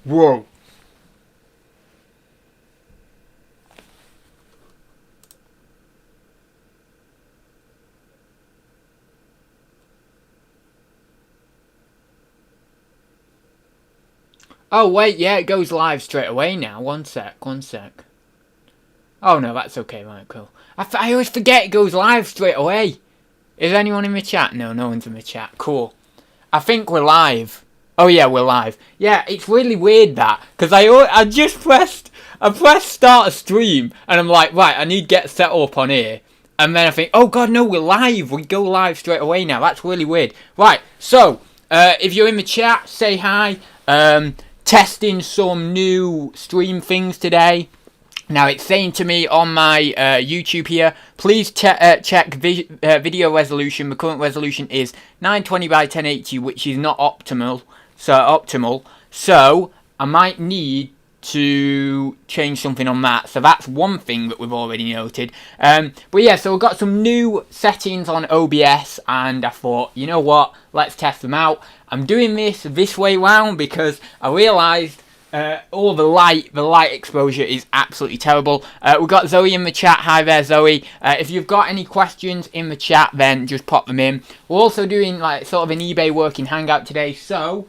Whoa. Oh, wait, yeah, it goes live straight away now. One sec. Oh, no, that's okay, right, cool. I always forget it goes live straight away. Is anyone in the chat? No, no one's in the chat. Cool. I think we're live. Oh, yeah, we're live. Yeah, it's really weird that. Because I just pressed start a stream. And I'm like, right, I need to get set up on here. And then I think, oh, God, no, we're live. We go live straight away now. That's really weird. Right, so, if you're in the chat, say hi. Testing some new stream things today. Now it's saying to me on my YouTube here, please check video resolution. The current resolution is 920 by 1080, which is not optimal. So I might need to change something on that. So that's one thing that we've already noted. But yeah, so we've got some new settings on OBS, and I thought, you know what, let's test them out. I'm doing this way round because I realised all the light exposure is absolutely terrible. We've got Zoe in the chat. Hi there, Zoe. If you've got any questions in the chat, then just pop them in. We're also doing like sort of an eBay working hangout today, so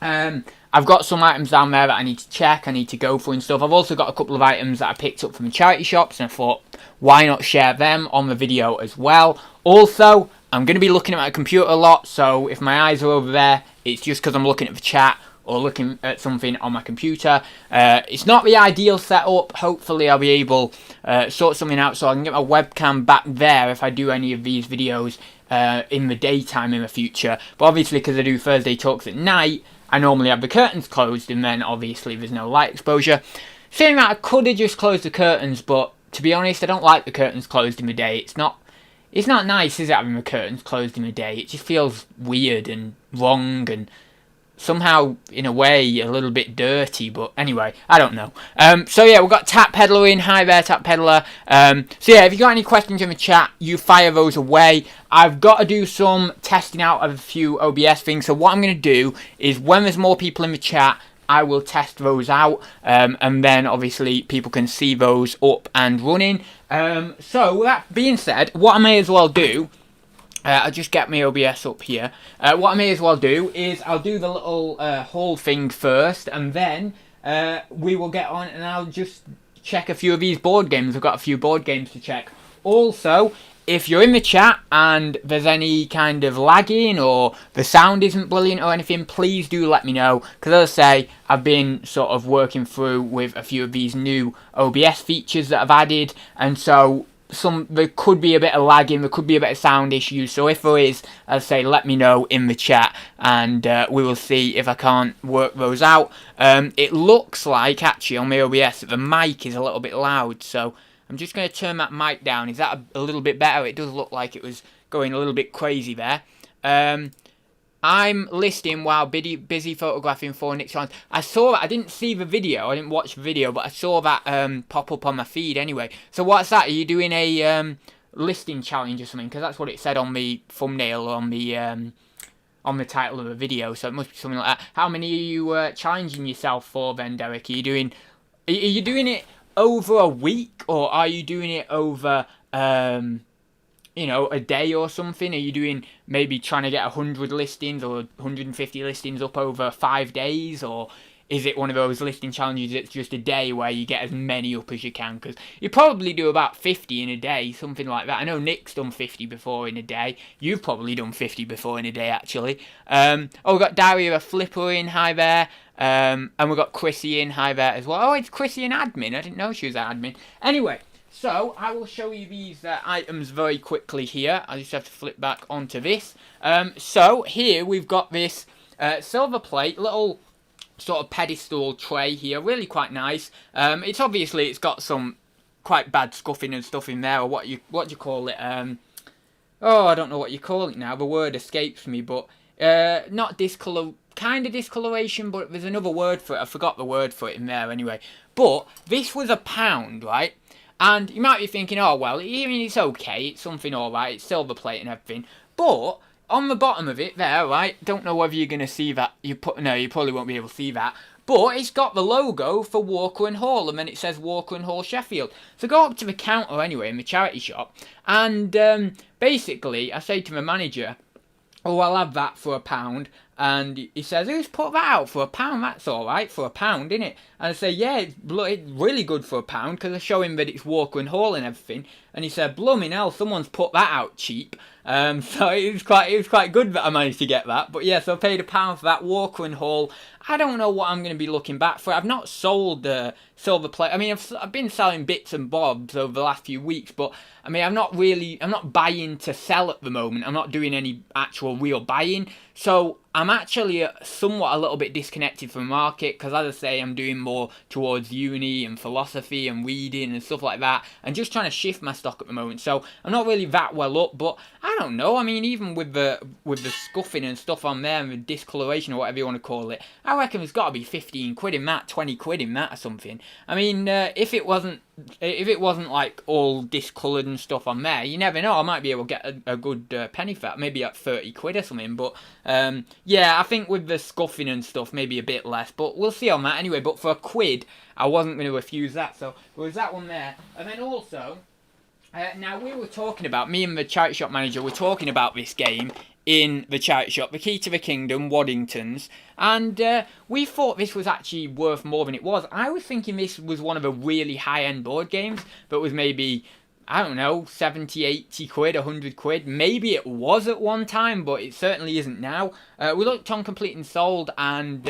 I've got some items down there that I need to check, I need to go through and stuff. I've also got a couple of items that I picked up from charity shops, and I thought, why not share them on the video as well? Also, I'm going to be looking at my computer a lot, so if my eyes are over there, it's just because I'm looking at the chat or looking at something on my computer. It's not the ideal setup. Hopefully I'll be able to sort something out so I can get my webcam back there if I do any of these videos in the daytime in the future. But obviously, because I do Thursday talks at night, I normally have the curtains closed, and then obviously there's no light exposure. Saying that, I could have just closed the curtains, but to be honest, I don't like the curtains closed in the day. It's not nice, is it, having the curtains closed in the day? It just feels weird and wrong and somehow, in a way, a little bit dirty, but anyway, I don't know. So yeah, we've got Tap Peddler in. Hi there, Tap Peddler. So yeah, if you've got any questions in the chat, you fire those away. I've got to do some testing out of a few OBS things, so what I'm going to do is when there's more people in the chat, I will test those out, and then obviously people can see those up and running. So that being said, what I may as well do, I'll just get my OBS up here. What I may as well do is I'll do the little haul thing first, and then we will get on and I'll just check a few of these board games. I've got a few board games to check. Also, if you're in the chat and there's any kind of lagging or the sound isn't brilliant or anything, please do let me know. Because as I say, I've been sort of working through with a few of these new OBS features that I've added, and so there could be a bit of lagging, there could be a bit of sound issues. So if there is, as I say, let me know in the chat, and we will see if I can't work those out. It looks like, actually, on my OBS, that the mic is a little bit loud, so I'm just going to turn that mic down. Is that a little bit better? It does look like it was going a little bit crazy there. I'm listing while busy photographing for Nick's challenge. I saw that. I didn't see the video. I didn't watch the video, but I saw that pop up on my feed anyway. So what's that? Are you doing a listing challenge or something? Because that's what it said on the thumbnail or on the title of the video. So it must be something like that. How many are you challenging yourself for then, Derek? Are you doing it over a week, or are you doing it over you know, a day or something? Are you doing maybe trying to get 100 listings or 150 listings up over 5 days? Or is it one of those listing challenges that's just a day where you get as many up as you can? Because you probably do about 50 in a day, something like that. I know Nick's done 50 before in a day. You've probably done 50 before in a day, actually. Oh, we've got Daria Flipper in. Hi there. And we've got Chrissy in. Hi there as well. Oh, it's Chrissy an admin. I didn't know she was an admin. Anyway, so I will show you these items very quickly here. I just have to flip back onto this. So here we've got this silver plate, little sort of pedestal tray here, really quite nice. It's got some quite bad scuffing and stuff in there, or what do you call it? Oh, I don't know what you call it now. The word escapes me, but not kind of discoloration, but there's another word for it. I forgot the word for it in there anyway. But this was £1, right? And you might be thinking, oh, well, I mean, it's okay, it's something alright, it's silver plate and everything. But on the bottom of it there, right, don't know whether you're going to see that. No, you probably won't be able to see that. but it's got the logo for Walker and Hall, and then it says Walker and Hall Sheffield. So I go up to the counter anyway in the charity shop, and basically I say to the manager, "Oh, I'll have that for £1." And he says, "Who's put that out for £1? That's all right for £1, isn't it?" And I say, "Yeah, it's really good for £1 because I show him that it's Walker and Hall and everything." And he said, "Blooming hell, someone's put that out cheap." So it was quite good that I managed to get that. But yeah, so I paid £1 for that Walker and Hall. I don't know what I'm going to be looking back for. I've not sold silver plate. I mean, I've been selling bits and bobs over the last few weeks, but I mean, I'm not buying to sell at the moment. I'm not doing any actual real buying. So I'm actually somewhat a little bit disconnected from the market because, as I say, I'm doing more towards uni and philosophy and reading and stuff like that, and just trying to shift my stock at the moment. So I'm not really that well up, but I don't know. I mean, even with the scuffing and stuff on there and the discoloration or whatever you want to call it, I reckon there's got to be 15 quid in that, 20 quid in that or something. I mean, if it wasn't like all discoloured and stuff on there, you never know. I might be able to get a good penny for that, maybe at 30 quid or something. But yeah, I think with the scuffing and stuff, maybe a bit less. But we'll see on that anyway. But for £1, I wasn't going to refuse that. So there was that one there. And then also, now we were talking about, me and the charity shop manager were talking about this game in the charity shop, The Key to the Kingdom, Waddington's, and we thought this was actually worth more than it was. I was thinking this was one of the really high-end board games that was maybe, I don't know, 70, 80 quid, 100 quid. Maybe it was at one time, but it certainly isn't now. We looked on Complete and Sold, and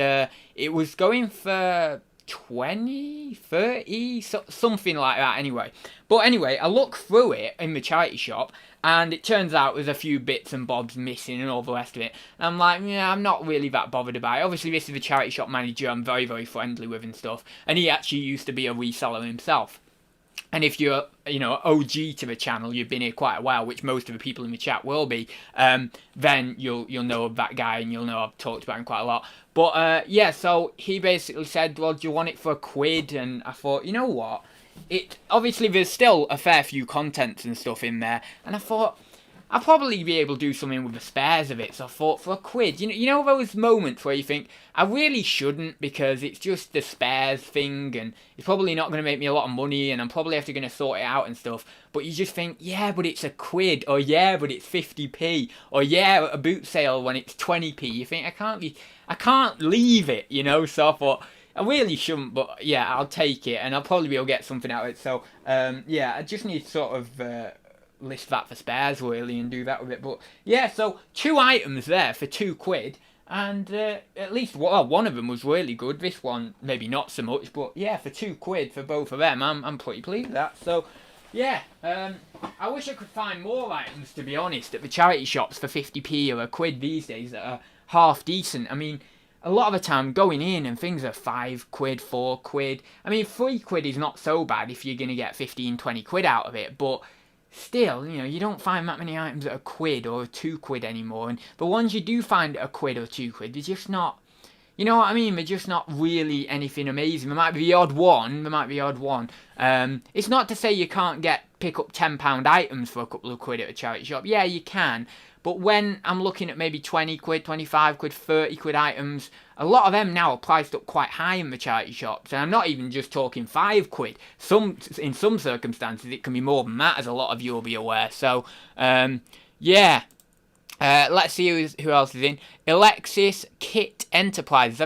it was going for 20, 30, something like that anyway. But anyway, I looked through it in the charity shop, and it turns out there's a few bits and bobs missing and all the rest of it. And I'm like, yeah, I'm not really that bothered about it. Obviously, this is the charity shop manager I'm very, very friendly with and stuff. And he actually used to be a reseller himself. And if you're, OG to the channel, you've been here quite a while, which most of the people in the chat will be, then you'll know of that guy, and you'll know I've talked about him quite a lot. But yeah, so he basically said, "Well, do you want it for £1?" And I thought, you know what? Obviously there's still a fair few contents and stuff in there, and I thought I'll probably be able to do something with the spares of it. So I thought for £1, you know those moments where you think I really shouldn't because it's just the spares thing, and it's probably not going to make me a lot of money, and I'm probably going to sort it out and stuff. But you just think, yeah, but it's £1, or yeah, but it's 50p, or yeah, at a boot sale when it's 20p. You think I can't leave it, So I thought, I really shouldn't, but yeah, I'll take it, and I'll probably be able to get something out of it. So, yeah, I just need to sort of list that for spares, really, and do that with it. But yeah, so 2 items there for £2, and at least one of them was really good. This one, maybe not so much, but yeah, for £2 for both of them, I'm pretty pleased with that. So, yeah, I wish I could find more items, to be honest, at the charity shops for 50p or £1 these days that are half decent. I mean, a lot of the time going in and things are £5, £4. I mean, £3 is not so bad if you're going to get 15, 20 quid out of it, but still, you don't find that many items at £1 or £2 anymore. And the ones you do find at £1 or £2, they're just not, you know what I mean? They're just not really anything amazing. There might be the odd one. It's not to say you can't pick up £10 items for a couple of quid at a charity shop. Yeah, you can. But when I'm looking at maybe 20 quid, 25 quid, 30 quid items, a lot of them now are priced up quite high in the charity shops. And I'm not even just talking £5. In some circumstances, it can be more than that, as a lot of you will be aware. So, yeah. Let's see who else is in. Alexis Kit Enterprises.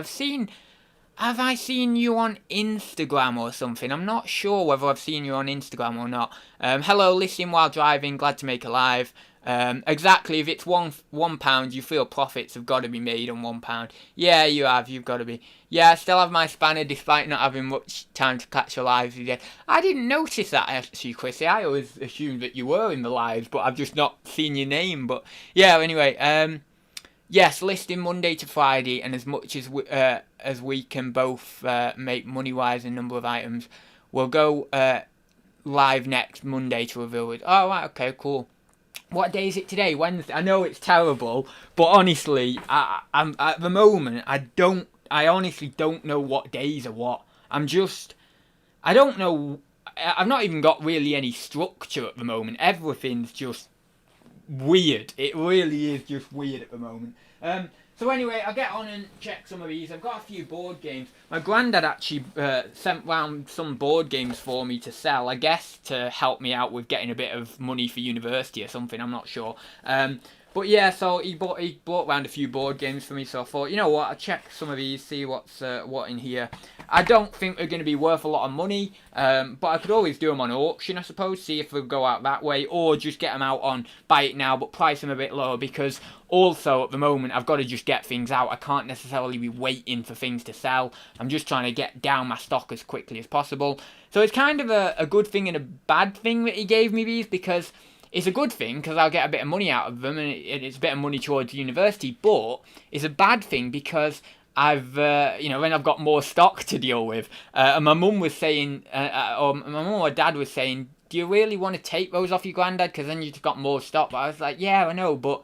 Have I seen you on Instagram or something? I'm not sure whether I've seen you on Instagram or not. Hello, listening while driving, glad to make a live. Exactly, if it's £1, you feel profits have got to be made on £1. Yeah, you've got to be. Yeah, I still have my spanner despite not having much time to catch the lives yet. I didn't notice that actually, Chrissy. I always assumed that you were in the lives, but I've just not seen your name. But yeah, anyway, yes, listing Monday to Friday, and as much as we can both make money-wise in number of items, we'll go live next Monday to reveal it. Oh, right, okay, cool. What day is it today? Wednesday. I know it's terrible, but honestly, I'm at the moment. I honestly don't know what days are what. I don't know. I've not even got really any structure at the moment. Everything's just weird. It really is just weird at the moment. So anyway, I'll get on and check some of these. I've got a few board games. My granddad actually sent round some board games for me to sell, I guess to help me out with getting a bit of money for university or something, I'm not sure. But yeah, so he bought round a few board games for me, so I thought, you know what, I'll check some of these, see what's what in here. I don't think they're going to be worth a lot of money, but I could always do them on auction, I suppose, see if they'll go out that way, or just get them out on buy it now, but price them a bit lower, because also at the moment I've got to just get things out. I can't necessarily be waiting for things to sell. I'm just trying to get down my stock as quickly as possible. So it's kind of a good thing and a bad thing that he gave me these, because it's a good thing because I'll get a bit of money out of them, and it's a bit of money towards university, but it's a bad thing because I've, when I've got more stock to deal with. And my mum was saying, or my mum or dad was saying, do you really want to take those off your granddad? Because then you've got more stock. But I was like, yeah, I know, but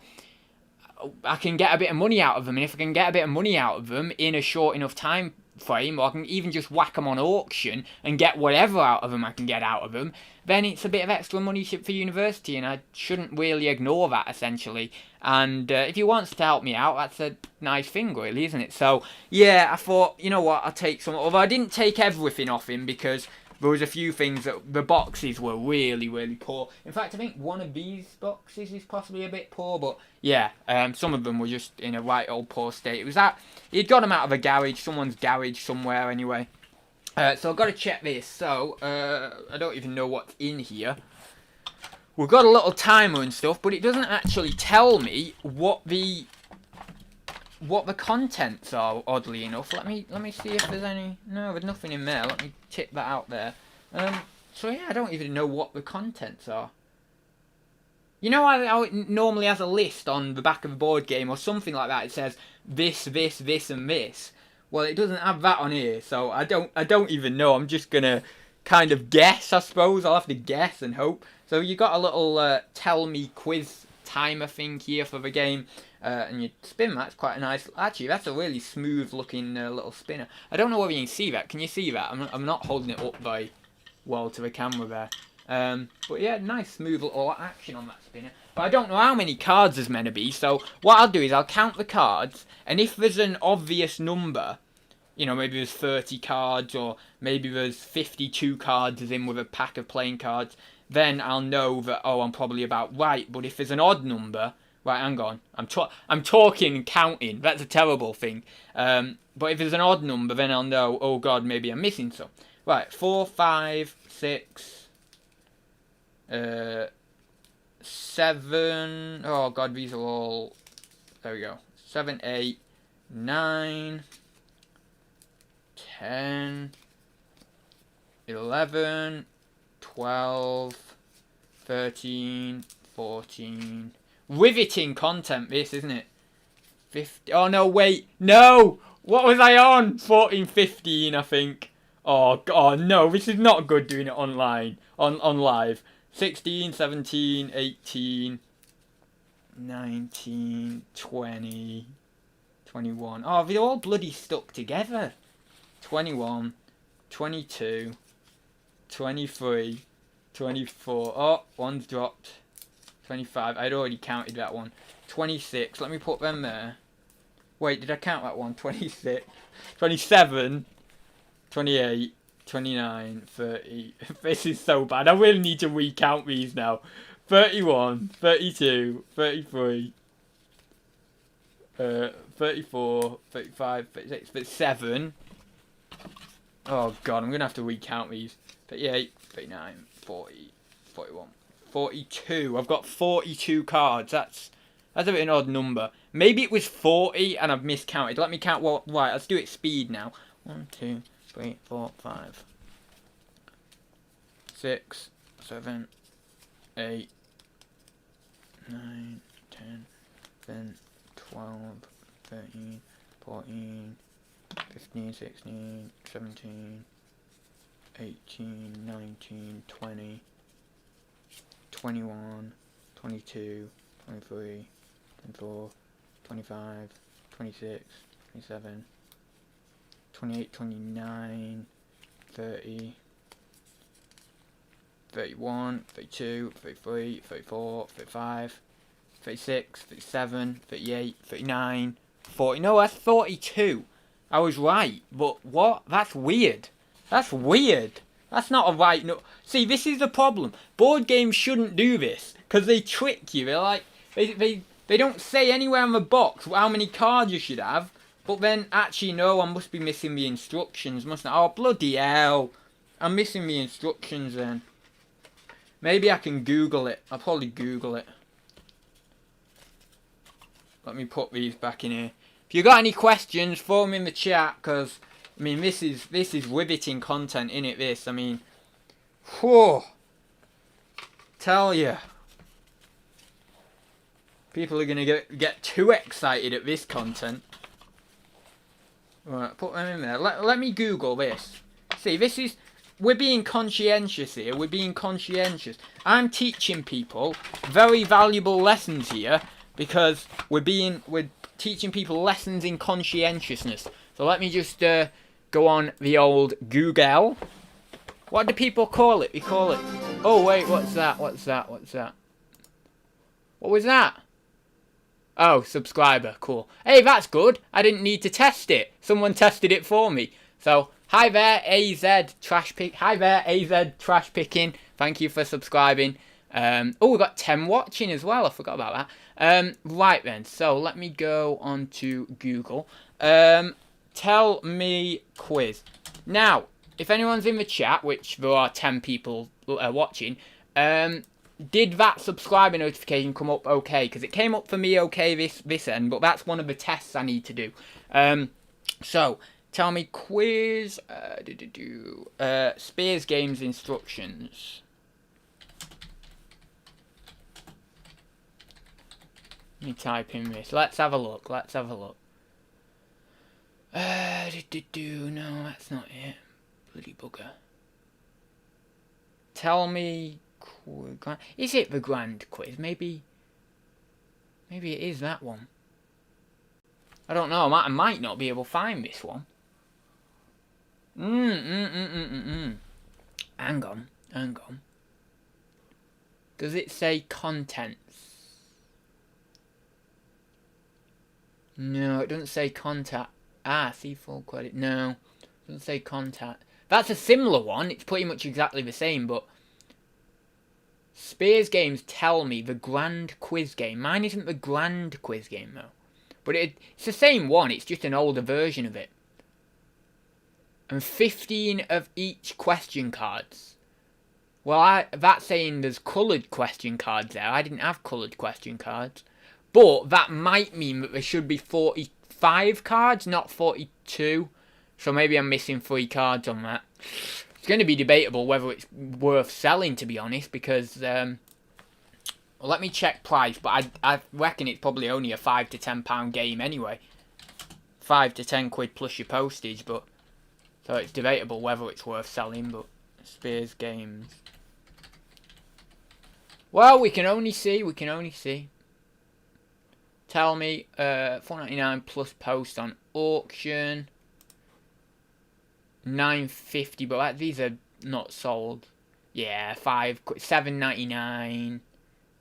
I can get a bit of money out of them. And if I can get a bit of money out of them in a short enough time frame, or I can even just whack them on auction and get whatever out of them I can get out of them, then it's a bit of extra money for university, and I shouldn't really ignore that, essentially. And if he wants to help me out, that's a nice thing, really, isn't it? So yeah, I thought, you know what, I'll take some, although I didn't take everything off him, because there was a few things that the boxes were really, really poor. In fact, I think one of these boxes is possibly a bit poor, but yeah, some of them were just in a right old poor state. It was that he'd got them out of a garage, someone's garage somewhere anyway. So I've got to check this. So I don't even know what's in here. We've got a little timer and stuff, but it doesn't actually tell me what the contents are, oddly enough. Let me see if there's any. No, there's nothing in there. Let me tip that out there. So yeah, I don't even know what the contents are. You know how it normally has a list on the back of a board game or something like that? It says this, this, this, and this. Well, it doesn't have that on here, so I don't even know. I'm just gonna kind of guess, I suppose. I'll have to guess and hope. So you got a little tell me quiz timer thing here for the game, and you spin that. It's quite a nice. Actually, that's a really smooth looking little spinner. I don't know whether you can see that. Can you see that? I'm not holding it up very well to the camera there. But yeah, nice smooth little action on that spinner. But I don't know how many cards there's meant to be, so what I'll do is I'll count the cards, and if there's an obvious number, you know, maybe there's 30 cards, or maybe there's 52 cards as in with a pack of playing cards, then I'll know that, oh, I'm probably about right. But if there's an odd number, right, hang on, I'm talking and counting, that's a terrible thing. But if there's an odd number, then I'll know, oh god, maybe I'm missing some. Right, 4, 5, 6, 7, oh god, these are all, there we go, 7, 8, 9, 10, 11, 12, 13, 14, riveting content this, isn't it? 50, oh no, wait, no, what was I on? 14, 15, I think. Oh god, no, this is not good doing it online, on live. 16, 17, 18, 19, 20, 21. Oh, they're all bloody stuck together. 21, 22, 23, 24. Oh, one's dropped. 25. I'd already counted that one. 26. Let me put them there. Wait, did I count that one? 26, 27, 28. 29, 30. This is so bad. I really need to recount these now. 31, 32, 33, 34, 35, 36, 37. Oh god, I'm going to have to recount these. 38, 39, 40, 41, 42. I've got 42 cards. That's a bit of an odd number. Maybe it was 40 and I've miscounted. Let me count. Well, right, let's do it speed now. 1, 2, 3, 4, 5, 6, 7, 8, 9, 10, 11, 12, 13, 14, 15, 16, 17, 18, 19, 20, 21, 22, 23, 24, 25, 26, 27, 28, 29, 30, 31, 32, 33, 34, 35, 36, 37, 38, 39, 40. No, that's 42. I was right. But what? That's weird. That's weird. That's not a right... No. See, this is the problem. Board games shouldn't do this. Because they trick you. They're like... They don't say anywhere on the box how many cards you should have. But then, actually, no, I must be missing the instructions, mustn't I? Oh, bloody hell. I'm missing the instructions then. Maybe I can Google it. I'll probably Google it. Let me put these back in here. If you got any questions, throw them in the chat, because, I mean, this is riveting content, innit, this? I mean, whew. Tell you. People are going to get too excited at this content. Right, put them in there. Let me Google this. See, this is... We're being conscientious here. We're being conscientious. I'm teaching people very valuable lessons here because we're teaching people lessons in conscientiousness. So let me just go on the old Google. What do people call it? We call it... Oh, wait, what's that? What's that? What's that? What was that? Oh, subscriber. Cool. Hey, that's good. I didn't need to test it. Someone tested it for me. So... Hi there, AZ Trash Pick. Hi there, AZ Trash Picking. Thank you for subscribing. Oh, we've got 10 watching as well. I forgot about that. Right then, so let me go on to Google. Tell me quiz. Now, if anyone's in the chat, which there are 10 people watching, did that subscriber notification come up okay? Because it came up for me okay this end, but that's one of the tests I need to do. So... Tell me quiz. Spears Games instructions. Let me type in this. Let's have a look. Let's have a look. No, that's not it. Bloody bugger. Tell me. Is it the grand quiz? Maybe it is that one. I don't know. I might not be able to find this one. Hang on. Does it say contents? No, it doesn't say contact. Ah, see full credit. No, it doesn't say contact. That's a similar one. It's pretty much exactly the same, but Spears Games tell me the grand quiz game. Mine isn't the grand quiz game though. But it's the same one. It's just an older version of it. And 15 of each question cards. Well, that's saying there's coloured question cards there. I didn't have coloured question cards. But that might mean that there should be 45 cards, not 42. So maybe I'm missing 3 cards on that. It's going to be debatable whether it's worth selling, to be honest. Because, well, let me check price. But I reckon it's probably only a £5 to £10 game anyway. 5 to 10 quid plus your postage, but... So it's debatable whether it's worth selling, but Spears Games. Well, we can only see. Tell me, $4.99 plus post on auction. $9.50, but these are not sold. Yeah, $7.99.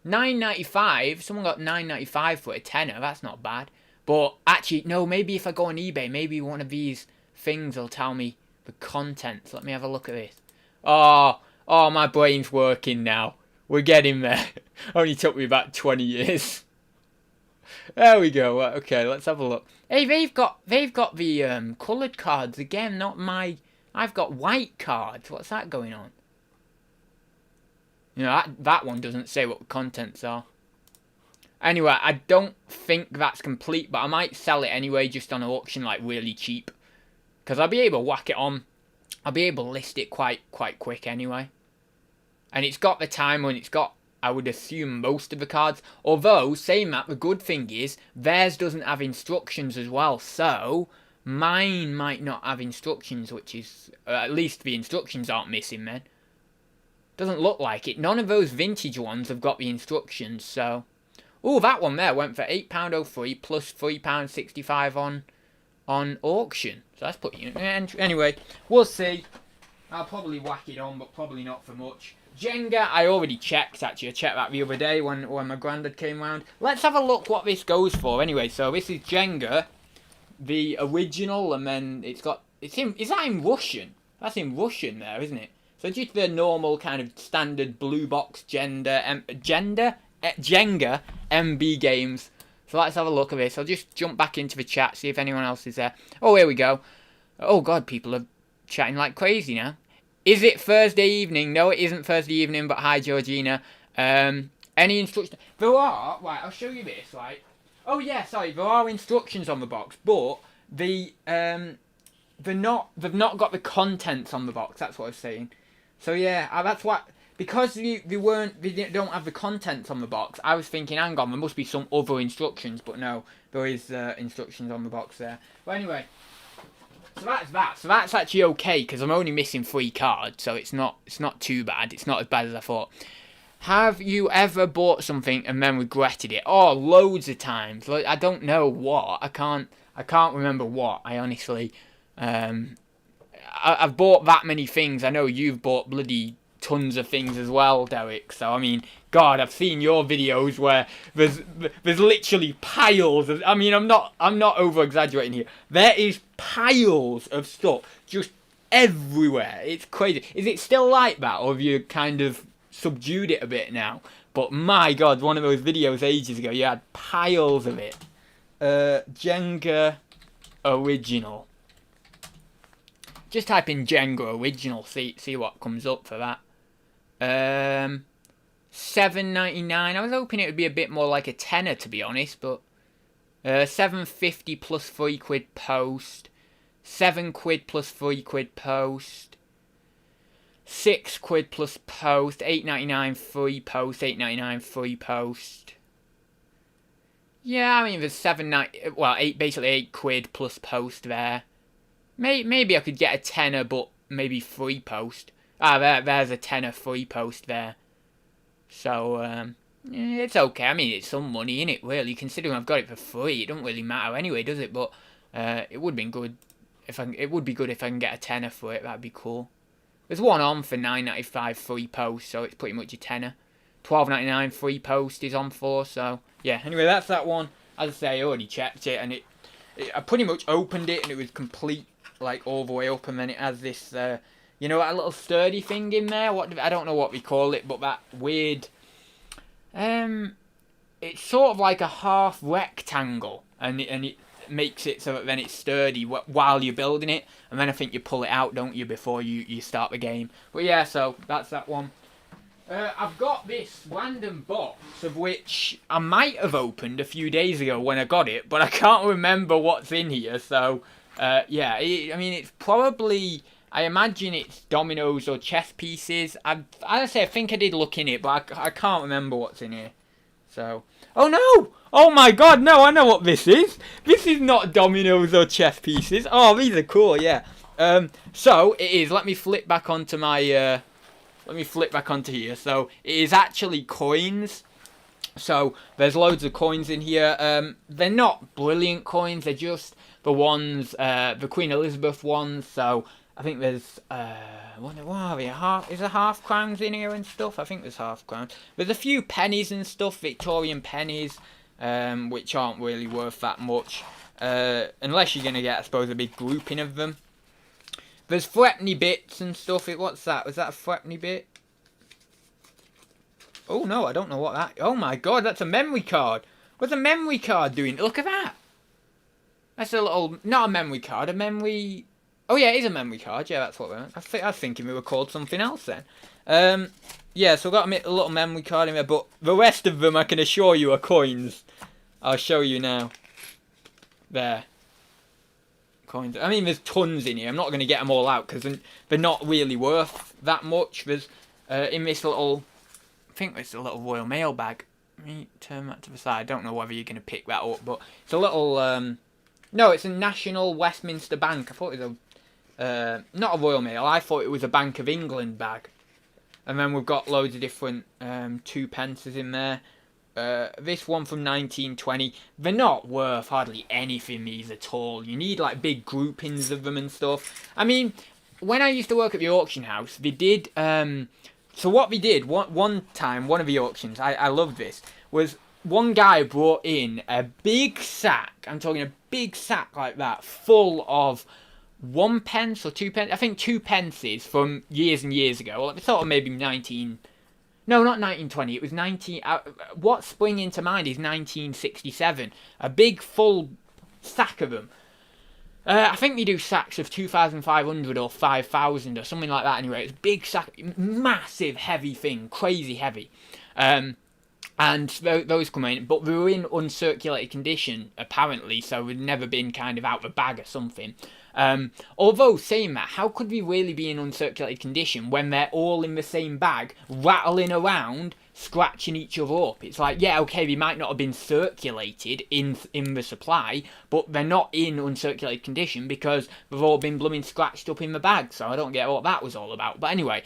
$9.95. Someone got $9.95 for a tenner. That's not bad. But actually, no. Maybe if I go on eBay, maybe one of these things will tell me the contents. Let me have a look at this. Oh, my brain's working now. We're getting there. Only took me about 20 years. There we go. Okay, let's have a look. Hey, they've got the coloured cards again. Not my. I've got white cards. What's that going on? You know, that one doesn't say what the contents are. Anyway, I don't think that's complete, but I might sell it anyway, just on auction, like really cheap. Because I'll be able to whack it on. I'll be able to list it quite quick anyway. And it's got the timer and it's got, I would assume, most of the cards. Although, saying that, the good thing is, theirs doesn't have instructions as well. So, mine might not have instructions, which is, at least the instructions aren't missing then. Doesn't look like it. None of those vintage ones have got the instructions, so. Oh, that one there went for £8.03 plus £3.65 on auction. So that's putting you... Anyway, we'll see. I'll probably whack it on, but probably not for much. Jenga, I already checked, actually. I checked that the other day when my granddad came round. Let's have a look what this goes for. Anyway, so this is Jenga. the original, and then it's got is that in Russian? That's in Russian there, isn't it? So just the normal kind of standard blue box Jenga MB games. So let's have a look at this. I'll just jump back into the chat, see if anyone else is there. Oh, here we go. Oh god, people are chatting like crazy now. Is it Thursday evening? No, it isn't Thursday evening, but hi Georgina. Any instructions? There are, right, I'll show you this, right. Oh yeah, sorry, there are instructions on the box, but they've not got the contents on the box, that's what I was saying. So yeah, that's what, because they don't have the contents on the box, I was thinking, hang on, there must be some other instructions, but no, there is instructions on the box there. But anyway, so that's that. So that's actually okay, because I'm only missing 3 cards, so it's not too bad. It's not as bad as I thought. Have you ever bought something and then regretted it? Oh, loads of times. Like, I don't know what. I can't remember what. I honestly, I've bought that many things. I know you've bought bloody tons of things as well, Derek. So I mean, God, I've seen your videos where there's literally piles of. I mean, I'm not over exaggerating here. There is piles of stuff just everywhere. It's crazy. Is it still like that, or have you kind of subdued it a bit now? But my God, one of those videos ages ago, you had piles of it. Jenga original. Just type in Jenga original. See what comes up for that. $7.99. I was hoping it would be a bit more like a tenner, to be honest, but £7.50 plus £3 post. £7 plus £3 post. £6 plus post. £8.99 free post. £8.99 free post. Yeah, I mean there's basically £8 plus post there. Maybe I could get a tenner, but maybe free post. There's a tenner free post there. So it's okay. I mean, it's some money in it, really. Considering I've got it for free, it doesn't really matter anyway, does it? But it would be good if I can get a tenner for it. That'd be cool. There's one on for £9.95 free post, so it's pretty much a tenner. £12.99 free post is on for. So yeah. Anyway, that's that one. As I say, I already checked it, and I pretty much opened it, and it was complete, like all the way up, and then it has this. You know, that little sturdy thing in there. I don't know what we call it, but that weird. It's sort of like a half rectangle, and it makes it so that then it's sturdy while you're building it, and then I think you pull it out, don't you, before you start the game. But yeah, so that's that one. I've got this random box of which I might have opened a few days ago when I got it, but I can't remember what's in here. So yeah, I mean it's probably. I imagine it's dominoes or chess pieces. I think I did look in it, but I can't remember what's in here. So, oh no! Oh my God, no! I know what this is. This is not dominoes or chess pieces. Oh, these are cool, yeah. So it is. Let me flip back onto my. Let me flip back onto here. So it is actually coins. So there's loads of coins in here. They're not brilliant coins. They're just the ones, the Queen Elizabeth ones. So. I think there's, what are they, is there half crowns in here and stuff? I think there's half crowns. There's a few pennies and stuff, Victorian pennies, which aren't really worth that much. Unless you're going to get, I suppose, a big grouping of them. There's threepenny bits and stuff. What's that? Was that a threepenny bit? Oh no, I don't know what that, oh my God, that's a memory card. What's a memory card doing? Look at that. That's a little, not a memory card, a memory... Oh yeah, it is a memory card. Yeah, that's what we meant. I was thinking we were called something else then. Yeah, so I've got a little memory card in there, but the rest of them I can assure you are coins. I'll show you now. There. Coins. I mean, there's tons in here. I'm not going to get them all out because they're not really worth that much. There's in this little, I think it's a little Royal Mail bag. Let me turn that to the side. I don't know whether you're going to pick that up, but it's a little. No, it's a National Westminster Bank. I thought it was not a Royal Mail. I thought it was a Bank of England bag. And then we've got loads of different 2 pences in there. This one from 1920. They're not worth hardly anything, these at all. You need like big groupings of them and stuff. I mean, when I used to work at the auction house, they did. So what they did one time, one of the auctions, I loved this, was one guy brought in a big sack. I'm talking a big sack like that, full of 1 pence or 2 pence. I think 2 pences from years and years ago. Well, sort of maybe 19. No, not 1920. It was 19. What's springing to mind is 1967. A big full sack of them. I think they do sacks of 2,500 or 5,000 or something like that. Anyway, it's a big sack, massive, heavy thing, crazy heavy. And those come in, but they were in uncirculated condition apparently, so they'd never been kind of out of a bag or something. Although saying that, how could we really be in uncirculated condition when they're all in the same bag, rattling around, scratching each other up? It's like, yeah, okay, they might not have been circulated in the supply, but they're not in uncirculated condition because they've all been blooming scratched up in the bag. So I don't get what that was all about. But anyway,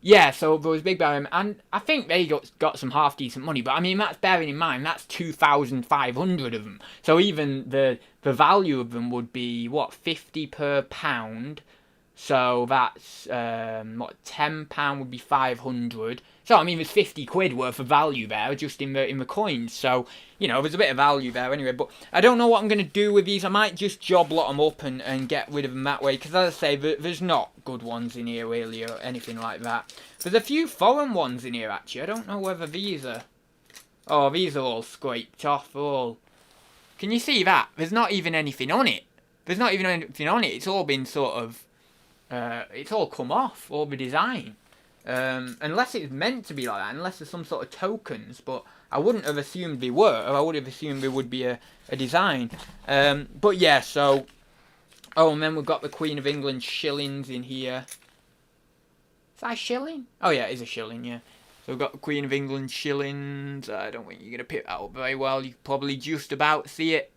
yeah, so there was big barrier, and I think they got some half decent money. But I mean, that's bearing in mind that's 2,500 of them. So even the value of them would be what, 50 per pound. So that's what, £10 would be 500. So I mean, there's 50 quid worth of value there just in the coins. So you know, there's a bit of value there anyway. But I don't know what I'm gonna do with these. I might just job lot them up and get rid of them that way. Because as I say, there's not good ones in here really or anything like that. There's a few foreign ones in here actually. I don't know whether these are. Oh, these are all scraped off. All. Can you see that? There's not even anything on it. There's not even anything on it. It's all been sort of. It's all come off, all the design. Unless it's meant to be like that, unless there's some sort of tokens, but I wouldn't have assumed they were, or I would have assumed there would be a design. But yeah, so... Oh, and then we've got the Queen of England shillings in here. Is that a shilling? Oh yeah, it is a shilling, yeah. So we've got the Queen of England shillings. I don't think you're going to pick that up very well. You can probably just about see it.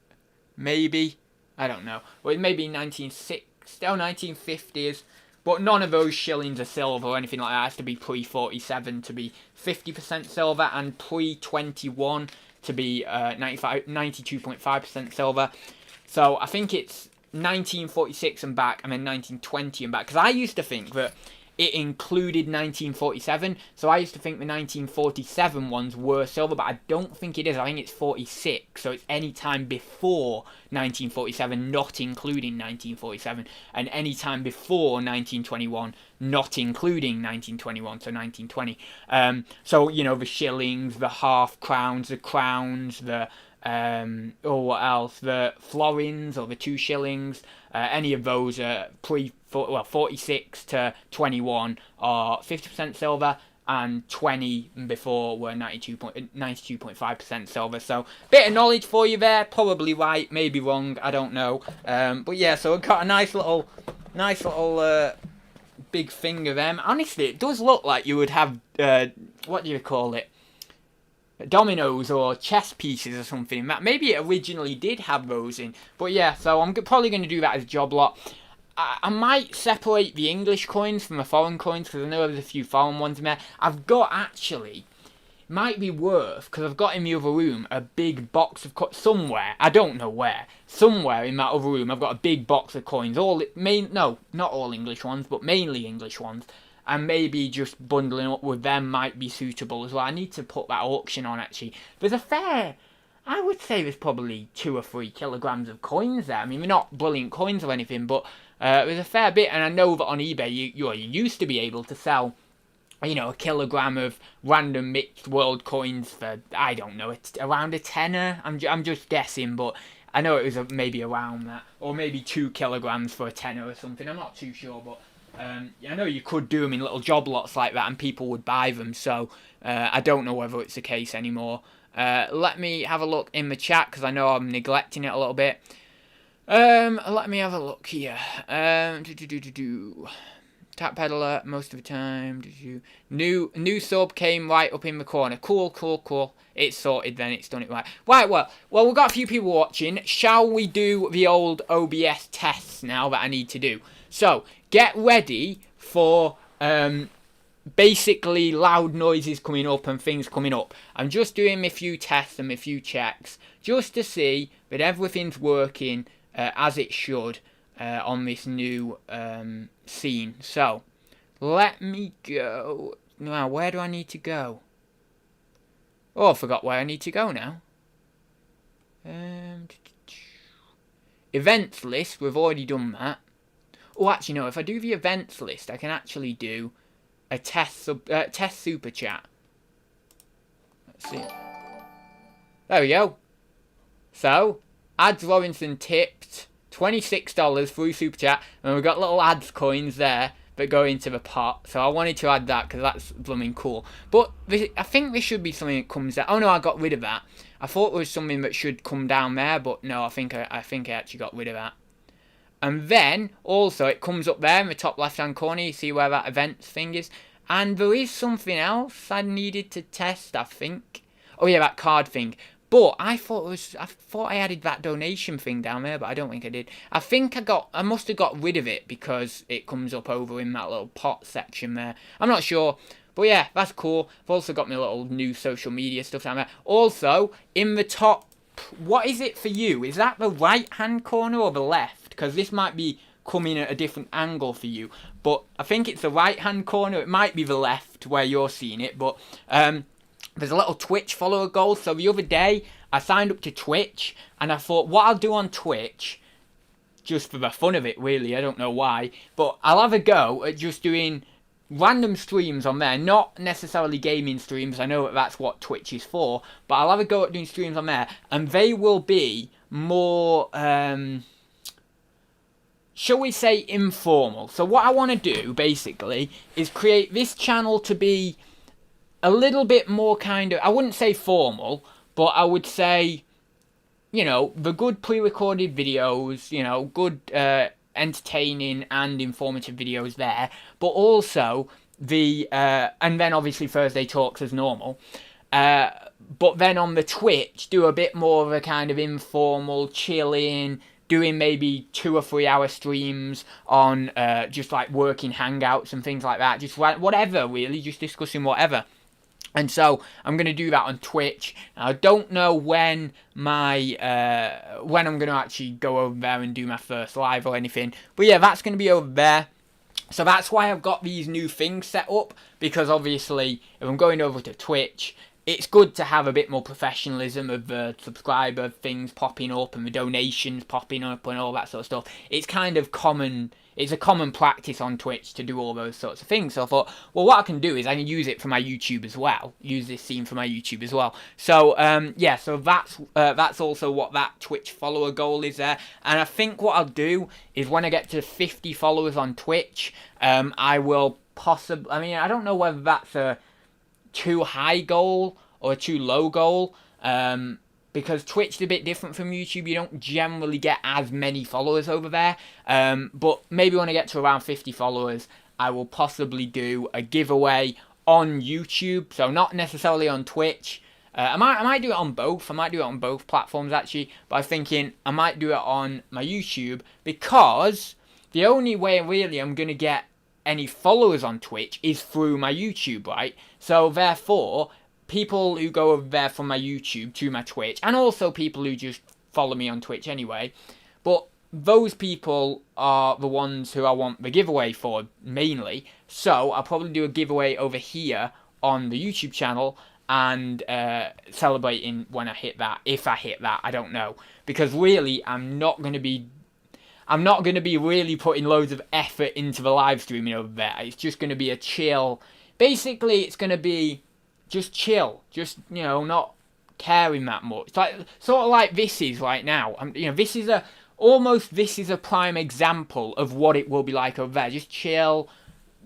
Maybe. I don't know. Well, it may be 1950s. But none of those shillings are silver or anything like that. It has to be pre-47 to be 50% silver, and pre-21 to be 92.5% silver. So I think it's 1946 and back, and then 1920 and back. Because I used to think that it included 1947. So I used to think the 1947 ones were silver, but I don't think it is. I think it's 46. So it's any time before 1947, not including 1947. And any time before 1921, not including 1921, so 1920. So, you know, the shillings, the half crowns, the crowns, the... what else? The florins or the 2 shillings. Any of those are 46 to 21 are 50% silver, and 20 and before were 92.5% silver. So bit of knowledge for you there. Probably right, maybe wrong. I don't know. But yeah, so I've got a nice little big thing of them. Honestly, it does look like you would have what do you call it? Dominoes or chess pieces or something. That maybe it originally did have those in. But yeah, so I'm probably going to do that as a job lot. I might separate the English coins from the foreign coins, because I know there's a few foreign ones in there. I've got actually, might be worth, because I've got in the other room a big box of coins somewhere. I don't know where. Somewhere in that other room I've got a big box of coins. No, not all English ones, but mainly English ones. And maybe just bundling up with them might be suitable as well. I need to put that auction on actually. There's a fair, I would say there's probably 2 or 3 kilograms of coins there. I mean, they're not brilliant coins or anything, but there's a fair bit. And I know that on eBay you used to be able to sell, you know, a kilogram of random mixed world coins for, I don't know, around a tenner. I'm just guessing, but I know it was maybe around that. Or maybe 2 kilograms for a tenner or something. I'm not too sure, but... I know you could do them in little job lots like that and people would buy them, so I don't know whether it's the case anymore. Let me have a look in the chat, because I know I'm neglecting it a little bit. Let me have a look here. Tap peddler most of the time. New sub came right up in the corner. Cool. It's sorted then, it's done it right. Right, well, we've got a few people watching. Shall we do the old OBS tests now that I need to do? So, get ready for basically loud noises coming up and things coming up. I'm just doing a few tests and a few checks just to see that everything's working as it should on this new scene. So, let me go. Now, where do I need to go? Oh, I forgot where I need to go now. Events list, we've already done that. Oh, actually, no, if I do the events list, I can actually do a test super chat. Let's see. There we go. So, Adz Robinson tipped $26 through super chat, and we've got little ads coins there that go into the pot. So I wanted to add that because that's blooming cool. But I think this should be something that comes down. Oh no, I got rid of that. I thought it was something that should come down there, but no, I think I actually got rid of that. And then also it comes up there in the top left hand corner. You see where that events thing is. And there is something else I needed to test, I think. Oh yeah, that card thing. But I thought I added that donation thing down there, but I don't think I did. I must have got rid of it because it comes up over in that little pot section there. I'm not sure. But yeah, that's cool. I've also got my little new social media stuff down there. Also, in the top, what is it for you? Is that the right hand corner or the left? Because this might be coming at a different angle for you. But I think it's the right hand corner. It might be the left where you're seeing it. But there's a little Twitch follower goal. So the other day, I signed up to Twitch. And I thought, what I'll do on Twitch, just for the fun of it, really, I don't know why. But I'll have a go at just doing random streams on there. Not necessarily gaming streams. I know that that's what Twitch is for. But I'll have a go at doing streams on there. And they will be more, shall we say, informal. So what I want to do, basically, is create this channel to be a little bit more kind of, I wouldn't say formal, but I would say, you know, the good pre-recorded videos, you know, good entertaining and informative videos there, but also the, and then obviously Thursday talks as normal, but then on the Twitch, do a bit more of a kind of informal, chilling, doing maybe 2 or 3 hour streams on just like working hangouts and things like that, just whatever really, just discussing whatever. And so I'm going to do that on Twitch. I don't know when my when I'm going to actually go over there and do my first live or anything. But yeah, that's going to be over there. So that's why I've got these new things set up. Because obviously, if I'm going over to Twitch, it's good to have a bit more professionalism of the subscriber things popping up and the donations popping up and all that sort of stuff. It's kind of common. It's a common practice on Twitch to do all those sorts of things. So I thought, well, what I can do is I can use it for my YouTube as well. Use this scene for my YouTube as well. So, yeah, so that's also what that Twitch follower goal is there. And I think what I'll do is when I get to 50 followers on Twitch, I will possibly, I mean, I don't know whether that's a too high goal or a too low goal. Because Twitch is a bit different from YouTube. You don't generally get as many followers over there. But maybe when I get to around 50 followers, I will possibly do a giveaway on YouTube. So not necessarily on Twitch. I might do it on both. I might do it on both platforms actually. But I'm thinking I might do it on my YouTube. Because the only way really I'm going to get any followers on Twitch is through my YouTube, right? So therefore, people who go over there from my YouTube to my Twitch, and also people who just follow me on Twitch anyway, but those people are the ones who I want the giveaway for, mainly. So I'll probably do a giveaway over here on the YouTube channel, and celebrating when I hit that. If I hit that, I don't know. Because really, I'm not going to be really putting loads of effort into the live streaming over there. It's just going to be a chill. Basically, it's going to be just chill, just, you know, not caring that much. It's like sort of like this is right now. You know, this is a prime example of what it will be like over there. Just chill,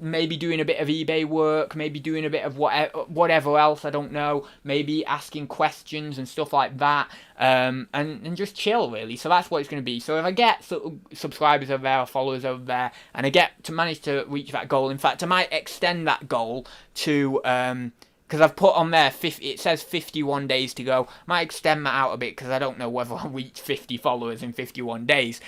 maybe doing a bit of eBay work, maybe doing a bit of whatever else, I don't know. Maybe asking questions and stuff like that, and just chill really. So that's what it's going to be. So if I get subscribers over there or followers over there, and I manage to reach that goal, in fact, I might extend that goal to because I've put on there, it says 51 days to go. Might extend that out a bit because I don't know whether I'll reach 50 followers in 51 days.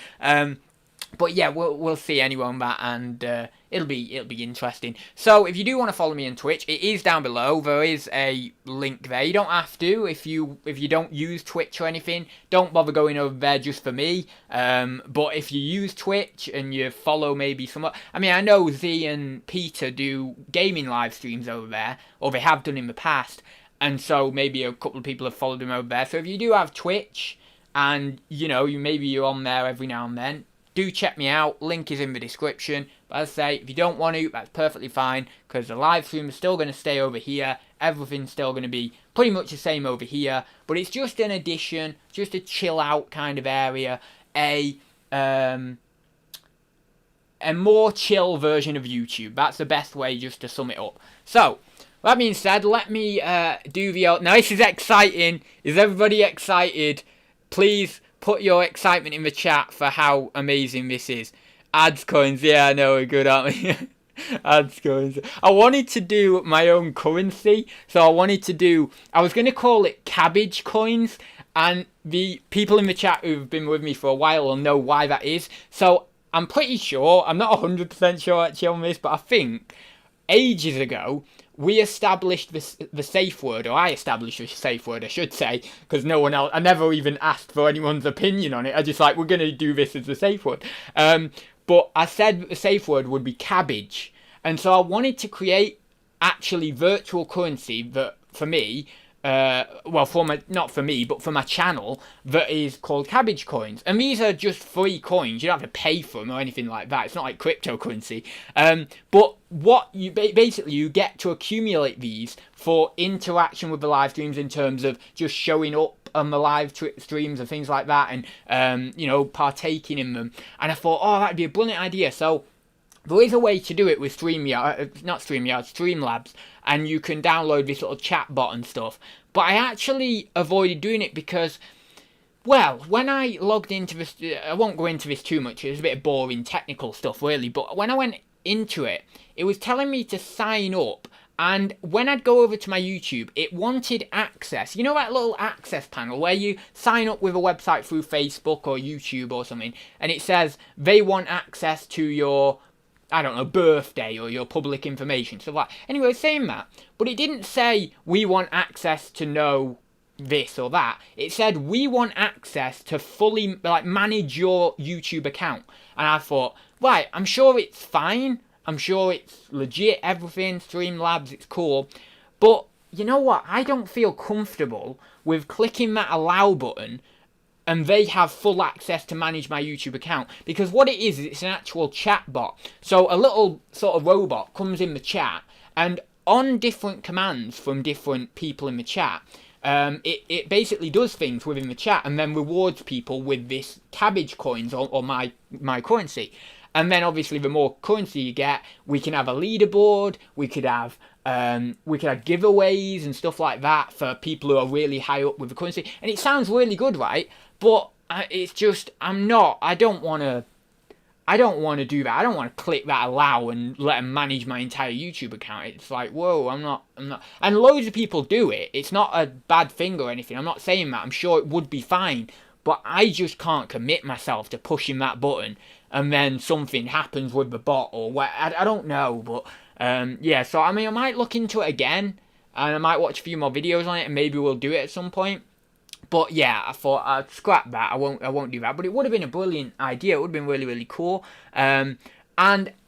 But yeah, we'll see anyway on that, and it'll be interesting. So if you do want to follow me on Twitch, it is down below. There is a link there. You don't have to if you don't use Twitch or anything. Don't bother going over there just for me. But if you use Twitch and you follow maybe someone, I mean, I know Z and Peter do gaming live streams over there, or they have done in the past. and so maybe a couple of people have followed him over there. So if you do have Twitch, and maybe you're on there every now and then, do check me out. Link is in the description. But as I say, if you don't want to, that's perfectly fine, because the live stream is still going to stay over here. Everything's still going to be pretty much the same over here. But it's just an addition, just a chill out kind of area. A more chill version of YouTube. That's the best way just to sum it up. So, that being said, let me do the... Now, this is exciting. Is everybody excited? Please put your excitement in the chat for how amazing this is. Adz coins, yeah, I know, we're good, aren't we? Adz coins. I wanted to do my own currency, so I was going to call it cabbage coins, and the people in the chat who've been with me for a while will know why that is. So I'm pretty sure, I'm not 100% sure actually on this, but I think ages ago, we established the safe word, or I established the safe word, I should say, because no one else, I never even asked for anyone's opinion on it. I just we're going to do this as the safe word. But I said that the safe word would be cabbage. And so I wanted to create actually virtual currency that, for me, not for me, but for my channel, that is called cabbage coins. And these are just free coins. You don't have to pay for them or anything like that. It's not like cryptocurrency. But what you basically, you get to accumulate these for interaction with the live streams, in terms of just showing up on the live streams and things like that, and partaking in them. And I thought, that'd be a brilliant idea. So there is a way to do it with Streamlabs, and you can download this little chat bot and stuff. But I actually avoided doing it because, well, when I logged into this, I won't go into this too much, it was a bit of boring technical stuff really, but when I went into it, it was telling me to sign up, and when I'd go over to my YouTube, it wanted access. You know that little access panel where you sign up with a website through Facebook or YouTube or something, and it says they want access to your, I don't know, birthday or your public information, stuff like that. Anyway, it was saying that, but it didn't say we want access to know this or that. It said we want access to fully manage your YouTube account. And I thought, right, I'm sure it's fine. I'm sure it's legit, everything, Streamlabs, it's cool. But you know what? I don't feel comfortable with clicking that allow button and they have full access to manage my YouTube account. Because what it is it's an actual chat bot. So a little sort of robot comes in the chat, and on different commands from different people in the chat, it basically does things within the chat and then rewards people with this cabbage coins or my currency. And then obviously the more currency you get, we can have a leaderboard, we could have giveaways and stuff like that for people who are really high up with the currency. And it sounds really good, right? But it's just, I don't want to do that. I don't want to click that allow and let them manage my entire YouTube account. It's like, whoa, I'm not. And loads of people do it. It's not a bad thing or anything. I'm not saying that. I'm sure it would be fine. But I just can't commit myself to pushing that button and then something happens with the bot or what. I don't know. But yeah, so I mean, I might look into it again and I might watch a few more videos on it and maybe we'll do it at some point. But yeah, I thought I'd scrap that. I won't do that. But it would have been a brilliant idea. It would have been really, really cool. And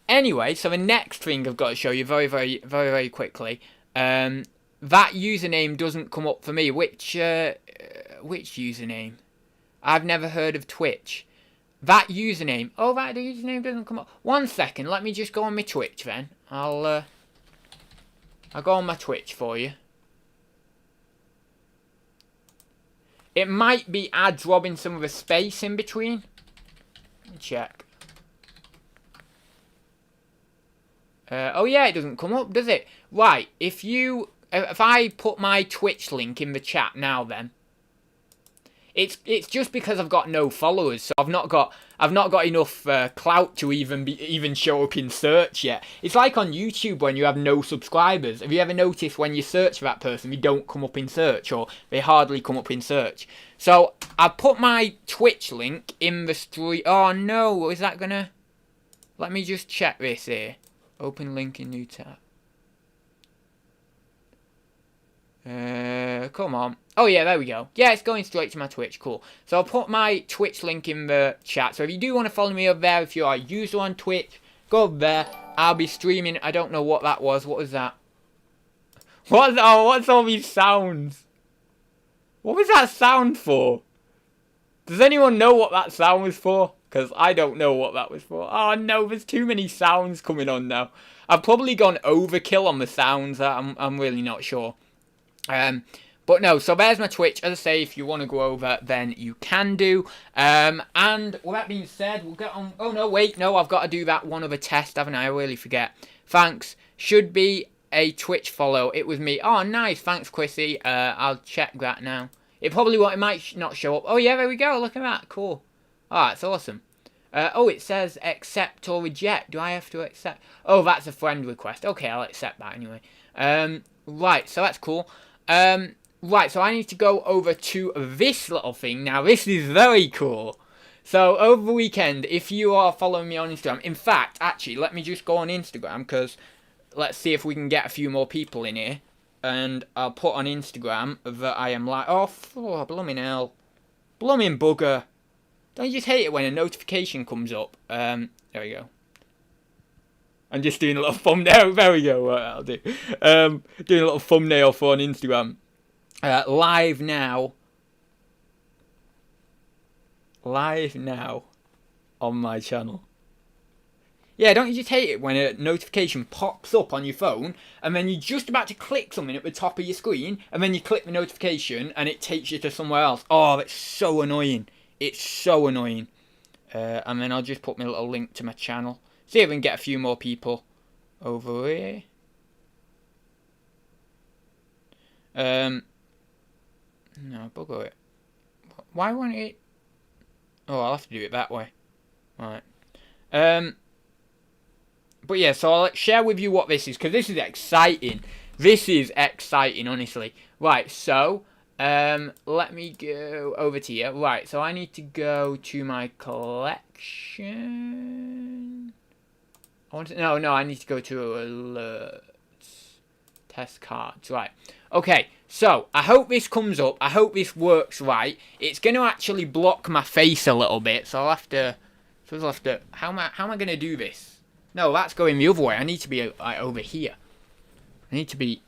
anyway, so the next thing I've got to show you very, very, very, very quickly. That username doesn't come up for me. Which username? I've never heard of Twitch. That username. Oh, that username doesn't come up. 1 second. Let me just go on my Twitch then. I'll go on my Twitch for you. It might be Adz Robinson with a space in between. Let me check. Oh yeah, it doesn't come up, does it? Right, if I put my Twitch link in the chat now then. It's just because I've got no followers, so I've not got enough clout to even show up in search yet. It's like on YouTube when you have no subscribers. Have you ever noticed when you search for that person, they don't come up in search, or they hardly come up in search? So I put my Twitch link in the stream. Oh no, is that gonna? Let me just check this here. Open link in new tab. Come on. Oh yeah, there we go. Yeah, it's going straight to my Twitch. Cool. So I'll put my Twitch link in the chat. So if you do want to follow me over there, if you are a user on Twitch, go over there. I'll be streaming. I don't know what that was. What was that? What's all these sounds? What was that sound for? Does anyone know what that sound was for? Because I don't know what that was for. Oh no, there's too many sounds coming on now. I've probably gone overkill on the sounds. I'm really not sure. But no, so there's my Twitch. As I say, if you want to go over, then you can do. And with that being said, we'll get on. Oh no, wait, no, I've got to do that one other test, haven't I? I really forget. Thanks. Should be a Twitch follow. It was me. Oh, nice. Thanks, Quissy. I'll check that now. It probably won't. It might not show up. Oh yeah, there we go. Look at that. Cool. Oh, that's awesome. Oh, it says accept or reject. Do I have to accept? Oh, that's a friend request. Okay, I'll accept that anyway. Right, so that's cool. Right, so I need to go over to this little thing. Now, this is very cool. So, over the weekend, if you are following me on Instagram... In fact, actually, let me just go on Instagram, because let's see if we can get a few more people in here. And I'll put on Instagram that I am like... Oh, blooming hell. Blooming bugger. Don't you just hate it when a notification comes up? There we go. I'm just doing a little thumbnail. There we go. What I'll do. Doing a little thumbnail for on Instagram. Live now. Live now on my channel. Yeah, don't you just hate it when a notification pops up on your phone and then you're just about to click something at the top of your screen and then you click the notification and it takes you to somewhere else? Oh, it's so annoying. It's so annoying. And then I'll just put my little link to my channel. See if we can get a few more people over here. No, bugger it. Why won't it? Oh, I'll have to do it that way. Right. But yeah, so I'll share with you what this is, because this is exciting. This is exciting, honestly. Right, so... let me go over to here. Right, so I need to go to my collection. No, I need to go to alerts. Test cards. Right. Okay, so I hope this comes up. I hope this works right. It's going to actually block my face a little bit, so I'll have to... How am I going to do this? No, that's going the other way. I need to be over here. I need to be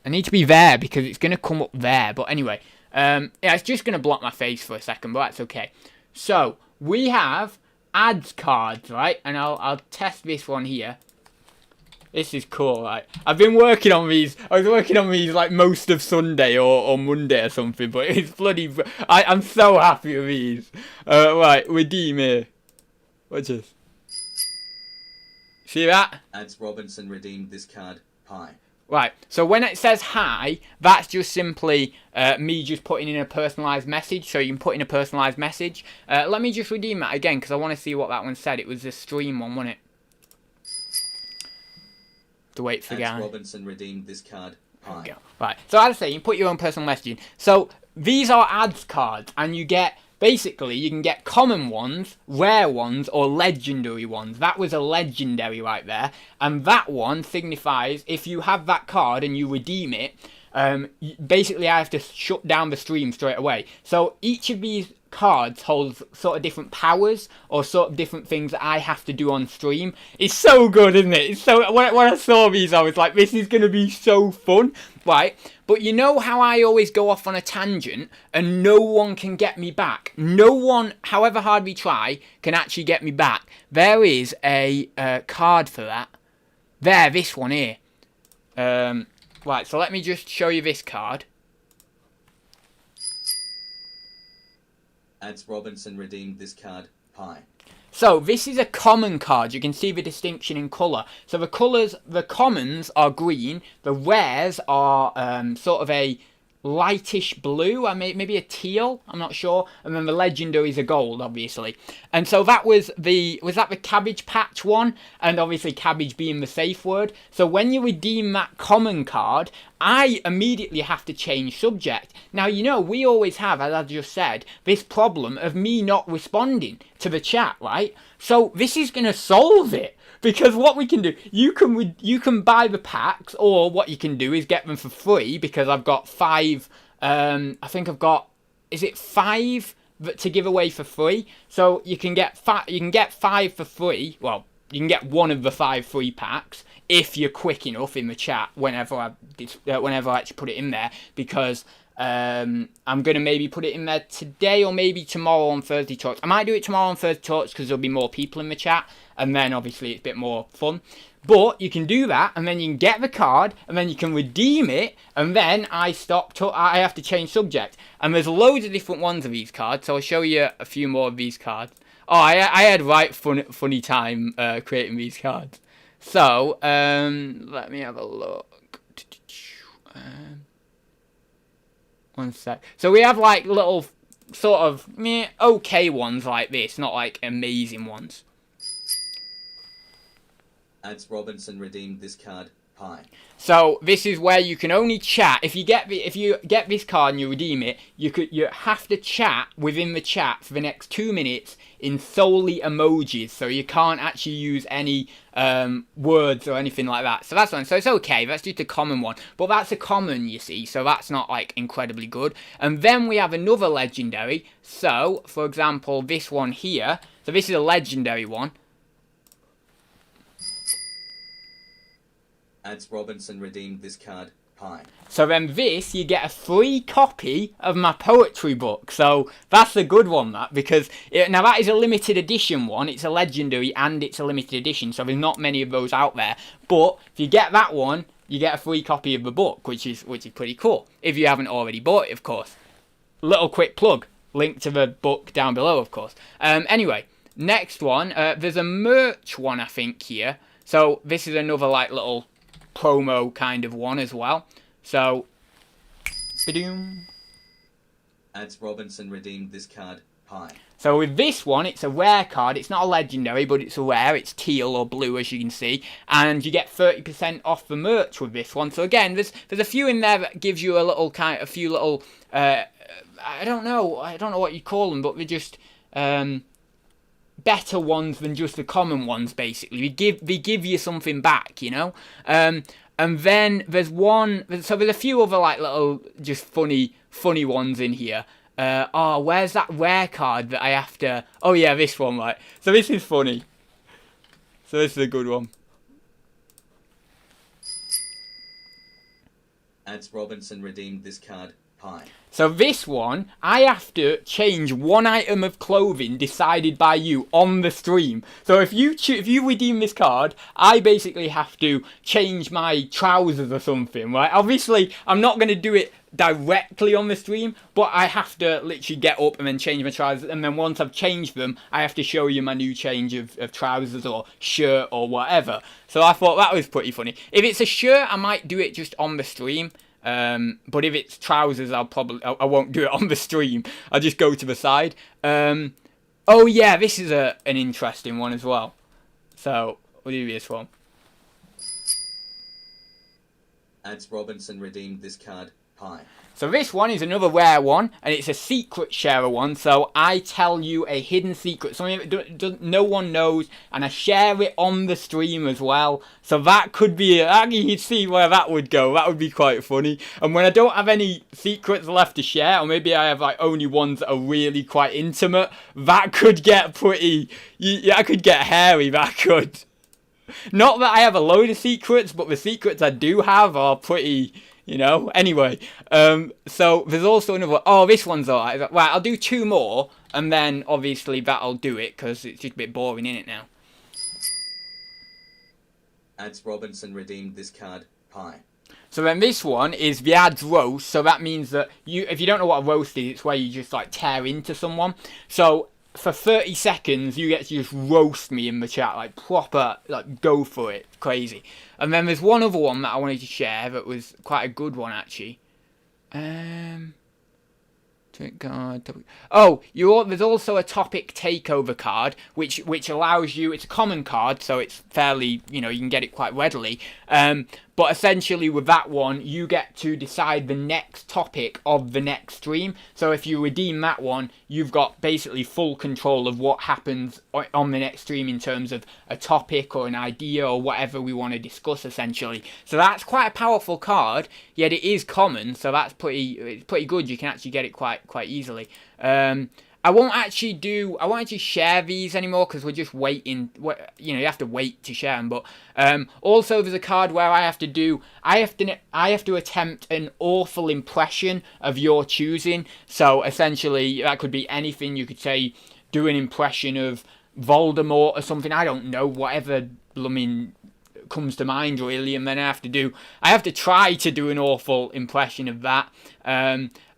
there, because it's going to come up there. But anyway... yeah, it's just going to block my face for a second, but that's okay. So, we have ads cards, right? And I'll test this one here. This is cool, right? I've been working on these. I was working on these like most of Sunday or Monday or something, but it's bloody... I'm so happy with these. Right, redeem here. Watch this. See that? Adz Robinson redeemed this card. Hi. Right, so when it says hi, that's just simply me just putting in a personalised message, so you can put in a personalised message. Let me just redeem that again, because I want to see what that one said. It was the stream one, wasn't it? To wait for the guy. Adz Robinson redeemed this card. Hi. There we go. Right, so as I say, you put your own personal message in. So, these are ads cards, and you get... Basically, you can get common ones, rare ones, or legendary ones. That was a legendary right there. And that one signifies if you have that card and you redeem it, basically I have to shut down the stream straight away. So each of these cards holds sort of different powers or sort of different things that I have to do on stream. It's so good, isn't it? It's so when I saw these, I was like, this is going to be so fun, right? But you know how I always go off on a tangent and no one can get me back? No one, however hard we try, can actually get me back. There is a card for that. There, this one here. Right, so let me just show you this card. Adz Robinson redeemed this card. Hi. So, this is a common card. You can see the distinction in colour. So, the colours, the commons are green. The rares are sort of a lightish blue, maybe a teal, I'm not sure. And then the legendaries are gold, obviously. And so that was that the Cabbage Patch one? And obviously cabbage being the safe word. So when you redeem that common card, I immediately have to change subject. Now, you know, we always have, as I just said, this problem of me not responding to the chat, right? So this is going to solve it. Because what we can do, you can buy the packs, or what you can do is get them for free, because I've got 5, I think I've got, is it 5 to give away for free? So you can get 5 for free, well, you can get one of the 5 free packs if you're quick enough in the chat whenever I actually put it in there, because I'm going to maybe put it in there today or maybe tomorrow on Thursday Talks. I might do it tomorrow on Thursday Talks because there'll be more people in the chat, and then obviously it's a bit more fun. But you can do that, and then you can get the card, and then you can redeem it, and then I have to change subject. And there's loads of different ones of these cards, so I'll show you a few more of these cards. Oh, I had right funny time creating these cards. So, let me have a look. One sec. So we have like little sort of okay ones like this, not like amazing ones. Adz Robinson redeemed this card, Pi. So this is where you can only chat. If you get this card and you redeem it, you have to chat within the chat for the next 2 minutes in solely emojis. So you can't actually use any words or anything like that. So that's one. So it's okay. That's just a common one. But that's a common, you see. So that's not like incredibly good. And then we have another legendary. So for example, this one here. So this is a legendary one. Adz Robinson redeemed this card, Pi. So then this, you get a free copy of my poetry book. So that's a good one, that, because now that is a limited edition one. It's a legendary and it's a limited edition, so there's not many of those out there. But if you get that one, you get a free copy of the book, which is pretty cool. If you haven't already bought it, of course. Little quick plug. Link to the book down below, of course. Anyway, next one. There's a merch one, I think, here. So this is another like little promo kind of one as well. So, Adz Robinson redeemed this card, Pi. So with this one, it's a rare card. It's not a legendary, but it's a rare. It's teal or blue, as you can see, and you get 30% off the merch with this one. So again, there's a few in there that gives you a few little I don't know what you call them, but they're just better ones than just the common ones. Basically, they give you something back, you know. And then there's there's a few other like little just funny ones in here. Where's that rare card that I have to? Oh yeah, this one, right. So this is funny. So this is a good one. Adz Robinson redeemed this card, Pi. So this one, I have to change one item of clothing decided by you on the stream. So if you redeem this card, I basically have to change my trousers or something, right? Obviously, I'm not going to do it directly on the stream, but I have to literally get up and then change my trousers, and then once I've changed them, I have to show you my new change of trousers or shirt or whatever. So I thought that was pretty funny. If it's a shirt, I might do it just on the stream. But if it's trousers, I won't do it on the stream. I'll just go to the side. Oh yeah, this is an interesting one as well. So we'll do this one. Adz Robinson redeemed this card, Pi. So this one is another rare one, and it's a secret sharer one. So I tell you a hidden secret, something that no one knows, and I share it on the stream as well. So that could be, you'd see where that would go. That would be quite funny. And when I don't have any secrets left to share, or maybe I have like only ones that are really quite intimate, that could get pretty, I could get hairy, that could. Not that I have a load of secrets, but the secrets I do have are pretty, you know. Anyway, so there's also another. Oh, this one's alright. Right, I'll do 2 more, and then obviously that'll do it because it's just a bit boring, isn't it now? Adz Robinson redeemed this card, Pi. So then this one is the Adz roast. So that means that if you don't know what a roast is, it's where you just like tear into someone. So for 30 seconds, you get to just roast me in the chat, like proper, like go for it, crazy. And then there's one other one that I wanted to share that was quite a good one actually. Oh, there's also a topic takeover card, which allows you. It's a common card, so it's fairly, you can get it quite readily. But essentially with that one, you get to decide the next topic of the next stream. So if you redeem that one, you've got basically full control of what happens on the next stream in terms of a topic or an idea or whatever we want to discuss, essentially. So that's quite a powerful card, yet it is common, so that's pretty good. You can actually get it quite easily. And I won't actually share these anymore because we're just waiting. You have to wait to share them. But also, there's a card where I have to attempt an awful impression of your choosing. So essentially, that could be anything. You could say, do an impression of Voldemort or something. I don't know, whatever blooming comes to mind really, and then I have to try to do an awful impression of that.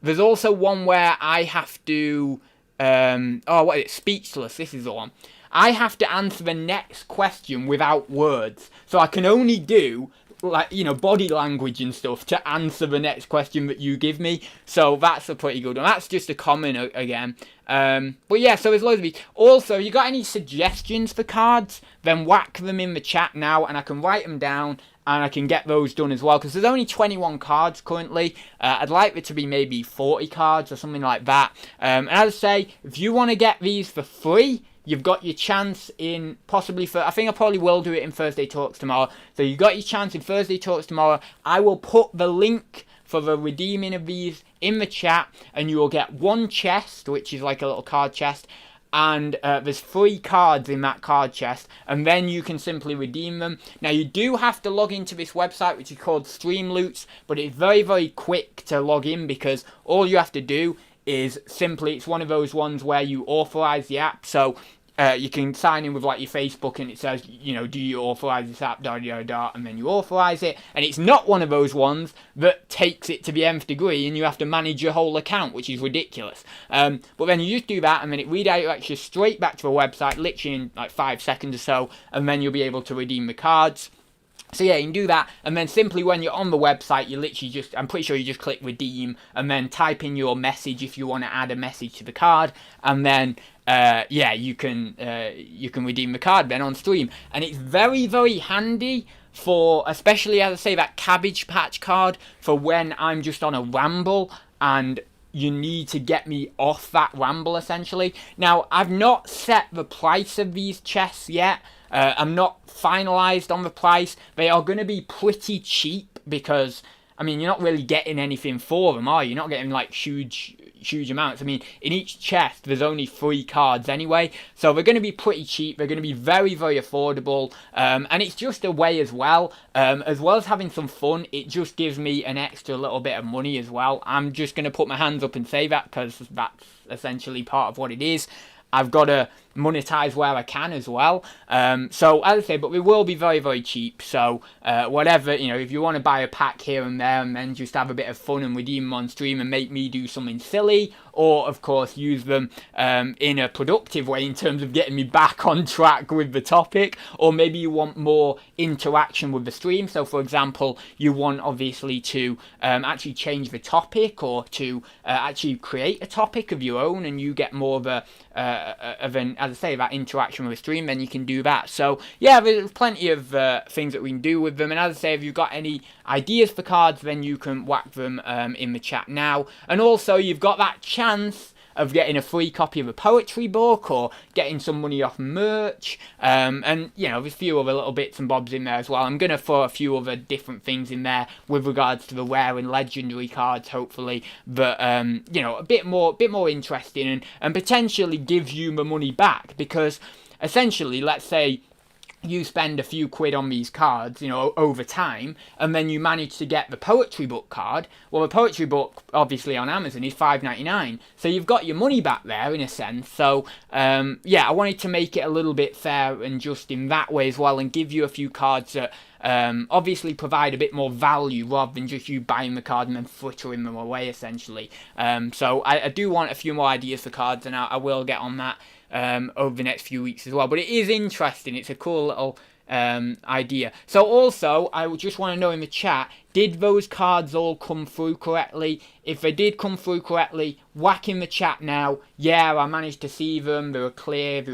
There's also one where I have to. Speechless. This is the one. I have to answer the next question without words, so I can only do body language and stuff to answer the next question that you give me. So that's a pretty good one. That's just a common again. But yeah, so there's loads of these. Also, you got any suggestions for cards? Then whack them in the chat now, and I can write them down. And I can get those done as well, because there's only 21 cards currently. I'd like it to be maybe 40 cards or something like that. And as I say, if you want to get these for free, you've got your chance in I think I probably will do it in Thursday Talks tomorrow. So you got your chance in Thursday Talks tomorrow. I will put the link for the redeeming of these in the chat, and you will get one chest, which is like a little card chest. And there's 3 cards in that card chest, and then you can simply redeem them. Now, you do have to log into this website, which is called Streamloots, but it's very, very quick to log in, because all you have to do is simply, it's one of those ones where you authorize the app. So you can sign in with like your Facebook, and it says, do you authorize this app, and then you authorize it. And it's not one of those ones that takes it to the nth degree and you have to manage your whole account, which is ridiculous. But then you just do that, and then it redirects you straight back to a website, literally in like 5 seconds or so, and then you'll be able to redeem the cards. So yeah, you can do that, and then simply when you're on the website, you literally I'm pretty sure you just click redeem, and then type in your message if you want to add a message to the card, and then you can redeem the card then on stream. And it's very, very handy for, especially as I say, that Cabbage Patch card, for when I'm just on a ramble and you need to get me off that ramble, essentially. Now, I've not set the price of these chests yet. I'm not finalised on the price. They are going to be pretty cheap, because, I mean, you're not really getting anything for them, are you? You're not getting, like, huge amounts. I mean, in each chest, there's only 3 cards anyway, so they're going to be pretty cheap. They're going to be very, very affordable, and it's just a way as well as having some fun, it just gives me an extra little bit of money as well. I'm just going to put my hands up and say that, because that's essentially part of what it is. I've got to monetize where I can as well. So as I say, but we will be very, very cheap. So whatever, if you want to buy a pack here and there and then just have a bit of fun and redeem them on stream and make me do something silly, or of course use them in a productive way in terms of getting me back on track with the topic, or maybe you want more interaction with the stream. So for example, you want obviously to actually change the topic, or to actually create a topic of your own, and you get more of as I say, that interaction with the stream, then you can do that. So yeah, there's plenty of things that we can do with them. And as I say, if you've got any ideas for cards, then you can whack them in the chat now. And also, you've got that chance of getting a free copy of a poetry book, or getting some money off merch, and there's a few other little bits and bobs in there as well. I'm going to throw a few other different things in there with regards to the rare and legendary cards, hopefully, that a bit more interesting, and potentially gives you the money back, because essentially, let's say you spend a few quid on these cards, over time, and then you manage to get the poetry book card. Well, the poetry book, obviously, on Amazon is $5.99, so you've got your money back there, in a sense. So, I wanted to make it a little bit fair and just in that way as well, and give you a few cards that obviously provide a bit more value, rather than just you buying the card and then frittering them away, essentially. So I do want a few more ideas for cards, and I will get on that over the next few weeks as well. But it is interesting. It's a cool little idea. So also, I just want to know in the chat, did those cards all come through correctly? If they did come through correctly, whack in the chat now. Yeah, I managed to see them. They were clear. They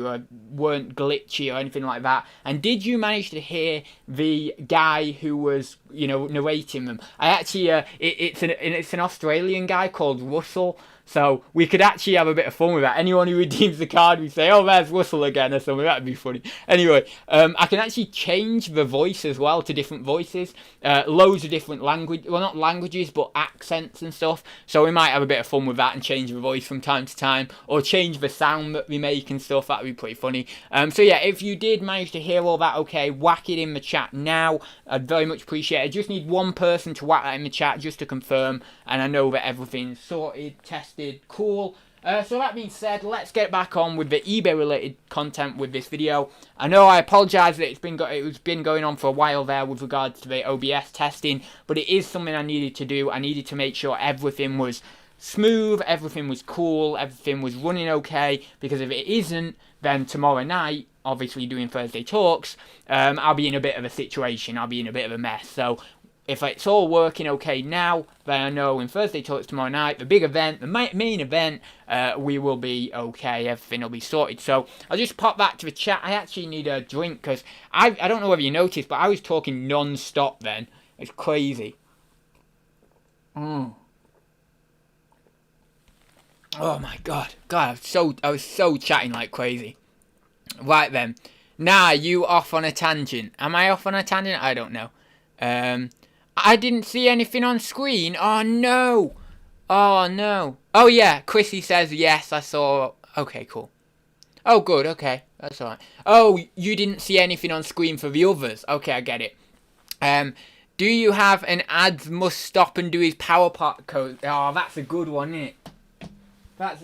weren't glitchy or anything like that. And did you manage to hear the guy who was, narrating them? I actually, it's an Australian guy called Russell. So we could actually have a bit of fun with that. Anyone who redeems the card, we say, oh, there's Russell again or something. That'd be funny. Anyway, I can actually change the voice as well to different voices. Loads of different language, well, not languages, but accents and stuff. So we might have a bit of fun with that and change the voice from time to time, or change the sound that we make and stuff. That'd be pretty funny. So yeah, if you did manage to hear all that, okay, whack it in the chat now. I'd very much appreciate it. I just need one person to whack that in the chat just to confirm, and I know that everything's sorted, tested, cool. So that being said, let's get back on with the eBay related content with this video. I know I apologise that it's been going on for a while there with regards to the OBS testing, but it is something I needed to do. I needed to make sure everything was smooth, everything was cool, everything was running okay, because if it isn't, then tomorrow night, obviously doing Thursday talks, I'll be in a bit of a situation, I'll be in a bit of a mess. So if it's all working okay now, then I know in Thursday talks tomorrow night, the big event, the main event, we will be okay, everything will be sorted. So I'll just pop back to the chat. I actually need a drink, because I don't know whether you noticed, but I was talking non-stop then. It's crazy. Oh my god, I was so chatting like crazy. Right then, now you off on a tangent. Am I off on a tangent? I don't know. I didn't see anything on screen. Oh no. Oh no. Oh yeah, Chrissy says yes, I saw. Okay, cool. Oh good, okay, that's alright. Oh, you didn't see anything on screen for the others. Okay, I get it. Do you have an Adz must stop and do his power part code? Oh, that's a good one, isn't it?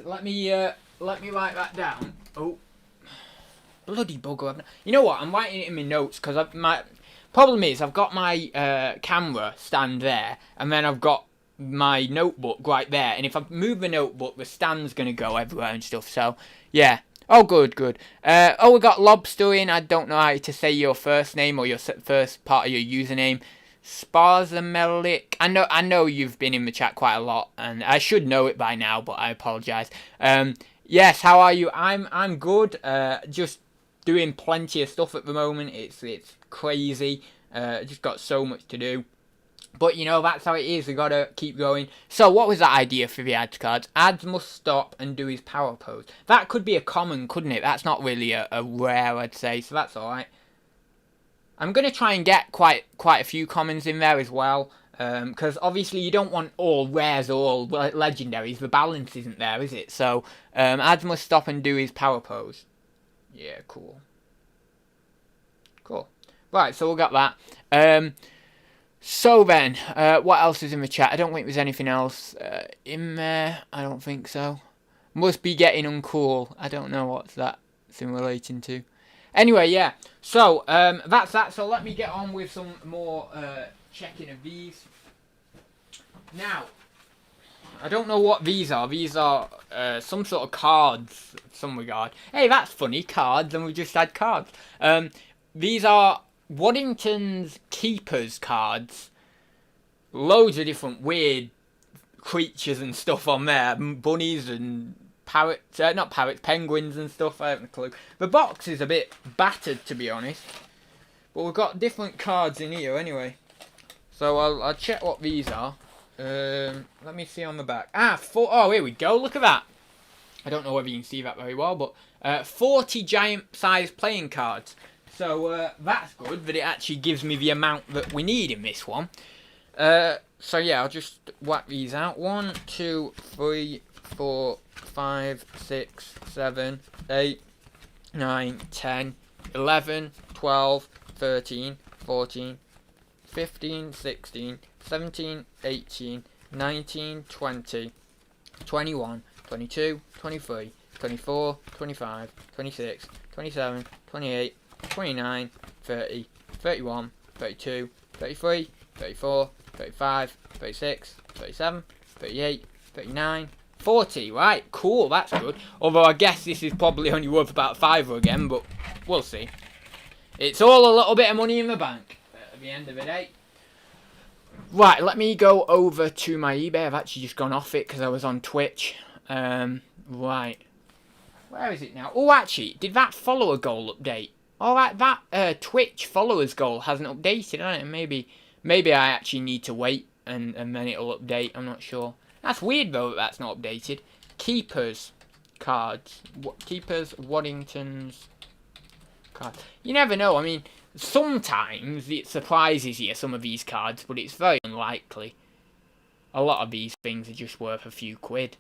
Let me write that down. Oh, bloody bugger! You know what? I'm writing it in my notes, because my problem is I've got my camera stand there, and then I've got my notebook right there. And if I move the notebook, the stand's gonna go everywhere and stuff. So yeah. Oh, good. Oh, we got Lobster in. I don't know how to say your first name or your first part of your username. Sparzamelik. I know you've been in the chat quite a lot, and I should know it by now, but I apologise. Yes, how are you? I'm good. Just doing plenty of stuff at the moment. It's crazy. Just got so much to do. But you know, that's how it is. We gotta keep going. So what was that idea for the Adz cards? Adz must stop and do his power pose. That could be a common, couldn't it? That's not really a rare, I'd say. So that's alright. I'm going to try and get quite a few commons in there as well, because obviously you don't want all rares or all legendaries. The balance isn't there, is it? So Adz must stop and do his power pose. Yeah, cool. Right, so we'll get that. So then, what else is in the chat? I don't think there's anything else in there. I don't think so. Must be getting uncool. I don't know what's that in relating to. Anyway, yeah, so that's that. So let me get on with some more checking of these. Now, I don't know what these are. These are some sort of cards of some regard. Hey, that's funny, cards, and we just had cards. These are Waddington's Keepers cards. Loads of different weird creatures and stuff on there. Bunnies and parrots, not parrots, penguins and stuff, I haven't a clue. The box is a bit battered, to be honest. But we've got different cards in here anyway. So I'll check what these are. Let me see on the back. Oh, here we go, look at that. I don't know whether you can see that very well, but 40 giant size playing cards. So that's good, that it actually gives me the amount that we need in this one. So yeah, I'll just whack these out. 1, 2, 3, 4, 5, 6, 7, 8, 9, 10, 11, 12, 13, 14, 15, 16, 17, 18, 19, 20, 21, 22, 23, 24, 25, 26, 27, 28, 29, 30, 31, 32, 33, 34, 35, 36, 37, 38, 39, 40, right, cool, that's good. Although I guess this is probably only worth about £5 again, but we'll see. It's all a little bit of money in the bank at the end of the day. Right, let me go over to my eBay. I've actually just gone off it because I was on Twitch. Right. Where is it now? Oh, actually, did that follower goal update? Alright, that Twitch followers goal hasn't updated, hasn't it? Maybe I actually need to wait and then it'll update. I'm not sure. That's weird though that that's not updated. Keepers cards. Keepers, Waddington's cards. You never know. I mean, sometimes it surprises you, some of these cards, but it's very unlikely. A lot of these things are just worth a few quid.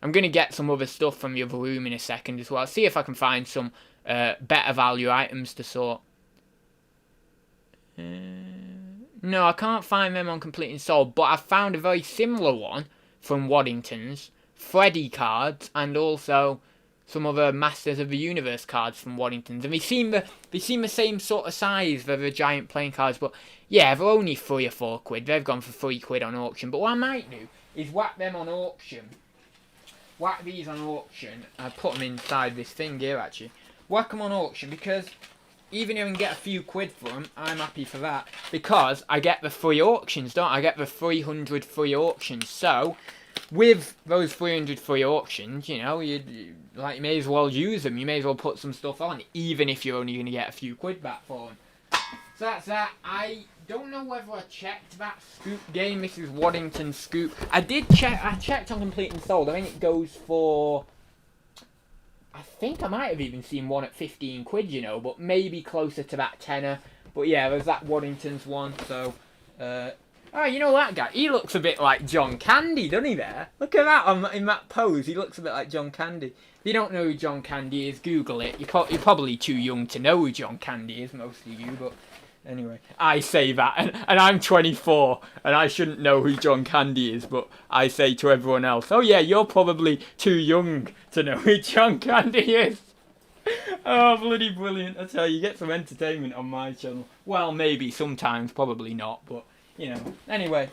I'm going to get some other stuff from the other room in a second as well. See if I can find some better value items to sort. No, I can't find them on Complete and Sold, but I found a very similar one from Waddington's. Freddy cards, and also some other Masters of the Universe cards from Waddington's. And they seem the same sort of size. They're the giant playing cards, but yeah, they're only 3 or 4 quid. They've gone for 3 quid on auction. But what I might do is whack them on auction. Whack these on auction. I put them inside this thing here, actually. Whack them on auction, because even if I can get a few quid for them, I'm happy for that. Because I get the free auctions, don't I? I get the 300 free auctions. So, with those 300 free auctions, you know, you may as well use them. You may as well put some stuff on, even if you're only going to get a few quid back for them. So that's that. I don't know whether I checked that scoop game. This is Waddington Scoop. I did check. I checked on Complete and Sold. I think it goes for, I think I might have even seen one at 15 quid, you know, but maybe closer to that tenner. But yeah, there's that Waddington's one. So, oh, you know that guy? He looks a bit like John Candy, doesn't he? There. Look at that in that pose. He looks a bit like John Candy. If you don't know who John Candy is, Google it. You're probably too young to know who John Candy is, most of you, but anyway, I say that, and I'm 24, and I shouldn't know who John Candy is, but I say to everyone else, oh yeah, you're probably too young to know who John Candy is. Oh, bloody brilliant. I tell you, get some entertainment on my channel. Well, maybe, sometimes, probably not, but, you know. Anyway,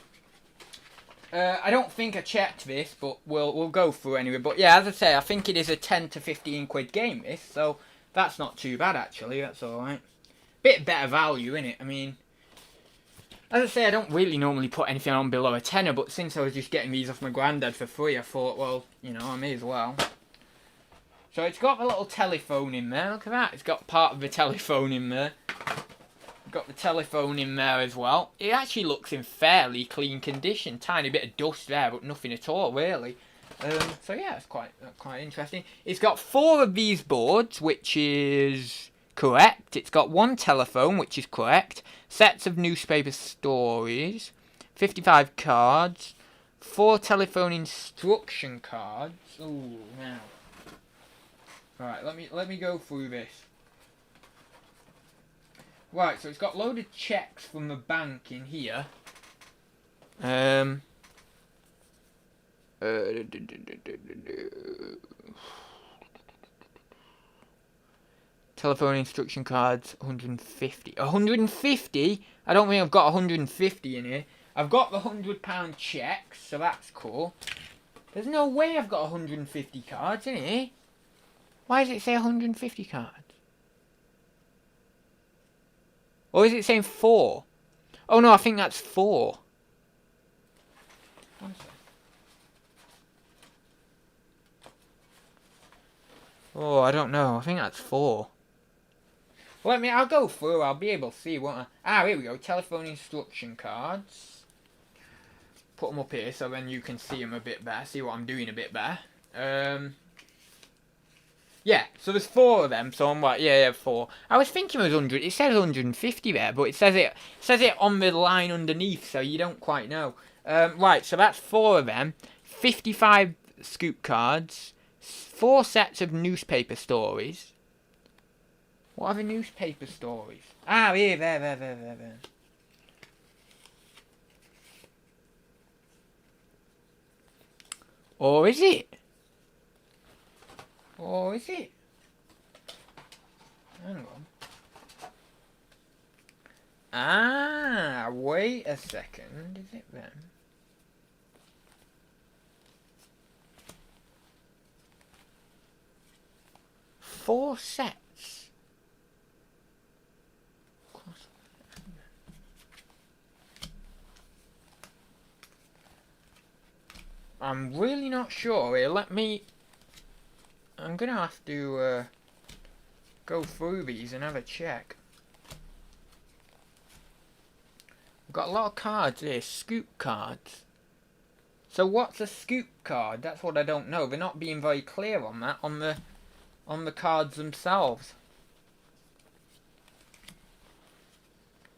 I don't think I checked this, but we'll go through anyway. But yeah, as I say, I think it is a 10 to 15 quid game, this, so that's not too bad, actually. That's alright. Bit better value, innit? I mean, as I say, I don't really normally put anything on below a tenner, but since I was just getting these off my granddad for free, I thought, well, you know, I may as well. So it's got the little telephone in there. Look at that. It's got part of the telephone in there. Got the telephone in there as well. It actually looks in fairly clean condition. Tiny bit of dust there, but nothing at all, really. So yeah, it's quite interesting. It's got 4 of these boards, which is correct. It's got 1 telephone, which is correct. Sets of newspaper stories. 55 cards. 4 telephone instruction cards. Ooh, now. Alright, let me go through this. Right, so it's got a load of checks from the bank in here. Telephone instruction cards, 150. 150? I don't think I've got 150 in here. I've got the £100 checks, so that's cool. There's no way I've got 150 cards in here. Why does it say 150 cards? Or is it saying 4? Oh no, I think that's 4. One sec. Oh, I don't know. I think that's 4. Well, I'll go through. I'll be able to see what. Here we go. Telephone instruction cards. Put them up here so then you can see them a bit better. See what I'm doing a bit better. Yeah, so there's 4 of them, so I'm like, yeah, 4. I was thinking it was 100. It says 150 there, but it says it on the line underneath, so you don't quite know. Right, so that's 4 of them. 55 scoop cards. 4 sets of newspaper stories. What are the newspaper stories? Here, there. Or is it? Or is it? Hang on. Wait a second. Is it them? Four sets. I'm really not sure here. I'm gonna have to go through these and have a check. got a lot of cards here. Scoop cards. So what's a scoop card? That's what I don't know. They're not being very clear on that on the cards themselves.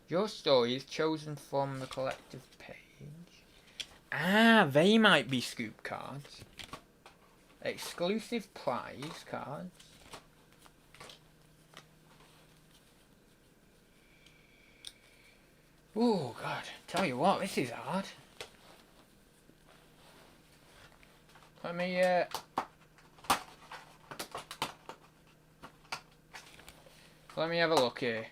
Your story is chosen from the collective page. Ah, they might be scoop cards. Exclusive prize cards. Oh God, tell you what, this is hard. Let me have a look here.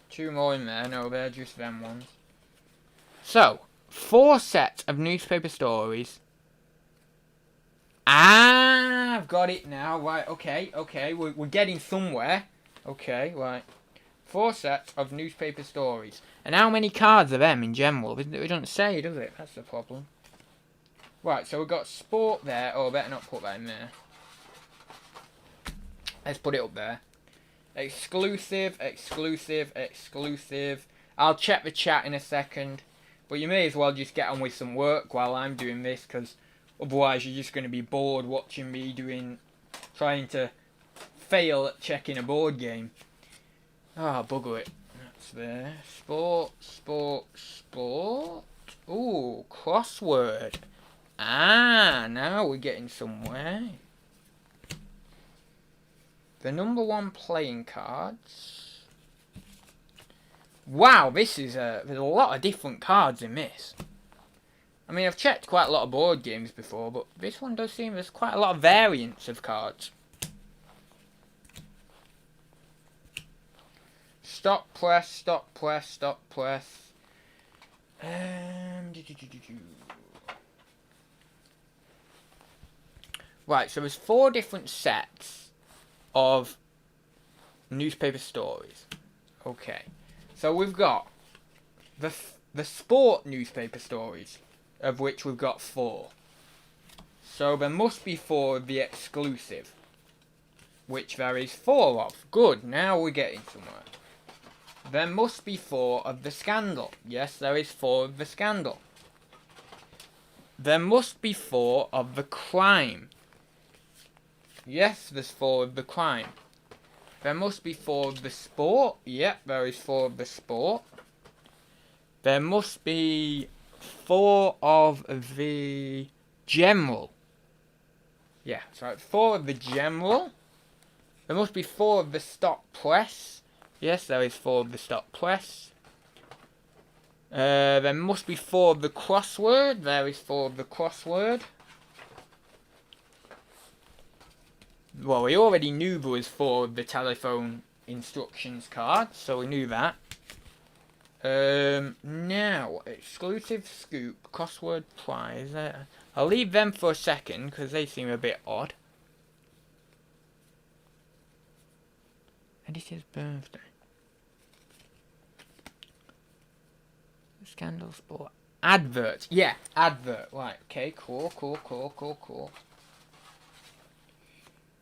2 more in there. No, they're just them ones. So, 4 sets of newspaper stories. Ah, I've got it now. Right, okay. We're getting somewhere. Okay, right. 4 sets of newspaper stories. And how many cards are them in general? It doesn't say, does it? That's the problem. Right, so we've got sport there. Oh, I better not put that in there. Let's put it up there. Exclusive. I'll check the chat in a second. But you may as well just get on with some work while I'm doing this, because otherwise you're just going to be bored watching me trying to fail at checking a board game. Ah, bugger it. That's there. Sport. Ooh, crossword. Ah, now we're getting somewhere. The number 1 playing cards. Wow, this is there's a lot of different cards in this. I mean, I've checked quite a lot of board games before, but this one does seem there's quite a lot of variants of cards. Stop press. Right, so there's 4 different sets of newspaper stories. Okay, so we've got the sport newspaper stories, of which we've got 4. So there must be 4 of the exclusive, which there is 4 of. Good, now we're getting somewhere. There must be 4 of the scandal. Yes, there is 4 of the scandal. There must be 4 of the crime. Yes, there's 4 of the crime. There must be 4 of the sport. Yep, there is 4 of the sport. There must be 4 of the general. Yeah, so 4 of the general. There must be 4 of the stop press. Yes, there is 4 of the stop press. There must be 4 of the crossword. There is 4 of the crossword. Well, we already knew there was 4 of the telephone instructions cards, so we knew that. Now, exclusive scoop, crossword prize. I'll leave them for a second, because they seem a bit odd. Editor's birthday. Scandal sport. Advert. Yeah, advert. Right, okay, cool.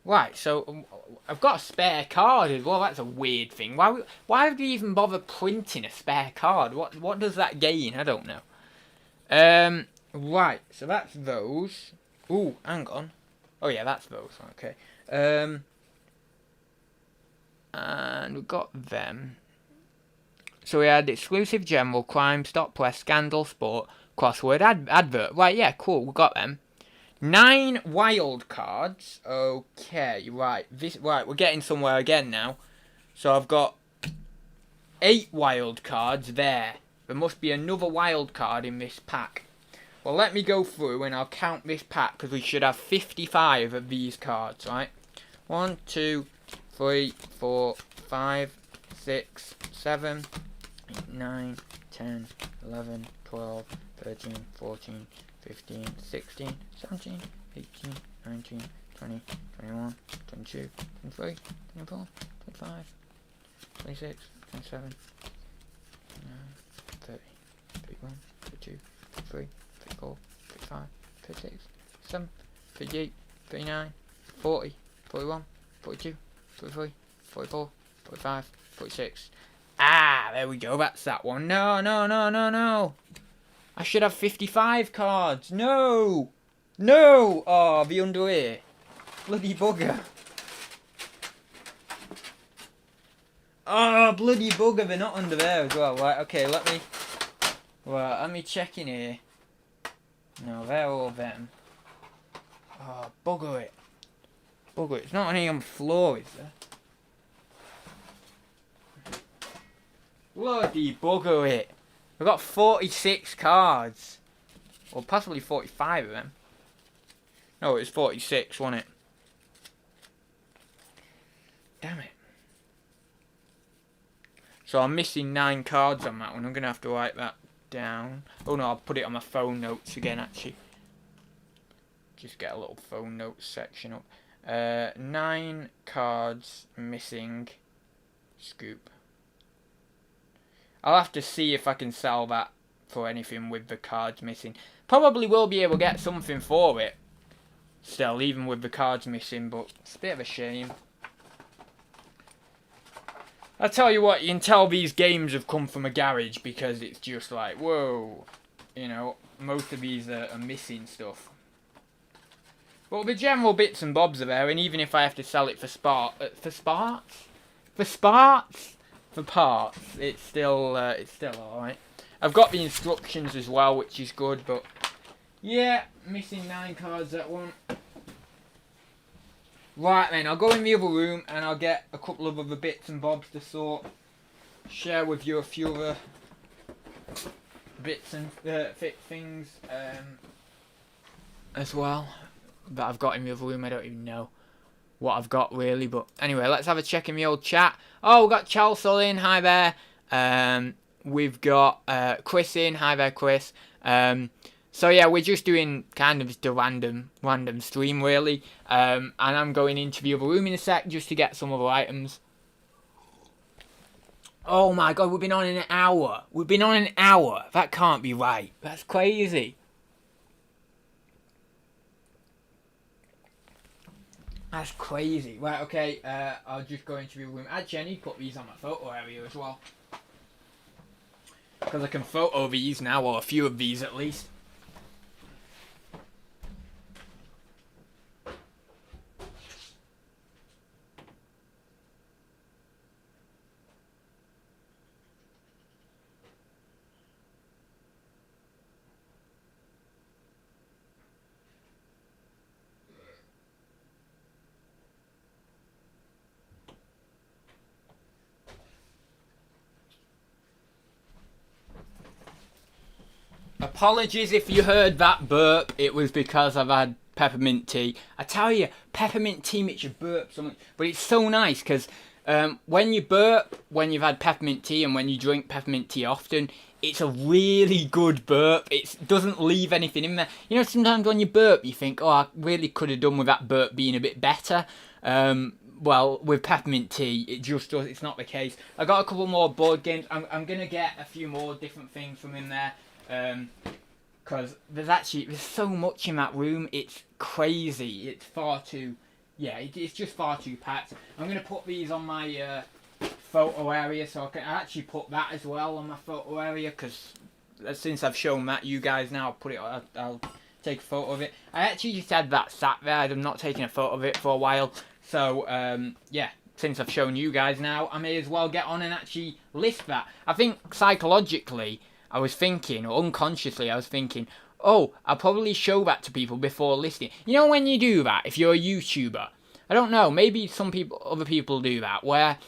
Right, so I've got a spare card as well. That's a weird thing. Why would you even bother printing a spare card? What does that gain? I don't know. Right, so that's those. Ooh, hang on. Oh yeah, that's those. Okay. And we've got them. So we had exclusive general, crime, stop press, scandal, sport, crossword, advert. Right, yeah, cool. We got them. 9 wild cards. Okay, right. We're getting somewhere again now. So I've got 8 wild cards there. There must be another wild card in this pack. Well, let me go through and I'll count this pack, because we should have 55 of these cards, right? 1, 2, 3, 4, 5, 6, 7, 8, 9, 10, 11, 12, 13, 14, 15, 16, 17, 18, 19, 20, 21, 22, 23, 24, 25, 26, 27, 30, 31, 32, 33, 34, 35, 36, 37, 38, 39, 40, 41, 42, 43, 44, 45, 46, Ah, there we go. That's that one. No, no, no, no, no. I should have 55 cards. No. No. Oh, the under here. Bloody bugger. Oh, bloody bugger. They're not under there as well. Right, okay, let me check in here. No, they're all them. Oh, bugger it. Bugger it. It's not any on the floor, is there? Bloody bugger it. I've got 46 cards. Or possibly 45 of them. No, it was 46, wasn't it? Damn it. So I'm missing 9 cards on that one. I'm going to have to write that down. Oh no, I'll put it on my phone notes again, actually. Just get a little phone notes section up. 9 cards missing. Scoop. I'll have to see if I can sell that for anything with the cards missing. Probably will be able to get something for it. Still, even with the cards missing, but it's a bit of a shame. I tell you what, you can tell these games have come from a garage because it's just like, whoa. You know, most of these are missing stuff. But the general bits and bobs are there, and even if I have to sell it for parts, it's still alright. I've got the instructions as well, which is good, but yeah, missing 9 cards, that one. Right then, I'll go in the other room and I'll get a couple of other bits and bobs to share with you a few other bits and things as well that I've got in the other room. I don't even know what I've got really, but anyway, let's have a check in the old chat. Oh, we've got Chelsea in, hi there. We've got Chris in, hi there Chris. So yeah, we're just doing kind of just a random stream really, and I'm going into the other room in a sec just to get some other items. Oh my god, we've been on an hour. That can't be right. That's crazy. That's crazy. Right, okay, I'll just go into the room. Actually, I need to put these on my photo area as well, because I can photo these now, or a few of these at least. Apologies if you heard that burp. It was because I've had peppermint tea. I tell you, peppermint tea makes you burp so much. But it's so nice because when you burp, when you've had peppermint tea and when you drink peppermint tea often, it's a really good burp. It doesn't leave anything in there. You know, sometimes when you burp, you think, oh, I really could have done with that burp being a bit better. Well, with peppermint tea, it just does. It's not the case. I got a couple more board games. I'm going to get a few more different things from in there. Because there's so much in that room. It's crazy. It's far too, it's just far too packed. I'm gonna put these on my photo area, so I can actually put that as well on my photo area. Because since I've shown that you guys now, I'll take a photo of it. I actually just had that sat there. I'm not taking a photo of it for a while. So yeah. Since I've shown you guys now, I may as well get on and actually list that. I think psychologically, I was thinking, or unconsciously, I was thinking, oh, I'll probably show that to people before listing. You know when you do that, if you're a YouTuber, I don't know, maybe other people do that, where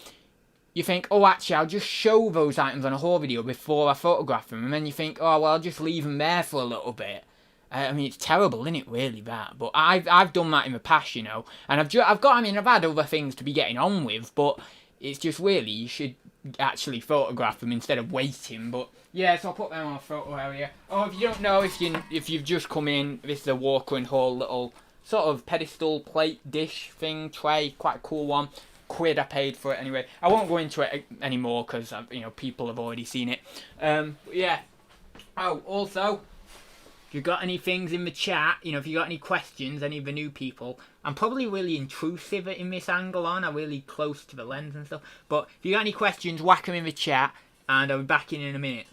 you think, oh, actually, I'll just show those items on a haul video before I photograph them, and then you think, oh, well, I'll just leave them there for a little bit. I mean, it's terrible, isn't it, really, that? But I've done that in the past, you know, and I've had other things to be getting on with, but it's just really, you should actually photograph them instead of waiting. But yeah, so I'll put them on a photo area. Oh, if you don't know, if you've just come in, this is a Walker and Hall little sort of pedestal plate dish thing tray, quite a cool one. £1 I paid for it anyway. I won't go into it anymore because people have already seen it. Yeah. Oh, also, If you've got any things in the chat, you know, if you've got any questions, any of the new people, I'm probably really intrusive in this angle on. I'm really close to the lens and stuff. But if you got any questions, whack them in the chat, and I'll be back in a minute.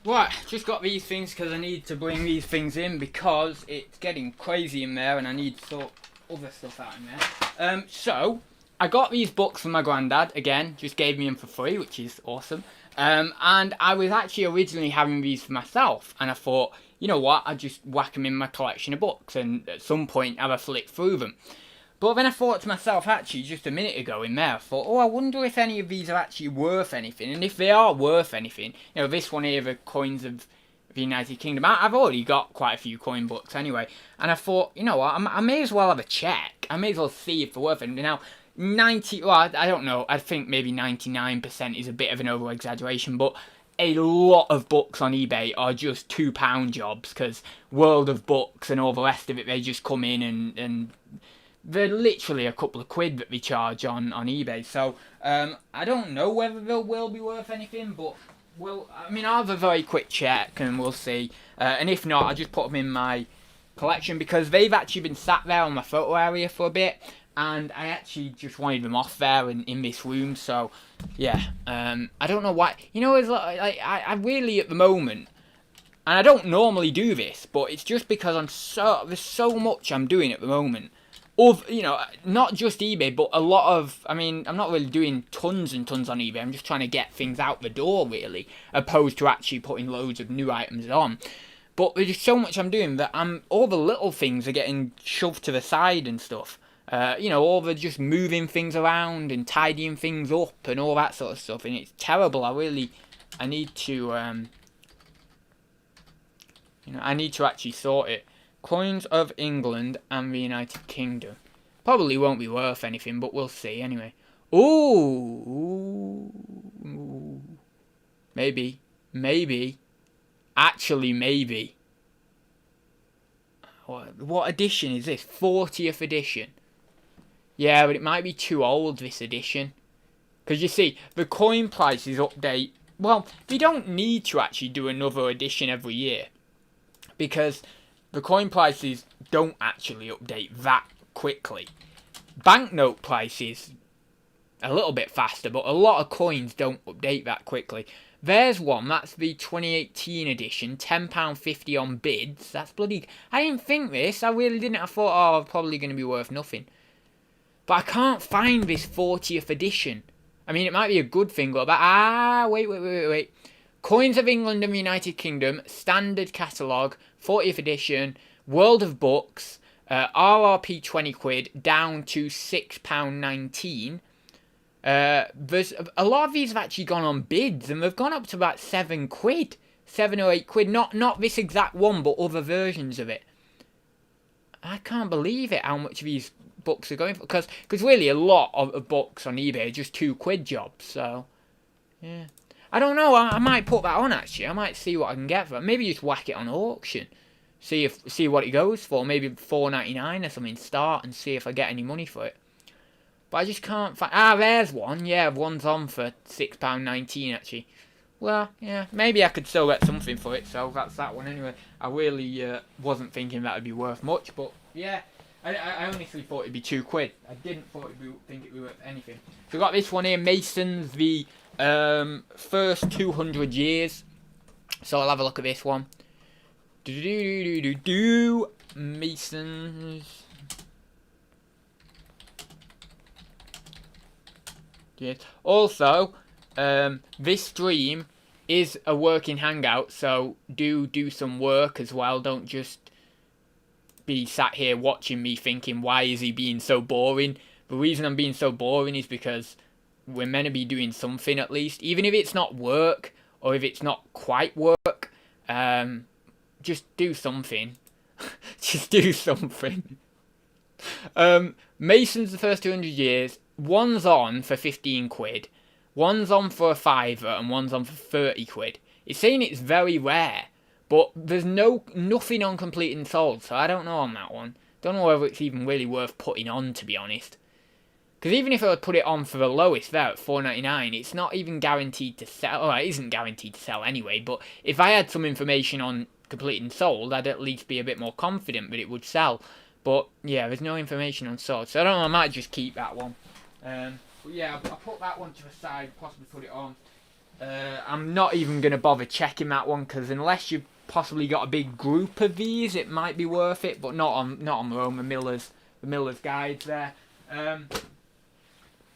Right, just got these things because I need to bring these things in because it's getting crazy in there and I need to sort other stuff out in there. So, I got these books from my granddad, again, just gave me them for free, which is awesome. And I was actually originally having these for myself, and I thought, you know what, I'd just whack them in my collection of books and at some point have a flick through them. But then I thought to myself, actually, just a minute ago in there, I thought, oh, I wonder if any of these are actually worth anything. And if they are worth anything, you know, this one here, the coins of the United Kingdom, I've already got quite a few coin books anyway. And I thought, you know what, I may as well have a check. I may as well see if they're worth anything. Now, I don't know, I think maybe 99% is a bit of an over-exaggeration, but a lot of books on eBay are just £2 jobs, because World of Books and all the rest of it, they just come in and they're literally a couple of quid that they charge on eBay. So, I don't know whether they will be worth anything, but I'll have a very quick check and we'll see. And if not, I'll just put them in my collection because they've actually been sat there on my photo area for a bit. And I actually just wanted them off there in this room. So, yeah, I don't know why. You know, it's like, I really, at the moment, and I don't normally do this, but it's just because there's so much I'm doing at the moment. Of, you know, not just eBay, but a lot of, I'm not really doing tons and tons on eBay. I'm just trying to get things out the door, really, opposed to actually putting loads of new items on. But there's just so much I'm doing that all the little things are getting shoved to the side and stuff. You know, all the just moving things around and tidying things up and all that sort of stuff. And it's terrible. I need to, I need to actually sort it. Coins of England and the United Kingdom. Probably won't be worth anything, but we'll see anyway. Ooh. Maybe. Actually, maybe. What edition is this? 40th edition. Yeah, but it might be too old, this edition. Because you see, the coin prices update. Well, they don't need to actually do another edition every year. Because the coin prices don't actually update that quickly. Banknote prices a little bit faster, but a lot of coins don't update that quickly. There's one, that's the 2018 edition, £10.50 on bids. That's bloody... I didn't think this, I really didn't. I thought, it's probably going to be worth nothing. But I can't find this 40th edition. I mean, it might be a good thing, but... wait. Coins of England and the United Kingdom, standard catalogue, 40th edition, World of Books, RRP 20 quid, down to £6.19. There's a lot of these have actually gone on bids, and they've gone up to about 7 quid. 7 or 8 quid, not this exact one, but other versions of it. I can't believe it, how much these books are going for, because really a lot of books on eBay are just 2 quid jobs, so, yeah. I don't know, I might put that on actually, I might see what I can get for it. Maybe just whack it on auction, see what it goes for, maybe $4.99 or something, start and see if I get any money for it. But I just can't find, there's one, yeah, one's on for £6.19 actually. Well, yeah, maybe I could still get something for it, so that's that one anyway. I really wasn't thinking that would be worth much, but yeah, I honestly thought it'd be 2 quid. I didn't think it'd be worth anything. So we got this one here, Masons, the first 200 years. So I'll have a look at this one. Masons. Yes. Also, this stream is a working Hangout, so do some work as well. Don't just be sat here watching me thinking, why is he being so boring? The reason I'm being so boring is because we're meant to be doing something at least. Even if it's not work, or if it's not quite work, just do something. Just do something. Mason's the first 200 years. One's on for 15 quid. One's on for a fiver, and one's on for 30 quid. It's saying it's very rare. But there's nothing on complete and sold, so I don't know on that one. Don't know whether it's even really worth putting on, to be honest. Because even if I would put it on for the lowest there at $4.99, it's not even guaranteed to sell. Oh, it isn't guaranteed to sell anyway, but if I had some information on complete and sold, I'd at least be a bit more confident that it would sell. But yeah, there's no information on sold, so I don't know, I might just keep that one. But yeah, I'll put that one to the side, possibly put it on. I'm not even going to bother checking that one, because unless you've possibly got a big group of these, it might be worth it, but not on their own. The Miller's Guides there.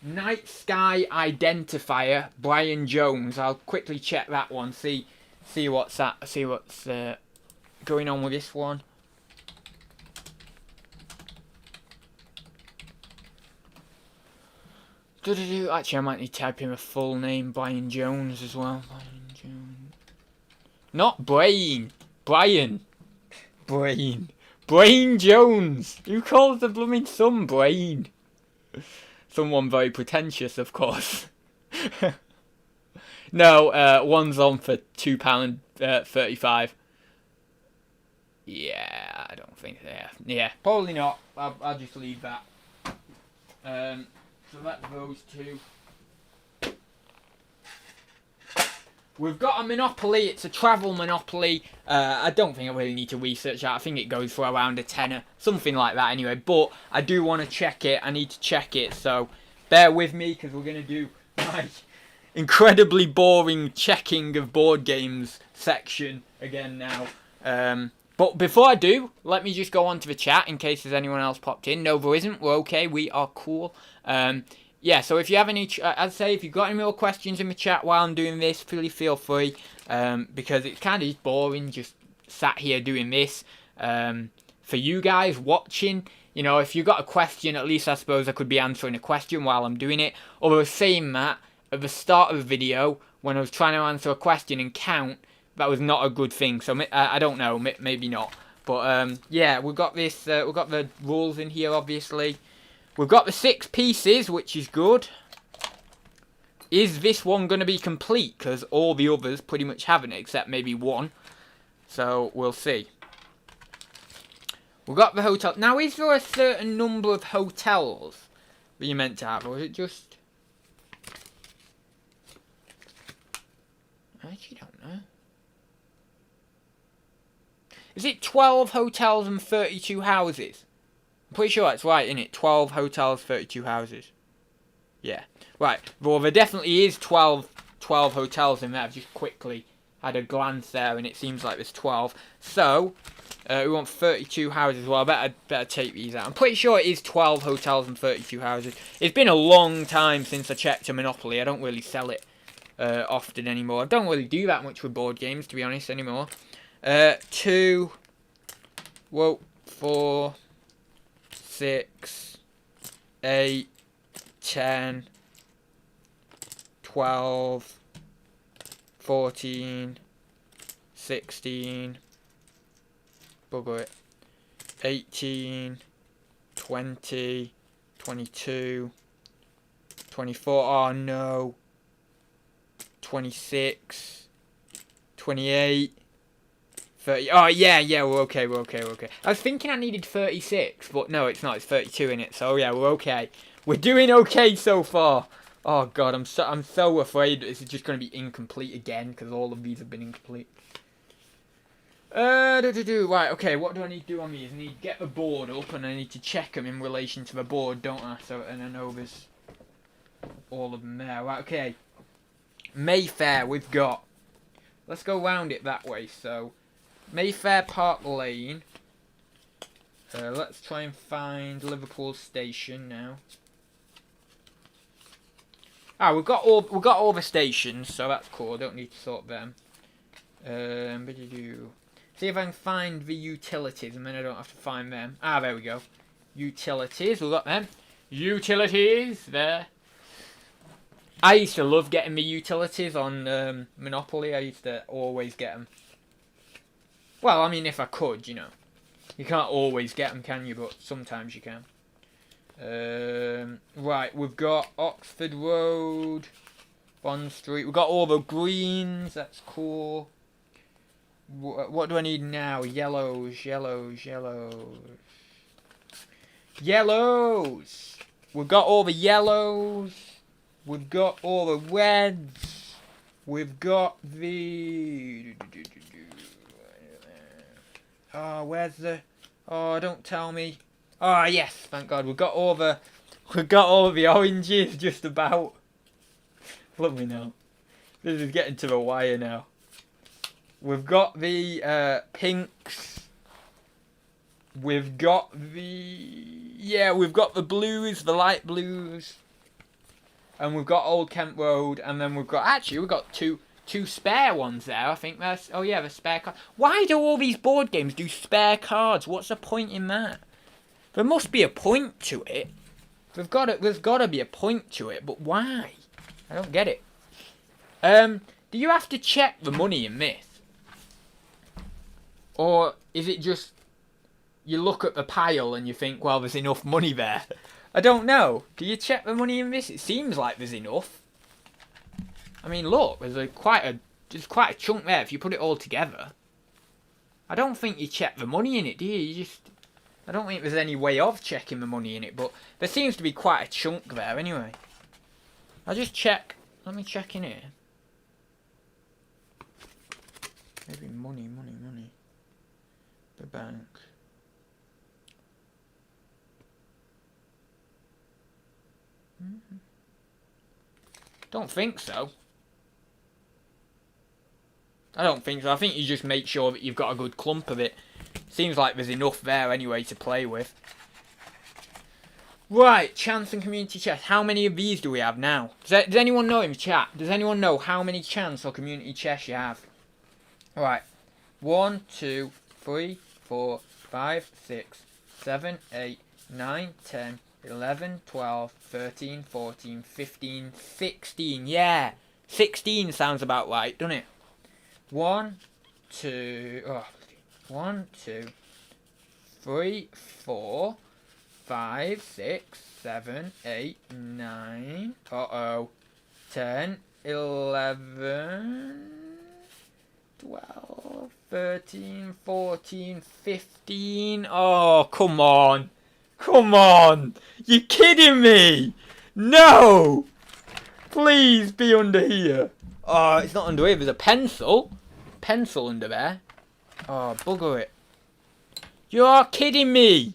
Night Sky Identifier, Brian Jones. I'll quickly check that one, see what's going on with this one. Actually, I might need to type in a full name, Brian Jones as well. Brian Jones. Not Brain. Brian. Brain Jones. Who calls the blooming son Brain? Someone very pretentious, of course. No, one's on for £2.35. Yeah, I don't think so. Yeah, probably not. I'll just leave that. So that's those two. We've got a Monopoly. It's a travel Monopoly. I don't think I really need to research that. I think it goes for around a tenner. Something like that anyway. But I do want to check it. I need to check it. So bear with me, because we're going to do my incredibly boring checking of board games section again now. But before I do, let me just go on to the chat in case there's anyone else popped in. No, there isn't. We're okay. We are cool. Yeah, so if you have any, as I say, if you've got any more questions in the chat while I'm doing this, really feel free. Because it's kind of just boring just sat here doing this. For you guys watching, you know, if you've got a question, at least I suppose I could be answering a question while I'm doing it. Although saying that, at the start of the video, when I was trying to answer a question and count, that was not a good thing. So I don't know, maybe not. But yeah, we've got this. We've got the rules in here, obviously. We've got the 6 pieces, which is good. Is this one going to be complete? Because all the others pretty much haven't, except maybe one. So we'll see. We've got the hotel. Now, is there a certain number of hotels that you're meant to have, or is it just? I actually don't know. Is it 12 hotels and 32 houses? I'm pretty sure that's right, isn't it? 12 hotels, 32 houses. Yeah. Right. Well, there definitely is 12 hotels in there. I've just quickly had a glance there, and it seems like there's 12. So, we want 32 houses. Well, I better take these out. I'm pretty sure it is 12 hotels and 32 houses. It's been a long time since I checked a Monopoly. I don't really sell it often anymore. I don't really do that much with board games, to be honest, anymore. 2, 4, 6, 8, 10, 12, 14, 16, bugger it, 18, 20, 22, 24, oh no, 26, 28, 30. Oh, yeah, we're okay. I was thinking I needed 36, but no, it's not. It's 32 in it. So, yeah, we're okay. We're doing okay so far. Oh, God, I'm so afraid this is just going to be incomplete again, because all of these have been incomplete. Right, okay, what do I need to do on these? I need to get the board up, and I need to check them in relation to the board, don't I? So, and I know there's all of them there. Right, okay. Mayfair, we've got. Let's go round it that way, so. Mayfair Park Lane. Let's try and find Liverpool Station now. We've got all the stations, so that's cool. I don't need to sort them. See if I can find the utilities, and then I don't have to find them. Ah, there we go. Utilities, we've got them. Utilities, there. I used to love getting the utilities on Monopoly. I used to always get them. Well, I mean, if I could, you know. You can't always get them, can you? But sometimes you can. Right, we've got Oxford Road, Bond Street. We've got all the greens. That's cool. What do I need now? Yellows, yellows, yellows. Yellows! We've got all the yellows. We've got all the reds. We've got the... Oh, where's the... Oh, don't tell me. Oh, yes, thank God. We've got all the oranges just about. Look me now. This is getting to the wire now. We've got the pinks. We've got the... Yeah, we've got the blues, the light blues. And we've got Old Kent Road. And then we've got... Actually, we've got two spare ones there. I think that's... Oh, yeah, the spare card. Why do all these board games do spare cards? What's the point in that? There must be a point to it. There's got to be a point to it. But why? I don't get it. Do you have to check the money in this? Or is it just... You look at the pile and you think, well, there's enough money there. I don't know. Do you check the money in this? It seems like there's enough. I mean, look, there's quite a chunk there if you put it all together. I don't think you check the money in it, do you? I don't think there's any way of checking the money in it, but there seems to be quite a chunk there anyway. I'll just check. Let me check in here. Maybe money. The bank. Don't think so. I don't think so. I think you just make sure that you've got a good clump of it. Seems like there's enough there anyway to play with. Right, chance and community chess. How many of these do we have now? Does anyone know in the chat? Does anyone know how many chance or community chess you have? Right. 1, 2, 3, 4, 5, 6, 7, 8, 9, 10, 11, 12, 13, 14, 15, 16. Yeah. 16 sounds about right, doesn't it? 1, 2, 3, 4, 5, 6, 7, 8, 9, 10, 11, 12, 13, 14, 15. Oh, come on. Come on. You're kidding me. No. Please be under here. Oh, it's not under here. There's a pencil. Pencil under there. Oh, bugger it. You're kidding me.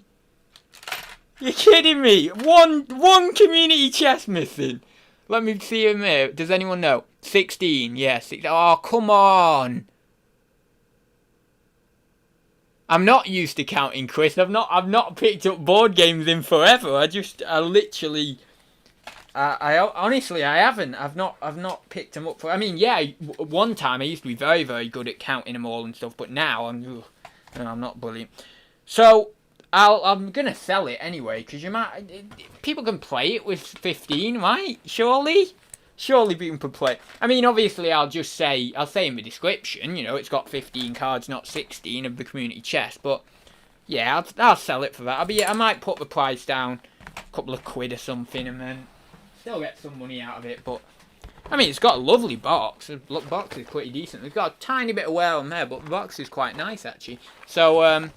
You're kidding me. One community chest missing. Let me see him there. Does anyone know? 16. Yeah, 16. Oh, come on. I'm not used to counting, Chris. I've not picked up board games in forever. I literally... I honestly, I haven't. I've not picked them up for... I mean, yeah, one time I used to be very, very good at counting them all and stuff, but now I'm not brilliant. So, I'm going to sell it anyway, because people can play it with 15, right? Surely people can play. I mean, obviously, I'll say in the description, you know, it's got 15 cards, not 16 of the community chest, but yeah, I'll sell it for that. I might put the price down a couple of quid or something, and then still get some money out of it. But I mean, it's got a lovely box. The box is pretty decent. It's got a tiny bit of wear on there, but the box is quite nice actually. So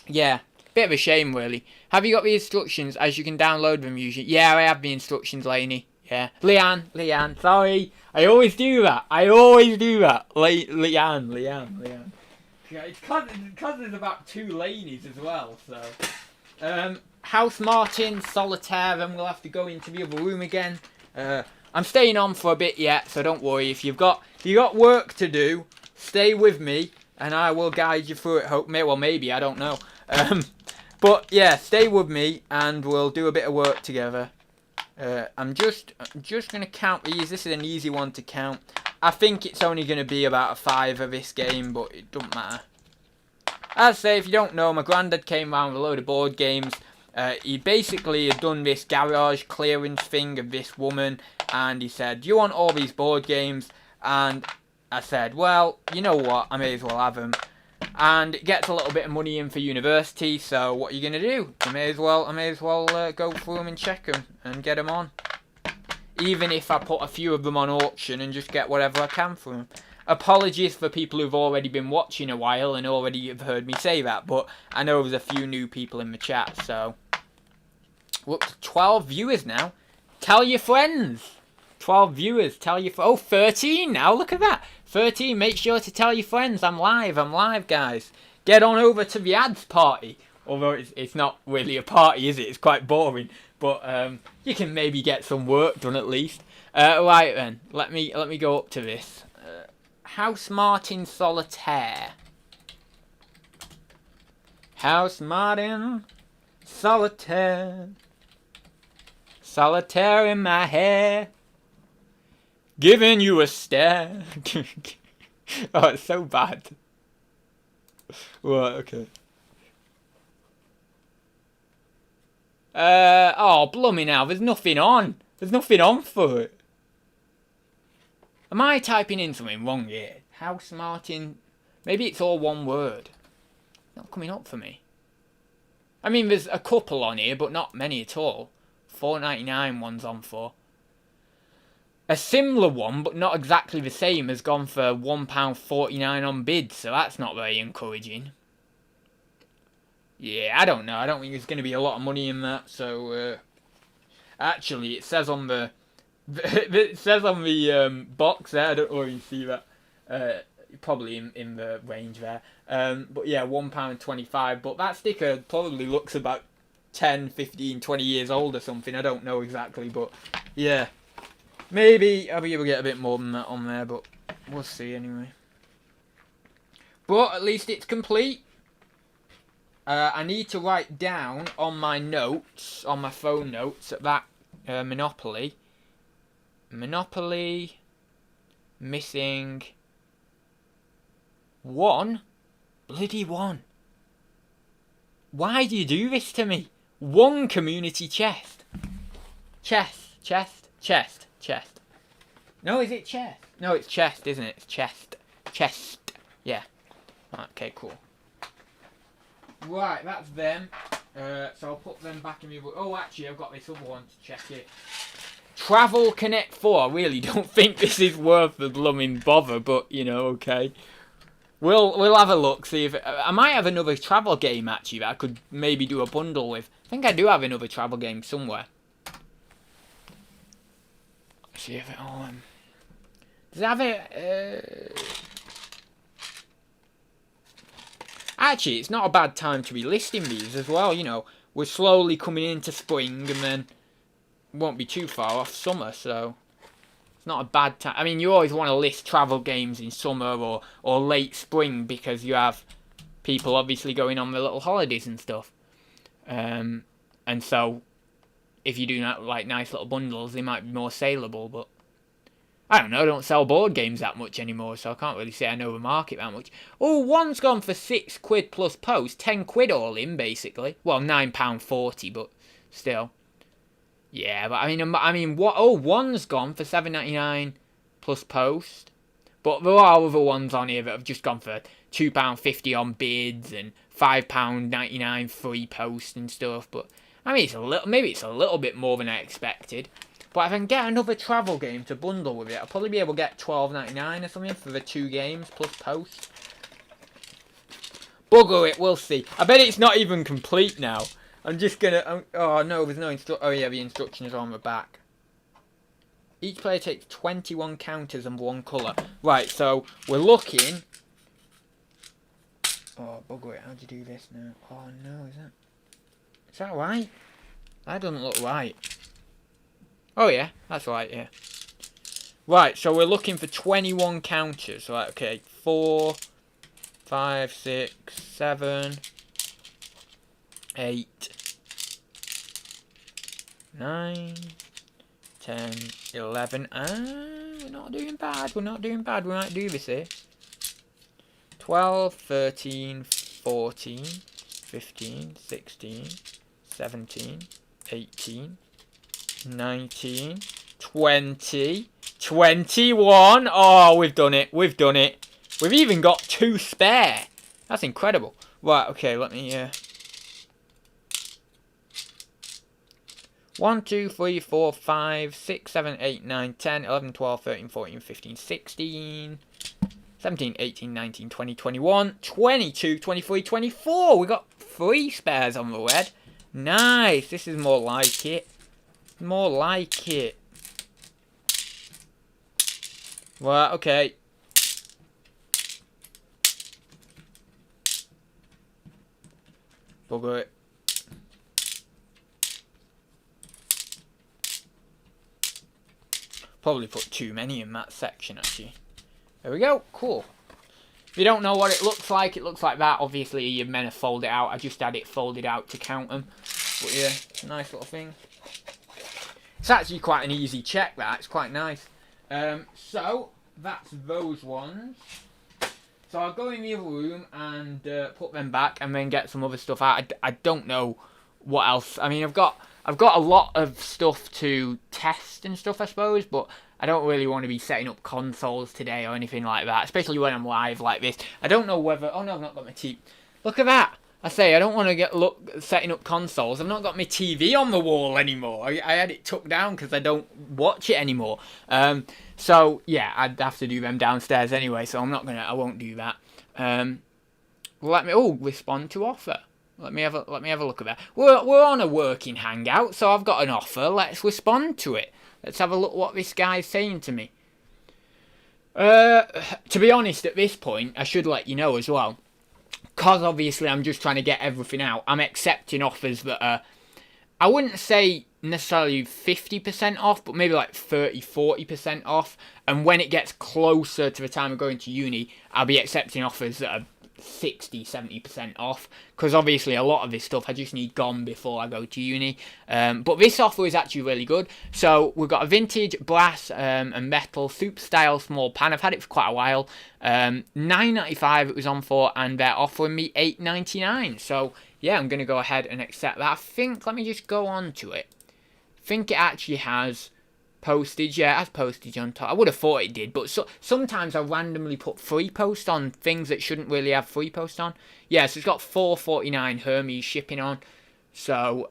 yeah, bit of a shame really. Have you got the instructions as you can download them usually? Yeah, I have the instructions, Lainey. Yeah, Leanne, sorry. I always do that. Leanne. Yeah, it's because there's about 2 Laneys as well, so. House Martin, Solitaire, then we'll have to go into the other room again. I'm staying on for a bit yet, so don't worry. If you've got work to do, stay with me, and I will guide you through it. Well, maybe, I don't know. But yeah, stay with me, and we'll do a bit of work together. I'm just going to count these. This is an easy one to count. I think it's only going to be about a 5 of this game, but it doesn't matter. as I say, if you don't know, my granddad came round with a load of board games. He basically had done this garage clearance thing of this woman, and he said, "Do you want all these board games?" And I said, "Well, you know what, I may as well have them." And it gets a little bit of money in for university, so what are you gonna do? I may as well go through them and check them and get them on. Even if I put a few of them on auction and just get whatever I can for them. Apologies for people who've already been watching a while and already have heard me say that, but I know there's a few new people in the chat, so. We're up to 12 viewers now. Tell your friends. 12 viewers. Tell your... Oh, 13 now. Look at that. 13. Make sure to tell your friends. I'm live, guys. Get on over to the ads party. Although it's not really a party, is it? It's quite boring. But you can maybe get some work done at least. Right then. Let me go up to this. House Martin Solitaire. House Martin Solitaire. Solitaire in my hair, giving you a stare. Oh, it's so bad. Right, okay. Oh, blummy now, there's nothing on. There's nothing on for it. Am I typing in something wrong here? House Martin, maybe it's all one word. Not coming up for me. I mean, there's a couple on here, but not many at all. $4.99 one's on for. A similar one, but not exactly the same, has gone for £1.49 on bid, so that's not very encouraging. Yeah, I don't know. I don't think there's going to be a lot of money in that, so... actually, it says on the... it says on the box there, I don't know if you see that. Probably in the range there. But yeah, £1.25, but that sticker probably looks about 10, 15, 20 years old or something. I don't know exactly, but yeah. Maybe I'll be able to get a bit more than that on there, but we'll see anyway. But at least it's complete. I need to write down on my notes, on my phone notes, that Monopoly. Monopoly missing one. Bloody one. Why do you do this to me? One community chest. Chest. No, is it chest? No, it's chest, isn't it? It's chest. Chest. Yeah. Okay, cool. Right, that's them. So I'll put them back in the... Oh, actually, I've got this other one to check here. Travel Connect 4. I really don't think this is worth the blooming bother, but, you know, okay. We'll have a look, see if... I might have another travel game, actually, that I could maybe do a bundle with. I think I do have another travel game somewhere. Let's see if it all... does it have it... Actually, it's not a bad time to be listing these as well, you know. We're slowly coming into spring, and then won't be too far off summer, so... It's not a bad time. I mean, you always want to list travel games in summer or late spring because you have people obviously going on their little holidays and stuff. And so, if you do like nice little bundles, they might be more saleable, but I don't know, I don't sell board games that much anymore, so I can't really say I know the market that much. Oh, one's gone for £6 plus post, £10 all in, basically. Well, £9.40, but still. Yeah, but I mean, what? Oh, one's gone for $7.99 plus post. But there are other ones on here that have just gone for £2.50 on bids and £5.99 free post and stuff. But I mean, maybe it's a little bit more than I expected. But if I can get another travel game to bundle with it, I'll probably be able to get $12.99 or something for the 2 games plus post. Bugger it, we'll see. I bet it's not even complete now. I'm just gonna... oh no, there's no oh yeah, the instructions are on the back. Each player takes 21 counters and 1 colour. Right, so we're looking... oh, bugger it, how do you do this now? Oh no, is that right? That doesn't look right. Oh yeah, that's right, yeah. Right, so we're looking for 21 counters. Right, okay, 4, 5, 6, 7, 8, 9, 10, 11. We're not doing bad. We might do this here. 12, 13, 14, 15, 16, 17, 18, 19, 20, 21. Oh, we've done it. We've done it. We've even got 2 spare. That's incredible. Right, okay, let me... 1, 2, 3, 4, 5, 6, 7, 8, 9, 10, 11, 12, 13, 14, 15, 16, 17, 18, 19, 20, 21, 22, 23, 24. We got 3 spares on the red. Nice. This is more like it. More like it. Right, okay. Bugger it. Probably put too many in that section, actually. There we go. Cool. If you don't know what it looks like that. Obviously, you're meant to fold it out. I just had it folded out to count them. But yeah, nice little thing. It's actually quite an easy check, that. It's quite nice. So, that's those ones. So I'll go in the other room and put them back and then get some other stuff out. I don't know what else. I mean, I've got a lot of stuff to test and stuff, I suppose, but I don't really want to be setting up consoles today or anything like that, especially when I'm live like this. I don't know whether... Oh, no, I've not got my TV. Look at that. I say, I don't want to setting up consoles. I've not got my TV on the wall anymore. I had it tucked down because I don't watch it anymore. So, yeah, I'd have to do them downstairs anyway, so I won't do that. Respond to offer. Let me have a look at that. We're on a working Hangout, so I've got an offer. Let's respond to it. Let's have a look what this guy's saying to me. To be honest, at this point, I should let you know as well. Because obviously I'm just trying to get everything out. I'm accepting offers that are, I wouldn't say necessarily 50% off, but maybe like 30-40% off. And when it gets closer to the time of going to uni, I'll be accepting offers that are 60-70% off, because obviously a lot of this stuff I just need gone before I go to uni. But this offer is actually really good. So we've got a vintage brass and metal soup style small pan. I've had it for quite a while. $9.95 it was on for, and they're offering me $8.99. So yeah, I'm gonna go ahead and accept that. I think, let me just go on to it. I think it actually has postage. Yeah, it has postage on top. I would have thought it did, but sometimes I randomly put free post on things that shouldn't really have free post on. Yeah, so it's got $4.49 Hermes shipping on. So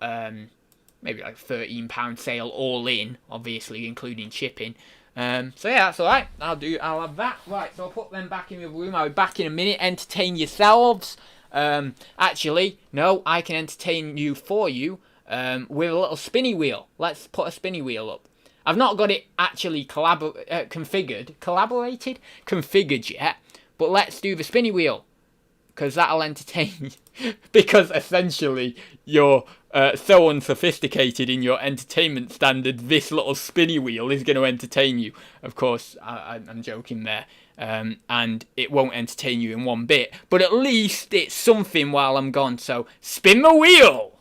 maybe like £13 sale all in, obviously including shipping. So yeah, that's alright. I'll have that. Right, so I'll put them back in the room. I'll be back in a minute. Entertain yourselves. Actually, no, I can entertain you for you with a little spinny wheel. Let's put a spinny wheel up. I've not got it actually configured yet, but let's do the spinny wheel, because that'll entertain you. Because essentially, you're so unsophisticated in your entertainment standards, this little spinny wheel is going to entertain you. Of course, I'm joking there, and it won't entertain you in one bit, but at least it's something while I'm gone, so spin the wheel!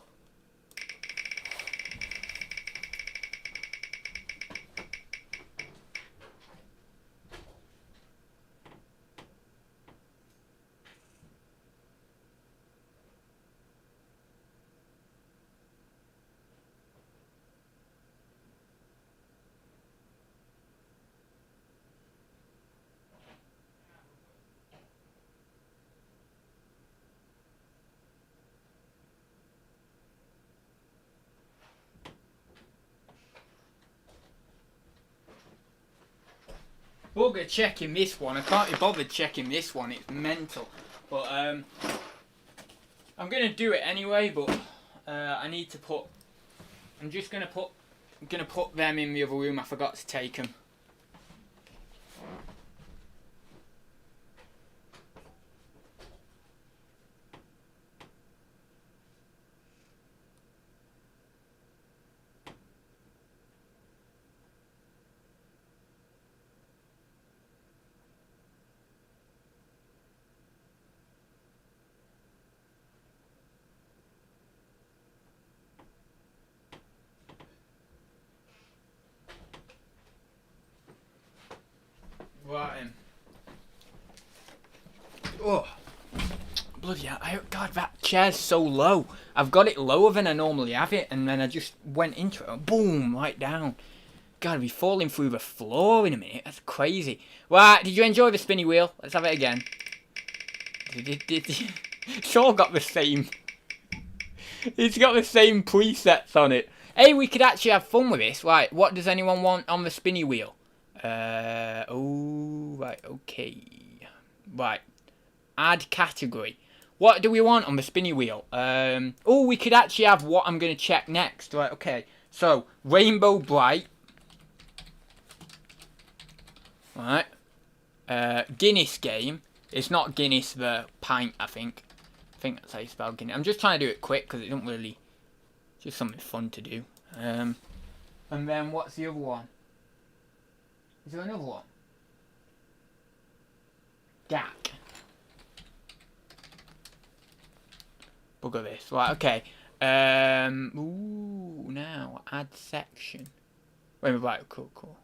Bugger checking this one. I can't be bothered checking this one. It's mental. But I'm gonna do it anyway. But I need to put. I'm gonna put them in the other room. I forgot to take them. Right. Oh, Bloody hell. God, that chair's so low. I've got it lower than I normally have it, and then I just went into it and boom, right down. God, I'll be falling through the floor in a minute. That's crazy. Right, did you enjoy the spinny wheel? Let's have it again. It's all got the same... It's got the same presets on it. Hey, we could actually have fun with this. Right, what does anyone want on the spinny wheel? Oh, right, okay. Right, add category. What do we want on the spinny wheel? Oh, we could actually have what I'm going to check next. Right, okay. So, Rainbow Bright. Right. Guinness game. It's not Guinness the pint, I think. I think that's how you spell Guinness. I'm just trying to do it quick because it don't really... It's just something fun to do. And then what's the other one? Is there another one? Gack. Bugger this. Right, okay. Ooh, now add section. Wait a minute, right, cool.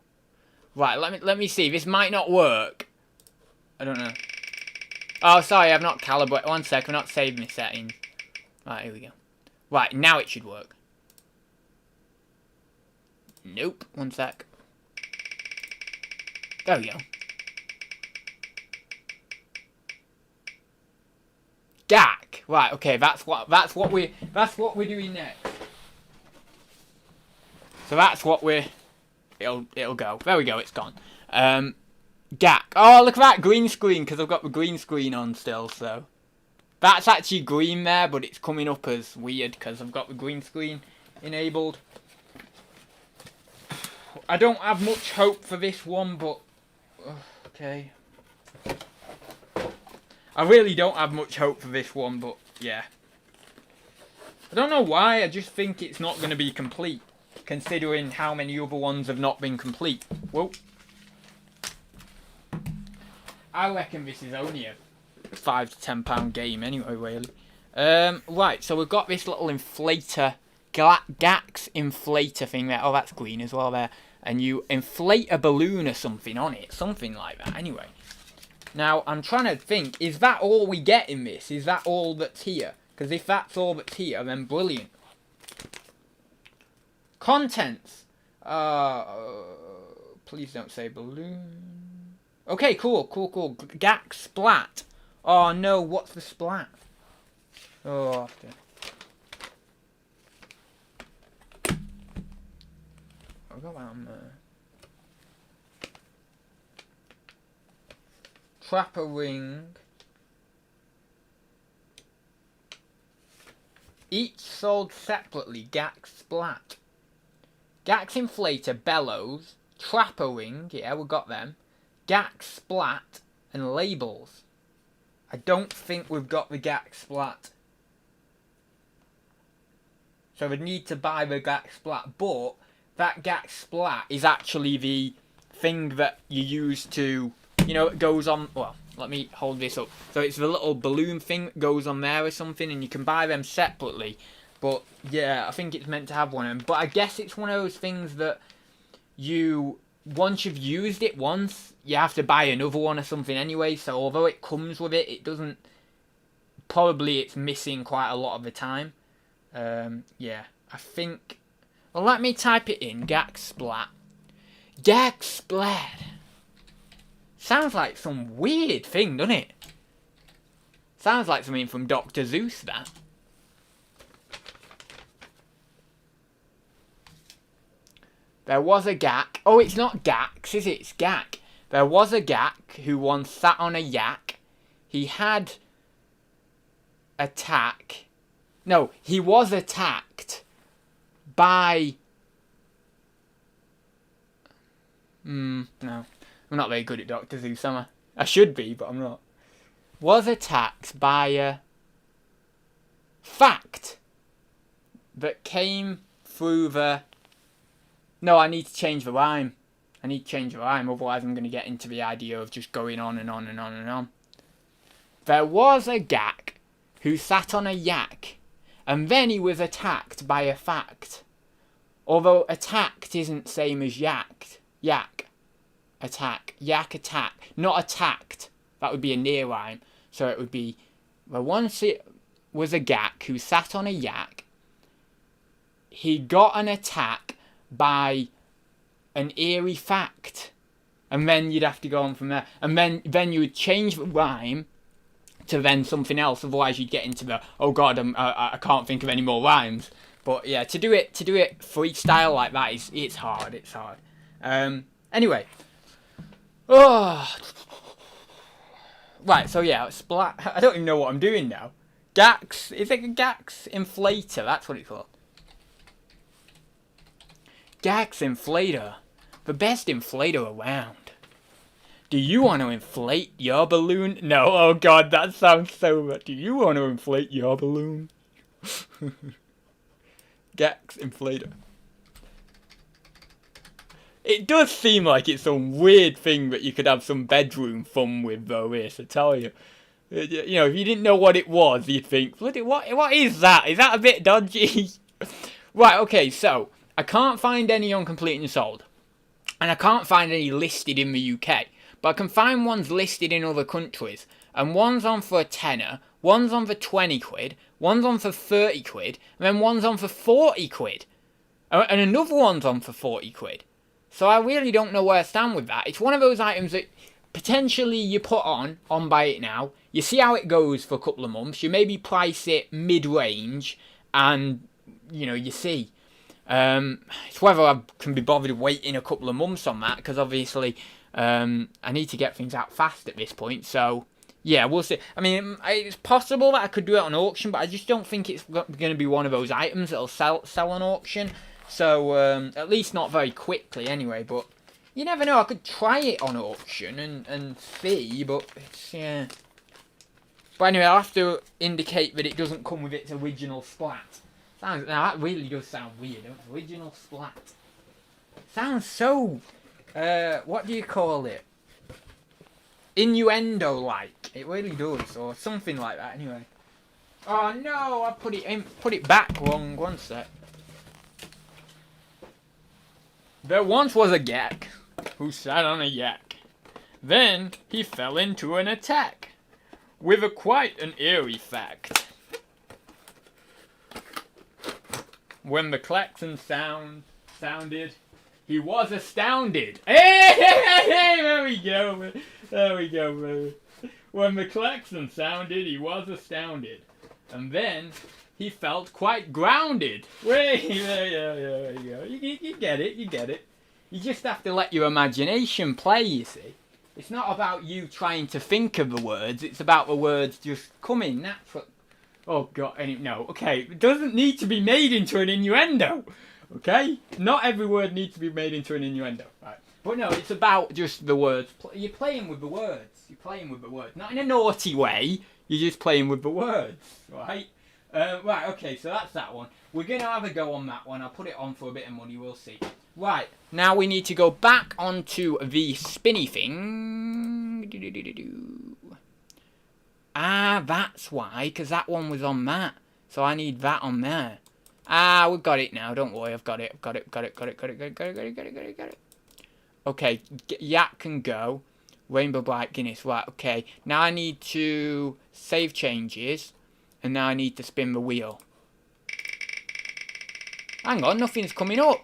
Right, let me see. This might not work. I don't know. Oh, sorry, I've not calibrated. 1 sec, I've not saved my settings. Right, here we go. Right, now it should work. Nope. 1 sec. There we go. Gack. Right, okay, that's what we're doing next. So that's what it'll go. There we go, it's gone. Gack. Oh, look at that green screen, because I've got the green screen on still, so. That's actually green there, but it's coming up as weird, because I've got the green screen enabled. I don't have much hope for this one, but... Okay. I really don't have much hope for this one, but yeah. I don't know why, I just think it's not going to be complete, considering how many other ones have not been complete. Whoa. I reckon this is only a £5 to £10 game anyway, really. Right, so we've got this little inflator, Gax inflator thing there. Oh, that's green as well there. And you inflate a balloon or something on it. Something like that, anyway. Now, I'm trying to think, is that all we get in this? Is that all that's here? Because if that's all that's here, then brilliant. Contents. Please don't say balloon. Okay, cool. Gax splat. Oh no, what's the splat? Oh, after. I've got that on there. Trapper ring. Each sold separately. Gax splat. Gax inflator bellows. Trapper ring. Yeah, we got them. Gax splat and labels. I don't think we've got the Gax splat. So we'd need to buy the Gax splat, but that Gax splat is actually the thing that you use to, you know, it goes on, well, let me hold this up. So it's the little balloon thing that goes on there or something, and you can buy them separately. But yeah, I think it's meant to have one of them. But I guess it's one of those things that you, once you've used it once, you have to buy another one or something anyway. So although it comes with it, it doesn't, probably it's missing quite a lot of the time. Yeah, I think, well, let me type it in. Gax splat. Gax splat. Sounds like some weird thing, doesn't it? Sounds like something from Dr. Zeus, that. There was a Gack. Oh, it's not Gax, is it? It's Gack. There was a Gack who once sat on a yak. He had attack. No, he was attacked by... no. I'm not very good at Dr. Zeus, am I? I should be, but I'm not. Was attacked by a fact that came through the... No, I need to change the rhyme. I need to change the rhyme, otherwise I'm going to get into the idea of just going on and on and on and on. There was a Gack who sat on a yak, and then he was attacked by a fact. Although attacked isn't same as yacked. Yak. Attack. Yak attack. Not attacked. That would be a near rhyme. So it would be Well, once it was a Gak who sat on a yak. He got an attack by an eerie fact. And then you'd have to go on from there. And then you would change the rhyme to then something else. Otherwise you'd get into the, oh god, I can't think of any more rhymes. But yeah, to do it freestyle like that it's hard. It's hard. Anyway. Oh. Right, so yeah, Splat. I don't even know what I'm doing now. Gax. Is it a Gax inflator? That's what it's called. Gax inflator. The best inflator around. Do you want to inflate your balloon? No, oh god, that sounds so bad. Do you want to inflate your balloon? Gax inflator. It does seem like it's some weird thing that you could have some bedroom fun with, though, this, I tell you. You know, if you didn't know what it was, you'd think, what is that? Is that a bit dodgy? Right, okay, so, I can't find any on Complete and Sold. And I can't find any listed in the UK. But I can find ones listed in other countries. And one's on for a tenner, one's on for 20 quid, one's on for 30 quid, and then one's on for 40 quid. And another one's on for 40 quid. So I really don't know where I stand with that. It's one of those items that potentially you put on buy it now. You see how it goes for a couple of months. You maybe price it mid-range and, you know, you see. It's whether I can be bothered waiting a couple of months on that, because obviously I need to get things out fast at this point. So, yeah, we'll see. I mean, it's possible that I could do it on auction, but I just don't think it's going to be one of those items that'll sell on auction. So, at least not very quickly anyway, but you never know. I could try it on auction and see, but it's, yeah. But anyway, I'll have to indicate that it doesn't come with its original splat. Now, that really does sound weird. Original splat. Sounds so, what do you call it? Innuendo-like. It really does, or something like that, anyway. Oh no, I put it back wrong. One sec. There once was a Gak who sat on a yak. Then he fell into an attack with quite an eerie fact. When the klaxon sounded, he was astounded. Hey, there we go, baby. When the klaxon sounded, he was astounded. And then he felt quite grounded. Wait, there you go. You get it. You just have to let your imagination play, you see. It's not about you trying to think of the words, it's about the words just coming natural. Oh god, no, okay, it doesn't need to be made into an innuendo, okay? Not every word needs to be made into an innuendo, right? But no, it's about just the words. You're playing with the words. Not in a naughty way, you're just playing with the words, right? Right, okay, so that's that one. We're going to have a go on that one. I'll put it on for a bit of money, we'll see. Right, now we need to go back onto the spinny thing. Ah, that's why, because that one was on that. So I need that on there. Ah, we've got it now, don't worry, I've got it. Okay, Yak can go. Rainbow Bright Guinness, right, okay. Now I need to save changes. And now I need to spin the wheel. Hang on, nothing's coming up.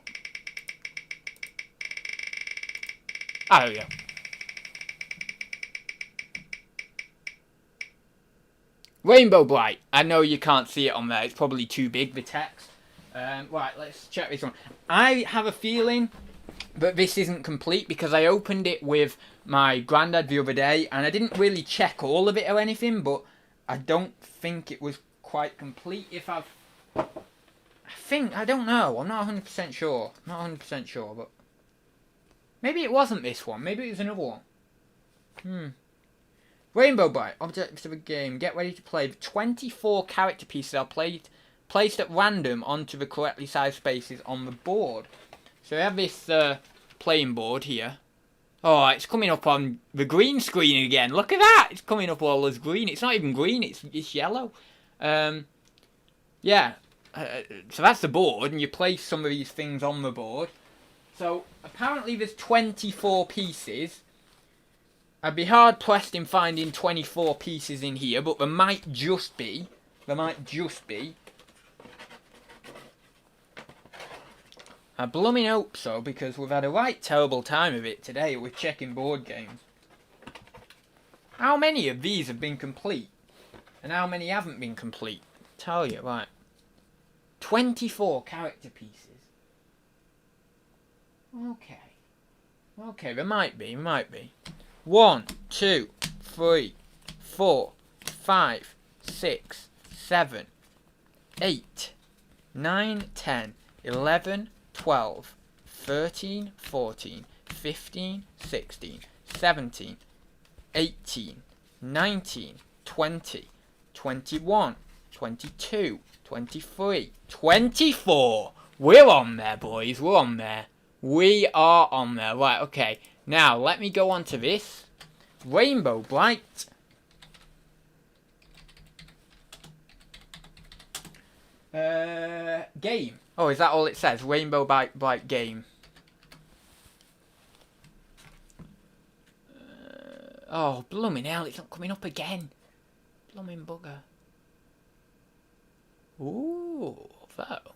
Ah, there we go. Rainbow Bright. I know you can't see it on there. It's probably too big, the text. Right, let's check this one. I have a feeling that this isn't complete because I opened it with my granddad the other day and I didn't really check all of it or anything, but I don't think it was quite complete. I don't know. I'm not 100% sure. But maybe it wasn't this one. Maybe it was another one. Rainbow Bright. Objects of a game. Get ready to play. The 24 character pieces are placed at random onto the correctly sized spaces on the board. So we have this playing board here. Oh, it's coming up on the green screen again. Look at that! It's coming up all as green. It's not even green, it's yellow. Yeah. So that's the board, and you place some of these things on the board. So, apparently there's 24 pieces. I'd be hard pressed in finding 24 pieces in here, but there might just be. I blooming hope so, because we've had a right terrible time of it today with checking board games. How many of these have been complete? And how many haven't been complete? Tell you, right. 24 character pieces. Okay, there might be. 1, 2, 3, 4, 5, 6, 7, 8, 9, 10, 11, 12, 13, 14, 15, 16, 17, 18, 19, 20, 21, 22, 23, 24. We're on there, boys. We're on there. We are on there. Right, okay. Now, let me go on to this. Rainbow Bright. Game. Oh, is that all it says? Rainbow Bright game. Oh, blooming hell, it's not coming up again. Blooming bugger. Ooh, though.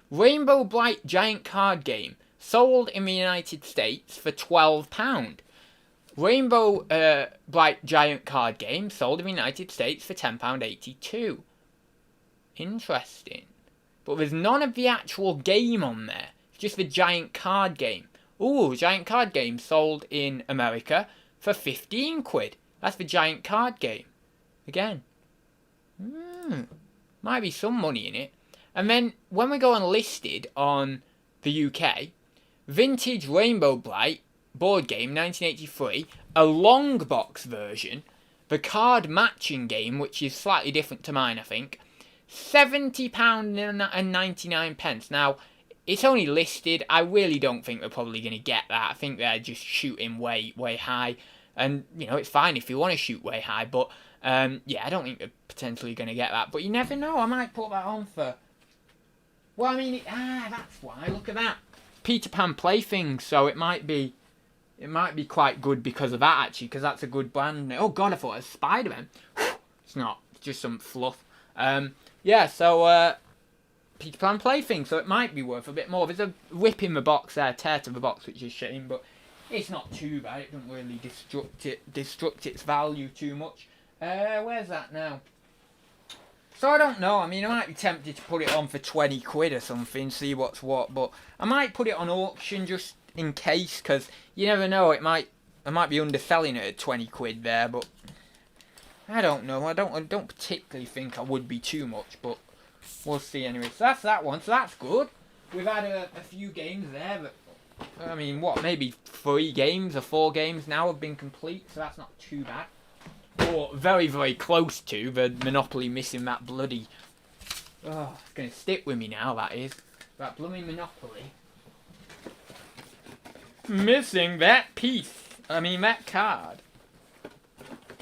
Rainbow Bright giant card game. Sold in the United States for £12. Rainbow Bright giant card game. Sold in the United States for £10.82. Interesting. But there's none of the actual game on there. It's just the giant card game. Ooh, giant card game sold in America for 15 quid. That's the giant card game. Again. Might be some money in it. And then when we go on listed on the UK, Vintage Rainbow Bright board game 1983, a long box version, the card matching game, which is slightly different to mine, I think, £70.99. Now, it's only listed. I really don't think they're probably going to get that. I think they're just shooting way high. And, you know, it's fine if you want to shoot way high. But, yeah, I don't think they're potentially going to get that. But you never know. I might put that on for... Well, I mean, that's why. Look at that. Peter Pan Plaything. So it might be quite good because of that, actually. Because that's a good brand. Oh, God, I thought it was Spider-Man. It's not. It's just some fluff. Yeah, so... Peter Pan Plaything, so it might be worth a bit more. There's a rip in the box there, tear to the box, which is a shame, but it's not too bad. It doesn't really destruct its value too much. Where's that now? So I don't know. I mean, I might be tempted to put it on for 20 quid or something, see what's what, but I might put it on auction just in case, because you never know. I might be underselling it at 20 quid there, but I don't know. I don't particularly think I would be too much, but we'll see anyway. So that's that one. So that's good. We've had a few games there, but I mean, what, maybe 3 games or 4 games now have been complete, so that's not too bad. Or very, very close to the Monopoly missing that bloody... Oh, it's going to stick with me now, that is. That blooming Monopoly. Missing that piece. I mean, that card.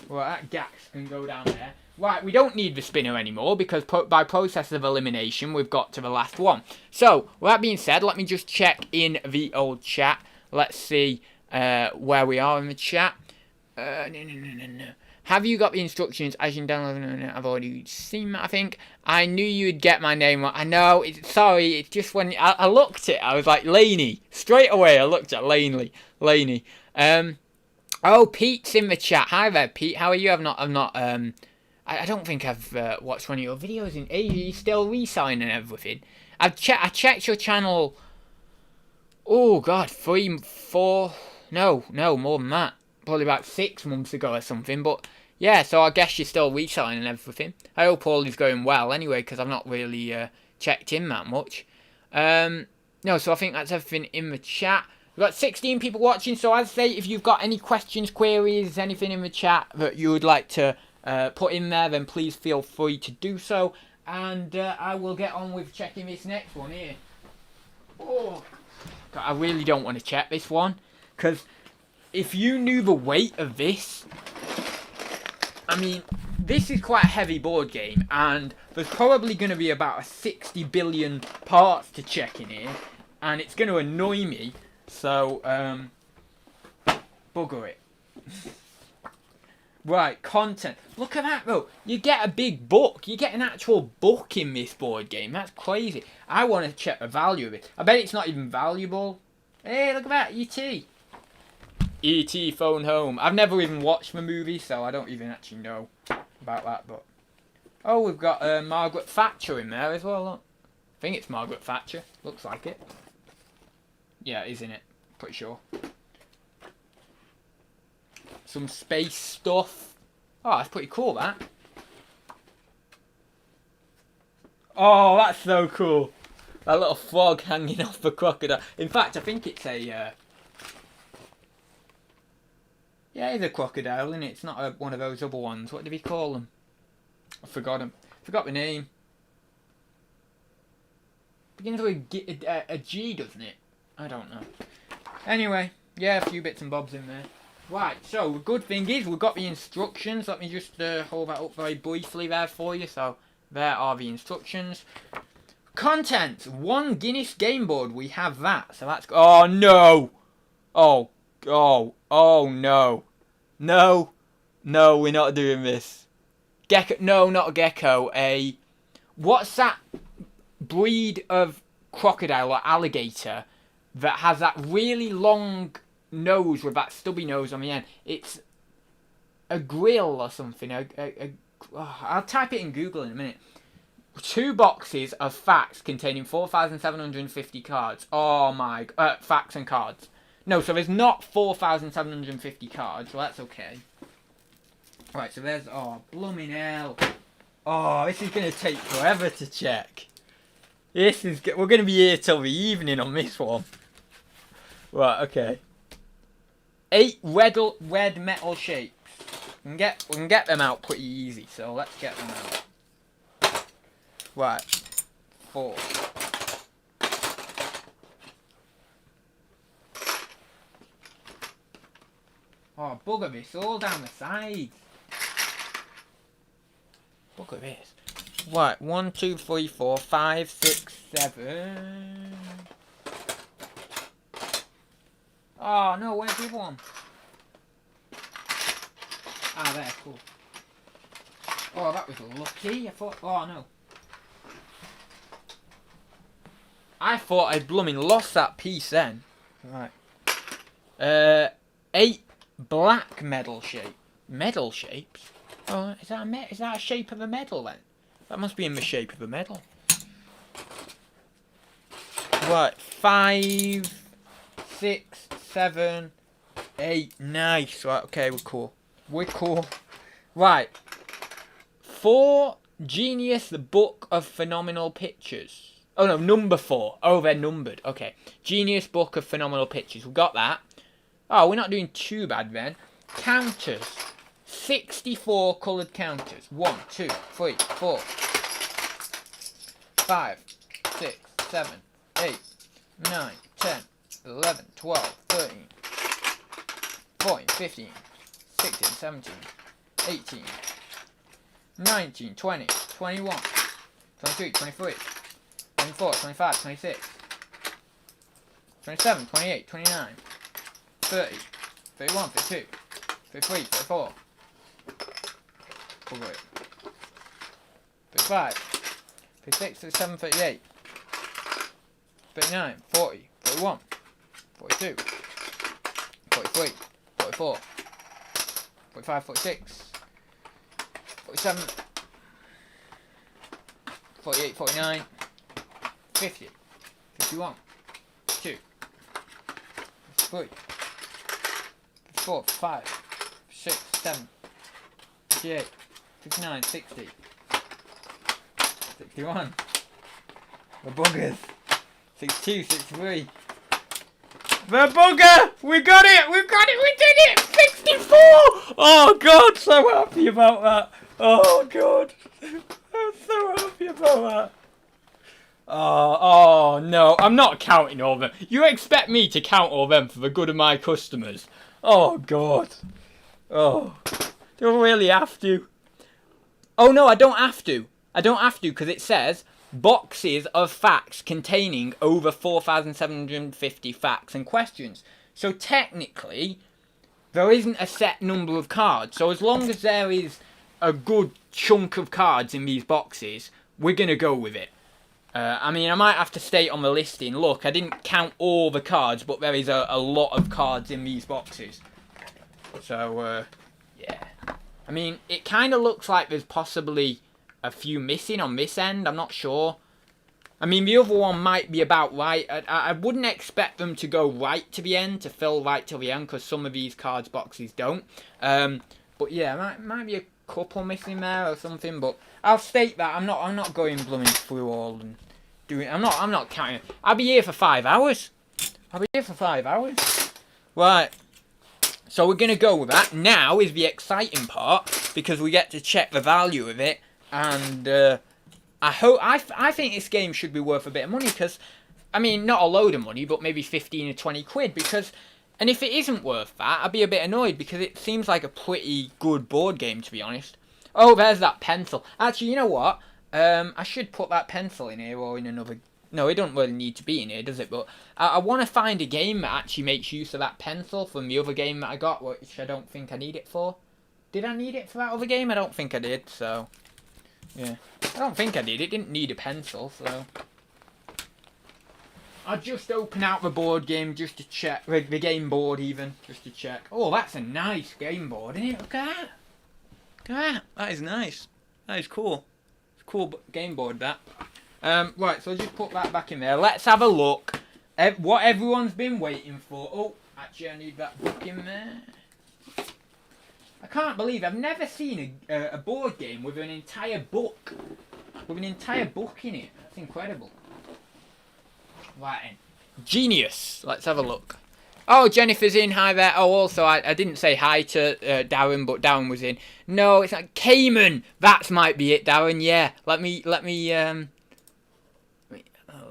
Well, that Gax can go down there. Right, we don't need the spinner anymore because by process of elimination, we've got to the last one. So, with that being said, let me just check in the old chat. Let's see where we are in the chat. No. Have you got the instructions as you download? No, I've already seen that, I think. I knew you'd get my name right. I know, sorry, it's just when I looked at it, I was like, Laney. Straight away, I looked at Laney. Oh, Pete's in the chat. Hi there, Pete. How are you? I don't think I've watched one of your videos in ages. Are you still reselling and everything? I checked your channel. Oh God, 3, 4, no, more than that. Probably about 6 months ago or something. But yeah, so I guess you're still reselling and everything. I hope all is going well anyway, because I've not really checked in that much. No, so I think that's everything in the chat. We've got 16 people watching. So as I say, if you've got any questions, queries, anything in the chat that you would like to put in there, then please feel free to do so, and I will get on with checking this next one here. Oh, God, I really don't want to check this one, because if you knew the weight of this, I mean, this is quite a heavy board game, and there's probably going to be about 60 billion parts to check in here, and it's going to annoy me, so bugger it. Right, content. Look at that, though. You get a big book. You get an actual book in this board game. That's crazy. I want to check the value of it. I bet it's not even valuable. Hey, look at that. E.T. E.T. Phone Home. I've never even watched the movie, so I don't even actually know about that. But oh, we've got Margaret Thatcher in there as well. Look. I think it's Margaret Thatcher. Looks like it. Yeah, it is, isn't it? Pretty sure. Some space stuff. Oh, that's pretty cool, that. Oh, that's so cool. That little frog hanging off the crocodile. In fact, I think it's a... yeah, it's a crocodile, isn't it? It's not one of those other ones. What did we call them? I forgot them. Forgot the name. Begins with a G, doesn't it? I don't know. Anyway, yeah, a few bits and bobs in there. Right, so the good thing is we've got the instructions. Let me just hold that up very briefly there for you. So there are the instructions. Contents, 1 Guinness game board. We have that. So that's... oh, no. Oh, no. No, we're not doing this. Gecko, no, not a gecko. What's that breed of crocodile or alligator that has that really long nose with that stubby nose on the end? It's a grill or something. I'll type it in Google in a minute. 2 boxes of facts containing 4,750 cards. Oh my... facts and cards. No, so there's not 4,750 cards. Well, that's okay. Right, so there's... oh, blooming hell. Oh, this is going to take forever to check. This is... we're going to be here till the evening on this one. Right, okay. 8 red metal shapes. We can get them out pretty easy, so let's get them out. Right. 4. Oh, bugger this, all down the sides. Bugger this. Right, 1, 2, 3, 4, 5, 6, 7. Oh, no, where's the other one? Ah, there, cool. Oh, that was lucky. I thought, oh, no. I thought I'd blooming lost that piece then. Right. 8 black medal shape. Medal shapes? Oh, is that a shape of a medal then? That must be in the shape of a medal. Right, 5, 6, 7, 8. Nice. Right, okay, we're cool. We're cool. Right. 4 Genius Book of Phenomenal Pictures. Oh no, number 4. Oh, they're numbered. Okay. Genius Book of Phenomenal Pictures. We've got that. Oh, we're not doing too bad then. Counters. 64 coloured counters. 1, 2, 3, 4, 5, 6, 7, 8, 9, 10, 11, 12, 13, 14, 15, 16, 17, 18, 19, 20, 21, 23, 23, 24, 25, 26, 27, 28, 29, 30, 31, 32, 33, 34, 35, 36, 37, 38, 39, 40, 41, 42, 43, 44, 45, 46, 47, 48, 49, 50, 51, 52, 53, 54, 55, 56, 57, 58, 59, 60, 61, the buggers, 62, 63, the bugger! We got it! We got it! We did it! 64! Oh God, so happy about that. Oh God, I'm so happy about that. Oh no, I'm not counting all them. You expect me to count all them for the good of my customers? Oh God. Oh, do I really have to? Oh no, I don't have to. I don't have to because it says boxes of facts containing over 4,750 facts and questions. So technically, there isn't a set number of cards. So as long as there is a good chunk of cards in these boxes, we're going to go with it. I mean, I might have to state on the listing, look, I didn't count all the cards, but there is a lot of cards in these boxes. So, yeah. I mean, it kind of looks like there's possibly a few missing on this end, I'm not sure. I mean, the other one might be about right. I wouldn't expect them to go right to the end, to fill right till the end, because some of these cards boxes don't. But yeah, might be a couple missing there or something, but I'll state that I'm not going blooming through all and doing. I'm not counting. I'll be here for 5 hours. Right. So we're gonna go with that. Now is the exciting part, because we get to check the value of it, and I think this game should be worth a bit of money, because I mean, not a load of money, but maybe 15 or 20 quid, because. And if it isn't worth that, I'd be a bit annoyed, because it seems like a pretty good board game, to be honest. Oh, there's that pencil. Actually, you know what? I should put that pencil in here or in another... No, it don't really need to be in here, does it? But I want to find a game that actually makes use of that pencil from the other game that I got, which I don't think I need it for. Did I need it for that other game? I don't think I did, so... Yeah. I don't think I did. It didn't need a pencil, so... I'll just open out the board game just to check, the game board even, just to check. Oh, that's a nice game board, isn't it? Look at that. Look at that. That is nice. That is cool. It's a cool game board, that. Right, so I'll just put that back in there. Let's have a look at what everyone's been waiting for. Oh, actually I need that book in there. I can't believe I've never seen a board game with an entire book. With an entire book in it. That's incredible. Right then. Genius. Let's have a look. Oh, Jennifer's in. Hi there. Oh, also, I didn't say hi to Darren, but Darren was in. No, it's not Cayman. That might be it, Darren. Yeah. Let me oh,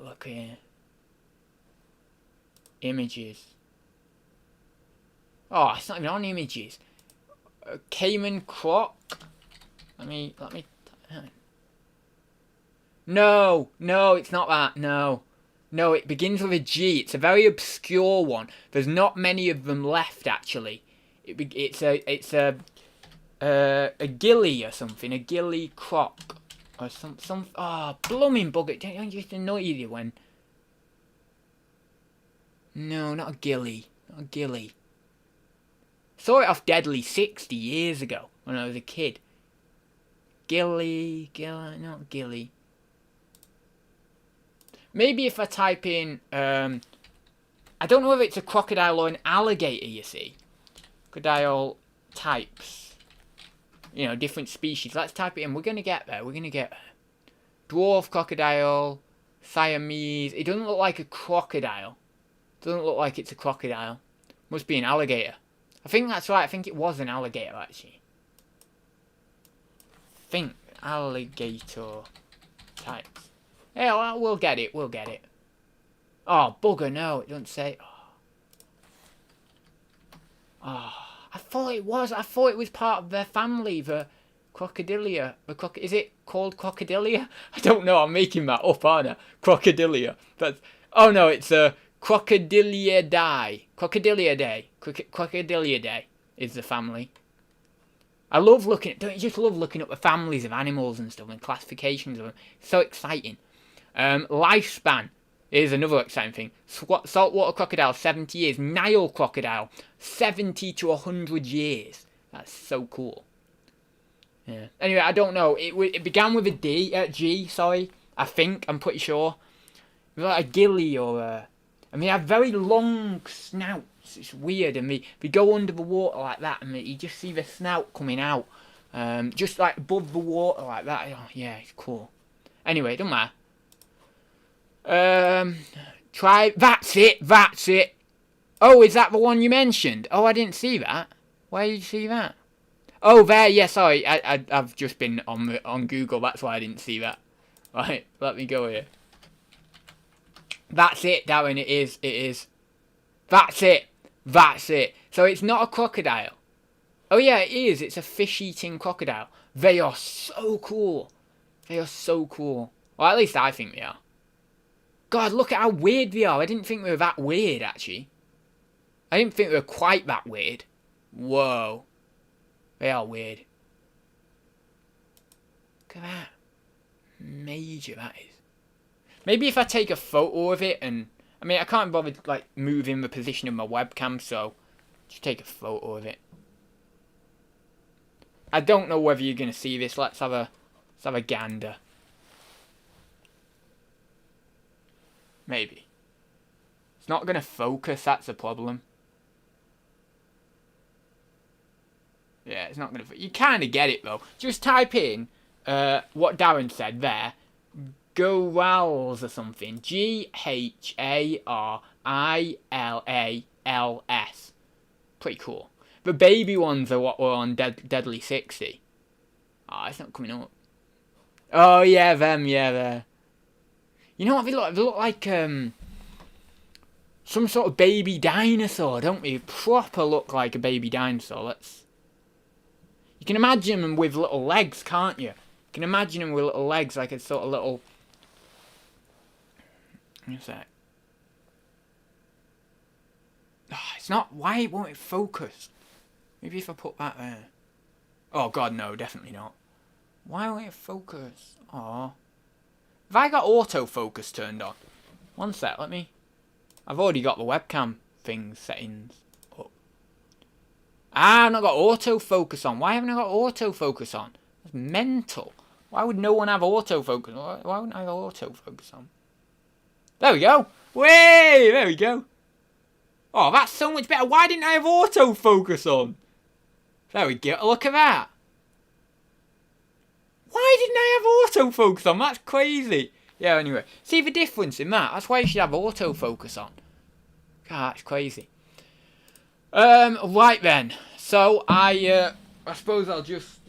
look here. Images. Oh, it's not even on images. Cayman Croc. Let me. No, it's not that. No, it begins with a G. It's a very obscure one. There's not many of them left, actually. It's a gilly or something. A gilly croc or some. Oh, blooming bugger! Don't just annoy you when. No, not a gilly. Not a gilly. Saw it off Deadly 60 years ago when I was a kid. Gilly, not gilly. Maybe if I type in, I don't know if it's a crocodile or an alligator, you see. Crocodile types. You know, different species. Let's type it in. We're going to get there. Dwarf crocodile, Siamese. It doesn't look like a crocodile. Doesn't look like it's a crocodile. Must be an alligator. I think that's right. I think it was an alligator, actually. Think alligator types. Yeah, well, we'll get it. Oh, bugger, no, it doesn't say. Oh, I thought it was. I thought it was part of their family, the Crocodilia. Is it called Crocodilia? I don't know, I'm making that up, aren't I? Crocodilia. Oh no, it's Crocodilidae. Crocodilidae is the family. I love looking. Don't you just love looking up the families of animals and stuff and classifications of them? It's so exciting. Lifespan is another exciting thing. Saltwater crocodile, 70 years. Nile crocodile, 70 to 100 years. That's so cool. Yeah. Anyway, I don't know. It began with a G. Sorry, I think. I'm pretty sure. It was like a gilly or a. I mean, they have very long snouts. It's weird, and they go under the water like that, and you just see the snout coming out, just like above the water like that. Oh, yeah, it's cool. Anyway, it doesn't matter. Try. That's it. Oh, is that the one you mentioned? Oh, I didn't see that. Where did you see that? Oh, there. Yeah, sorry. I've just been on Google. That's why I didn't see that. Right, let me go here. That's it, Darren. It is. That's it. So it's not a crocodile. Oh yeah, it is. It's a fish-eating crocodile. They are so cool. Well, at least I think they are. God, look at how weird they are. I didn't think they were that weird, actually. I didn't think they were quite that weird. Whoa. They are weird. Look at that. Major, that is. Maybe if I take a photo of it and... I mean, I can't bother, like, moving the position of my webcam, so... just take a photo of it. I don't know whether you're going to see this. Let's have a gander. Maybe. It's not going to focus, that's the problem. Yeah, it's not going to... You kind of get it, though. Just type in what Darren said there. Gorals or something. Garillals. Pretty cool. The baby ones are what were on Deadly 60. Ah, it's not coming up. Oh, yeah, them, yeah, there. You know what they look? They look like some sort of baby dinosaur, don't they? Proper look like a baby dinosaur. You can imagine them with little legs, can't you? You can imagine them with little legs, like a sort of little... What's that? Oh, it's not... Why won't it focus? Maybe if I put that there. Oh, God, no, definitely not. Why won't it focus? Aw. Have I got autofocus turned on? One sec, let me... I've already got the webcam settings up. Ah, I've not got autofocus on. Why haven't I got autofocus on? That's mental. Why would no one have autofocus? Why wouldn't I have autofocus on? There we go. Way! There we go. Oh, that's so much better. Why didn't I have autofocus on? There we go. Look at that. Why didn't I have autofocus on? That's crazy. Yeah, anyway. See the difference in that? That's why you should have autofocus on. God, that's crazy. Right then. So, I suppose I'll just...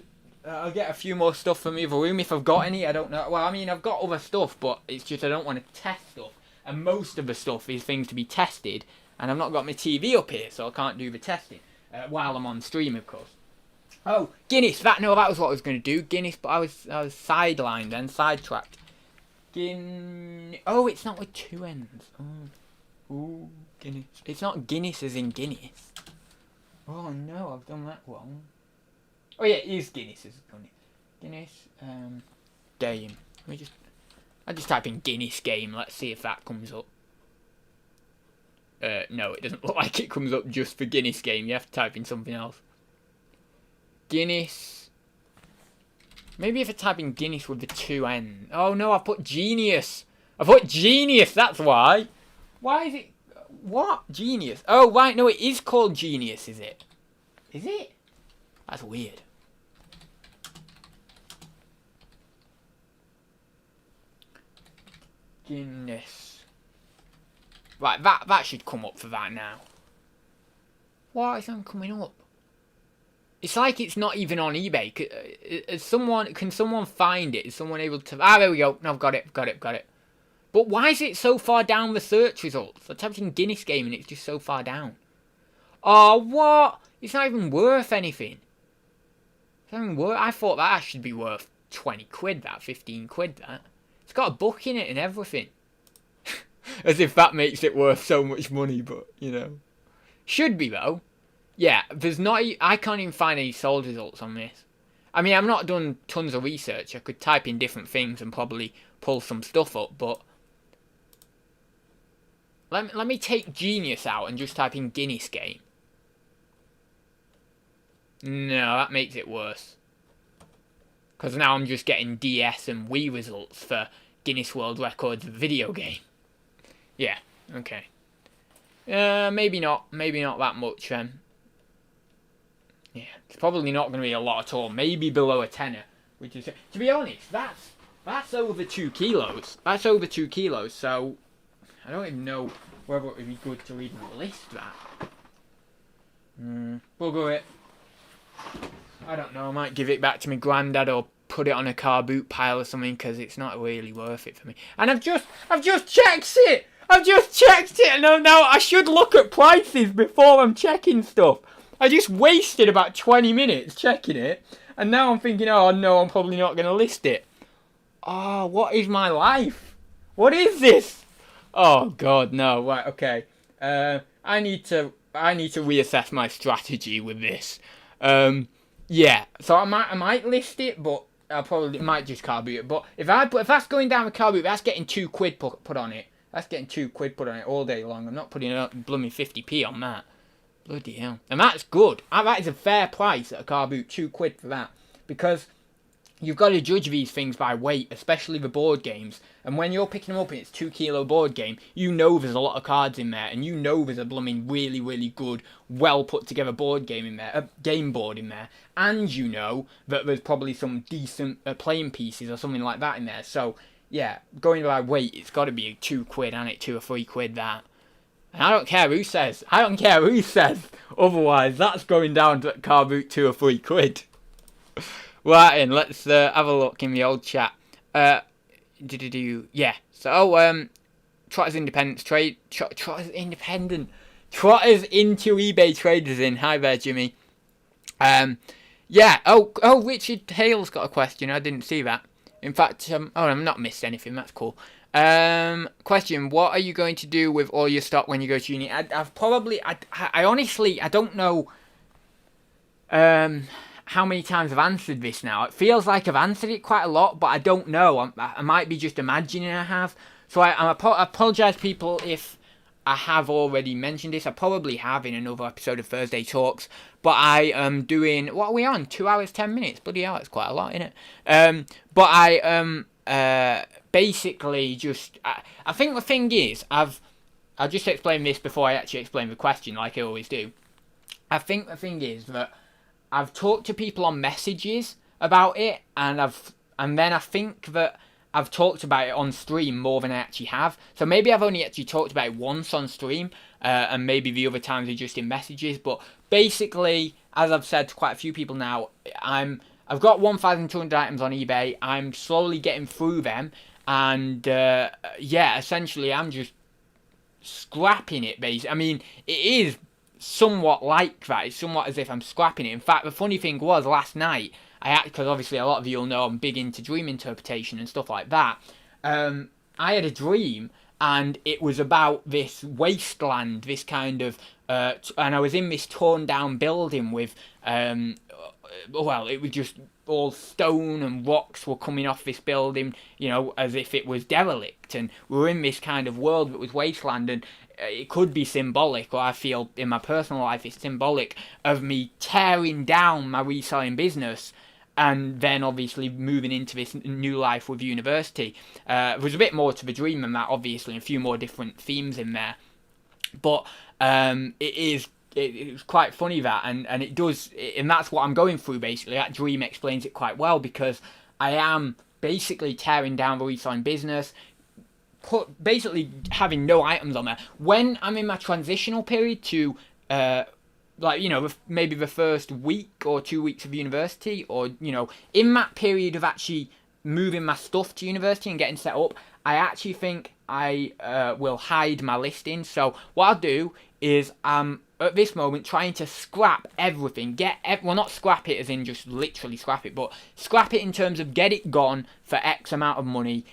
I'll get a few more stuff from the other room if I've got any. I don't know. Well, I mean, I've got other stuff, but it's just I don't want to test stuff. And most of the stuff is things to be tested. And I've not got my TV up here, so I can't do the testing. While I'm on stream, of course. Oh, Guinness. That was what I was going to do. Guinness, but I was sidelined then, sidetracked. Oh, it's not with two ends. Oh. Ooh, Guinness. It's not Guinness as in Guinness. Oh no, I've done that wrong. Oh yeah, it is Guinness as in Guinness. Game. I'll just type in Guinness game. Let's see if that comes up. No, it doesn't look like it comes up just for Guinness game. You have to type in something else. Guinness. Maybe if I type in Guinness with the two N. Oh no, I put Genius. I put Genius, that's why. Why is it... What? Genius. Oh, right, no, it is called Genius, is it? Is it? That's weird. Guinness. Right, that should come up for that now. Why isn't it coming up? It's like it's not even on eBay. Can someone find it? Is someone able to... Ah, there we go. No, I've got it. But why is it so far down the search results? I typed in Guinness game and it's just so far down. Oh, what? It's not even worth anything. It's not even worth... I thought that should be worth 20 quid, that. 15 quid, that. It's got a book in it and everything. As if that makes it worth so much money, but, you know. Should be, though. Yeah, there's not... I can't even find any sold results on this. I mean, I've not done tons of research. I could type in different things and probably pull some stuff up, but... Let me take Genius out and just type in Guinness game. No, that makes it worse. Because now I'm just getting DS and Wii results for Guinness World Records video game. Yeah, okay. Maybe not that much then. Yeah, it's probably not going to be a lot at all. Maybe below a tenner. Which is, to be honest, that's over 2 kilos. That's over 2 kilos, so... I don't even know whether it would be good to even list that. Bugger it. I don't know, I might give it back to my granddad or put it on a car boot pile or something because it's not really worth it for me. And I've just checked it! And now I should look at prices before I'm checking stuff. I just wasted about 20 minutes checking it and now I'm thinking, oh no, I'm probably not going to list it. Oh, what is my life? What is this? Oh, God, no. Right, okay. I need to I need to reassess my strategy with this. Yeah, so I might list it, but I probably might just car boot it. But if that's going down with car boot, that's getting £2 put on it. That's getting £2 put on it all day long. I'm not putting blooming 50p on that. Bloody hell. And that's good. That is a fair price at a car boot, £2 for that. Because you've got to judge these things by weight, especially the board games. And when you're picking them up and it's 2 kilo board game, you know there's a lot of cards in there, and you know there's a blooming really, really good, well put together board game in there, a game board in there, and you know that there's probably some decent playing pieces or something like that in there. So yeah, going by weight, it's got to be £2 and it £2 or £3 that. And I don't care who says. Otherwise, that's going down to car boot £2 or £3. Right, and let's have a look in the old chat. Yeah. So, Trotter's Independence Trade. Trotter's Independent. Trotter's into eBay Traders in. Hi there, Jimmy. Yeah. Oh, Richard Hale's got a question. I didn't see that. In fact, I've not missed anything. That's cool. Question: what are you going to do with all your stock when you go to uni? I honestly, I don't know. How many times I've answered this now. It feels like I've answered it quite a lot, but I don't know. I might be just imagining I have. So I apologise, people, if I have already mentioned this. I probably have in another episode of Thursday Talks. But I am doing... What are we on? 2 hours, 10 minutes? Bloody hell, that's quite a lot, isn't it? But I basically just... I think the thing is, I'll just explain this before I actually explain the question, like I always do. I think the thing is that I've talked to people on messages about it, and then I think that I've talked about it on stream more than I actually have. So maybe I've only actually talked about it once on stream, and maybe the other times are just in messages. But basically, as I've said to quite a few people now, I've got 1,200 items on eBay. I'm slowly getting through them, and yeah, essentially I'm just scrapping it. Basically, I mean, it is somewhat like that. It's somewhat as if I'm scrapping it. In fact, the funny thing was, last night, because obviously a lot of you will know I'm big into dream interpretation and stuff like that, I had a dream, and it was about this wasteland, this kind of, and I was in this torn down building with, well, it was just all stone and rocks were coming off this building, you know, as if it was derelict, and we were in this kind of world that was wasteland, and it could be symbolic, or I feel in my personal life it's symbolic of me tearing down my reselling business and then obviously moving into this new life with university. There's a bit more to the dream than that, obviously, and a few more different themes in there. But it's quite funny that, and it does, and that's what I'm going through basically. That dream explains it quite well, because I am basically tearing down the reselling business, basically having no items on there. When I'm in my transitional period to, like, you know, maybe the first week or 2 weeks of university, or, you know, in that period of actually moving my stuff to university and getting set up, I actually think I will hide my listing. So what I'll do is at this moment trying to scrap everything, well, not scrap it as in just literally scrap it, but scrap it in terms of get it gone for X amount of money,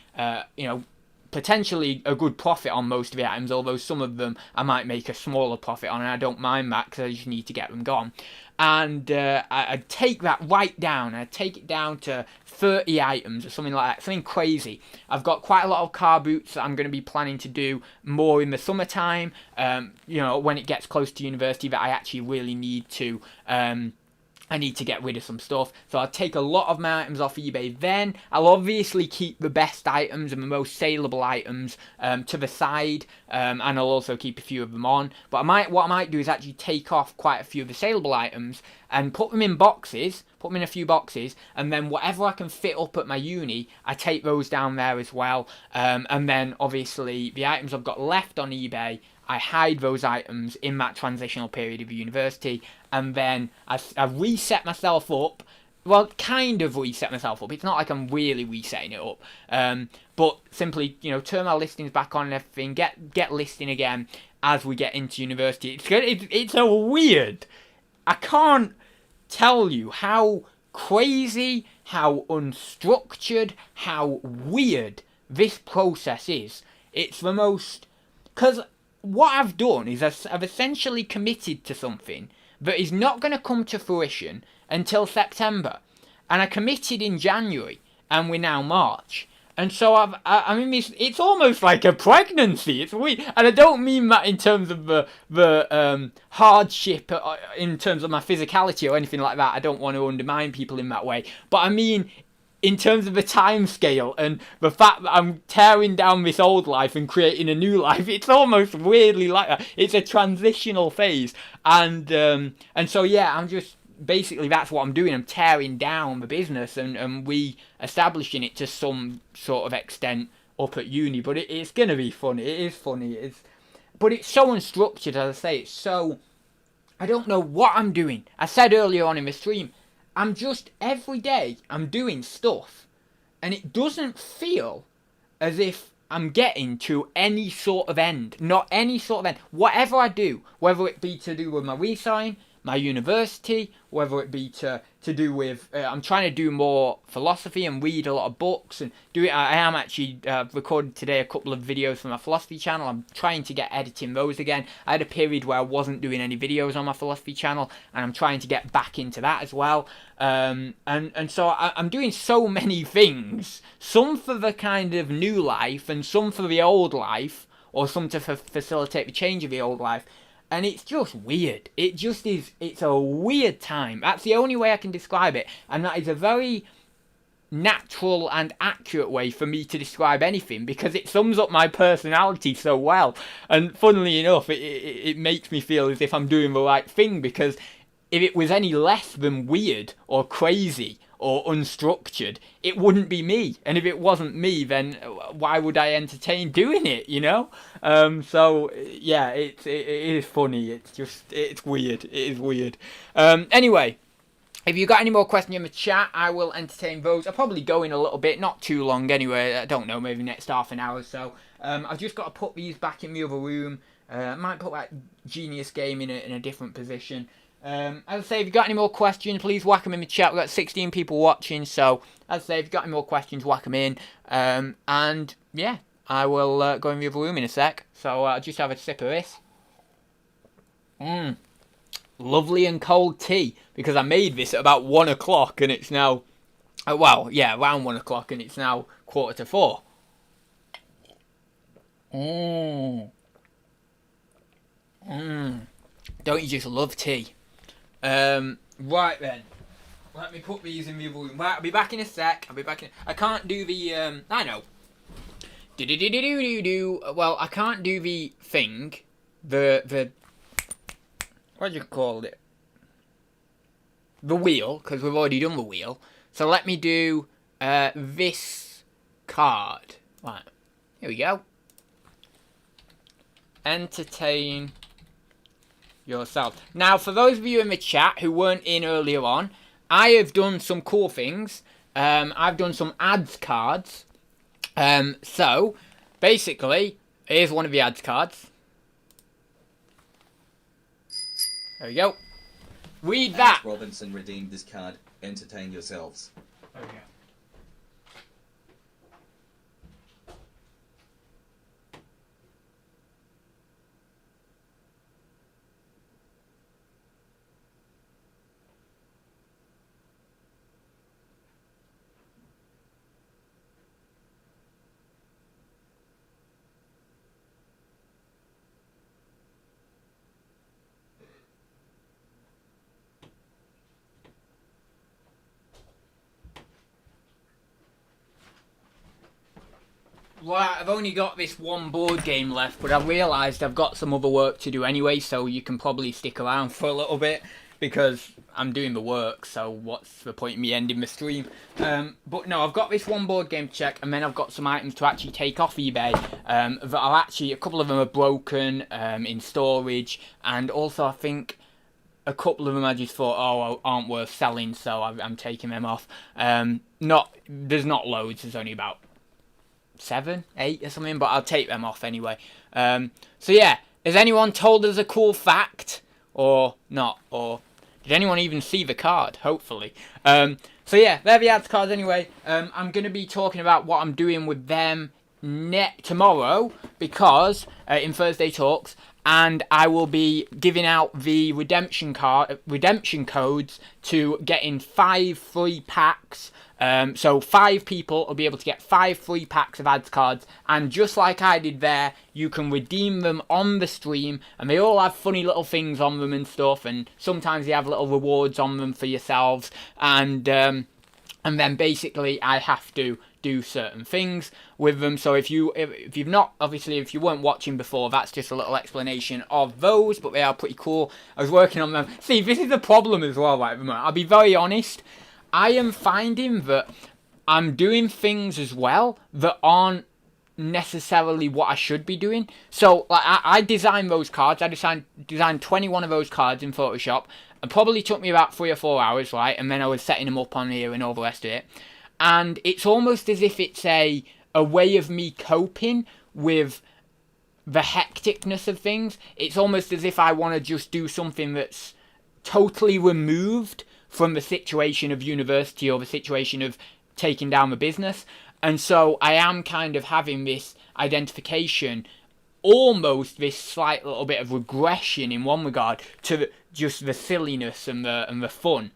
you know, potentially a good profit on most of the items, although some of them I might make a smaller profit on, and I don't mind that because I just need to get them gone. And I'd take that right down. I'd take it down to 30 items or something like that, something crazy. I've got quite a lot of car boots that I'm going to be planning to do more in the summertime, you know, when it gets close to university, that I actually really need to... I need to get rid of some stuff, so I'll take a lot of my items off eBay. Then I'll obviously keep the best items and the most saleable items to the side, and I'll also keep a few of them on. But what I might do is actually take off quite a few of the saleable items and put them in boxes, put them in a few boxes, and then whatever I can fit up at my uni, I take those down there as well. And then obviously the items I've got left on eBay, I hide those items in that transitional period of university, and then I reset myself up. Well, kind of reset myself up. It's not like I'm really resetting it up, but simply, you know, turn my listings back on and everything. Get listing again as we get into university. It's a weird. I can't tell you how crazy, how unstructured, how weird this process is. It's the most, because what I've done is I've essentially committed to something that is not going to come to fruition until September. And I committed in January, and we're now March. And so I mean, it's almost like a pregnancy. It's weird, and I don't mean that in terms of the hardship, in terms of my physicality or anything like that. I don't want to undermine people in that way. But I mean, in terms of the time scale and the fact that I'm tearing down this old life and creating a new life, it's almost weirdly like that. It's a transitional phase, and so yeah, I'm just. Basically, that's what I'm doing. I'm tearing down the business and re-establishing it to some sort of extent up at uni. But it's going to be fun. It is funny. But it's so unstructured, as I say. It's so... I don't know what I'm doing. I said earlier on in the stream, I'm just... Every day, I'm doing stuff. And it doesn't feel as if I'm getting to any sort of end. Not any sort of end. Whatever I do, whether it be to do with my reselling, my university, whether it be to do with, I'm trying to do more philosophy and read a lot of books and do it. I am actually recorded today a couple of videos for my philosophy channel. I'm trying to get editing those again. I had a period where I wasn't doing any videos on my philosophy channel, and I'm trying to get back into that as well. And so I'm doing so many things, some for the kind of new life and some for the old life, or some to facilitate the change of the old life. And it's just weird. It just is. It's a weird time. That's the only way I can describe it. And that is a very natural and accurate way for me to describe anything, because it sums up my personality so well. And funnily enough, it makes me feel as if I'm doing the right thing, because if it was any less than weird or crazy or unstructured, it wouldn't be me. And if it wasn't me, then why would I entertain doing it, you know? So yeah, it is funny. It's weird. It is weird. Anyway, if you got any more questions in the chat, I will entertain those. I'll probably go in a little bit, not too long anyway. I don't know, maybe next half an hour or so. I've just got to put these back in the other room. I might put that Genius game in a different position. As I say, if you've got any more questions, please whack them in the chat. We've got 16 people watching, so as I say, if you've got any more questions, whack them in. And yeah, I will go in the other room in a sec. So I'll just have a sip of this. Lovely and cold tea, because I made this at about 1 o'clock and it's now, well, yeah, around 1 o'clock and it's now 3:45. Don't you just love tea? Right then, let me put these in the other room. Right, I'll be back in a sec. I can't do the, I know. Well, I can't do the thing. The, what do you call it? The wheel, because we've already done the wheel. So let me do, this card. Right, here we go. Entertain yourself. Now, for those of you in the chat who weren't in earlier on, I have done some cool things. I've done some ads cards. So, basically, here's one of the ads cards. There we go. Read that. Adz Robinson redeemed this card. Entertain yourselves. Okay. Right, I've only got this one board game left, but I've realised I've got some other work to do anyway, so you can probably stick around for a little bit, because I'm doing the work, so what's the point of me ending the stream? But no, I've got this one board game to check, and then I've got some items to actually take off eBay, that are actually, a couple of them are broken, in storage, and also I think a couple of them I just thought, oh, aren't worth selling, so I'm taking them off. There's not loads, there's only about 7, 8 or something, but I'll take them off anyway. So yeah, has anyone told us a cool fact? Or not? Or did anyone even see the card? Hopefully. So yeah, they're the ads cards anyway. I'm going to be talking about what I'm doing with them tomorrow, because in Thursday Talks, and I will be giving out the redemption codes to get in 5 free packs. So 5 people will be able to get 5 free packs of ads cards, and just like I did there, you can redeem them on the stream, and they all have funny little things on them and stuff, and sometimes they have little rewards on them for yourselves, and then basically I have to do certain things with them. So if you've not, obviously if you weren't watching before, that's just a little explanation of those, but they are pretty cool. I was working on them. See, this is the problem as well, right? I'll be very honest. I am finding that I'm doing things as well that aren't necessarily what I should be doing. So like I designed those cards. I designed 21 of those cards in Photoshop. It probably took me about 3 or 4 hours, right? And then I was setting them up on here and all the rest of it. And it's almost as if it's a way of me coping with the hecticness of things. It's almost as if I want to just do something that's totally removed from the situation of university or the situation of taking down the business. And so I am kind of having this identification, almost this slight little bit of regression in one regard to just the silliness and the fun,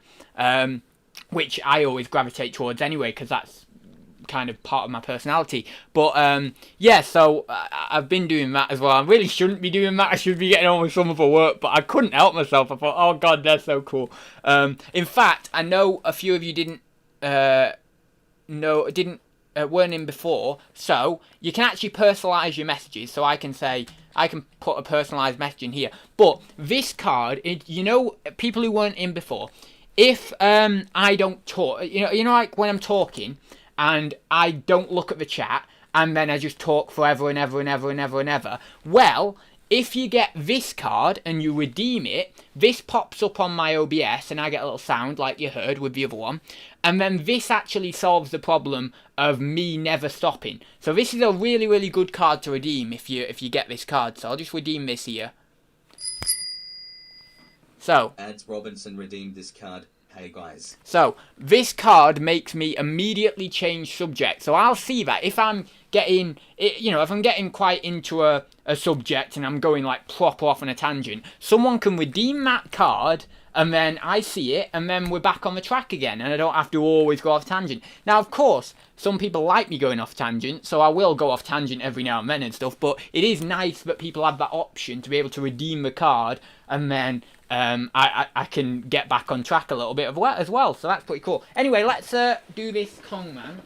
which I always gravitate towards anyway, because that's kind of part of my personality. But yeah, so I've been doing that as well. I really shouldn't be doing that. I should be getting on with some of the work, but I couldn't help myself. I thought, oh god, they're so cool. In fact, I know a few of you weren't in before, so you can actually personalize your messages. So I can put a personalized message in here. But this card, people who weren't in before, if I don't talk, like when I'm talking and I don't look at the chat and then I just talk forever and ever and ever and ever and ever, well, if you get this card and you redeem it, this pops up on my OBS and I get a little sound like you heard with the other one, and then this actually solves the problem of me never stopping. So this is a really, really good card to redeem if you get this card. So I'll just redeem this here. So Adz Robinson redeemed this card. Hey guys. So this card makes me immediately change subject. So I'll see that if I'm getting, if I'm getting quite into a subject and I'm going like proper off on a tangent, someone can redeem that card and then I see it and then we're back on the track again and I don't have to always go off tangent. Now, of course, some people like me going off tangent, so I will go off tangent every now and then and stuff, but it is nice that people have that option to be able to redeem the card and then I can get back on track a little bit as well, so that's pretty cool. Anyway, let's do this Kong Man,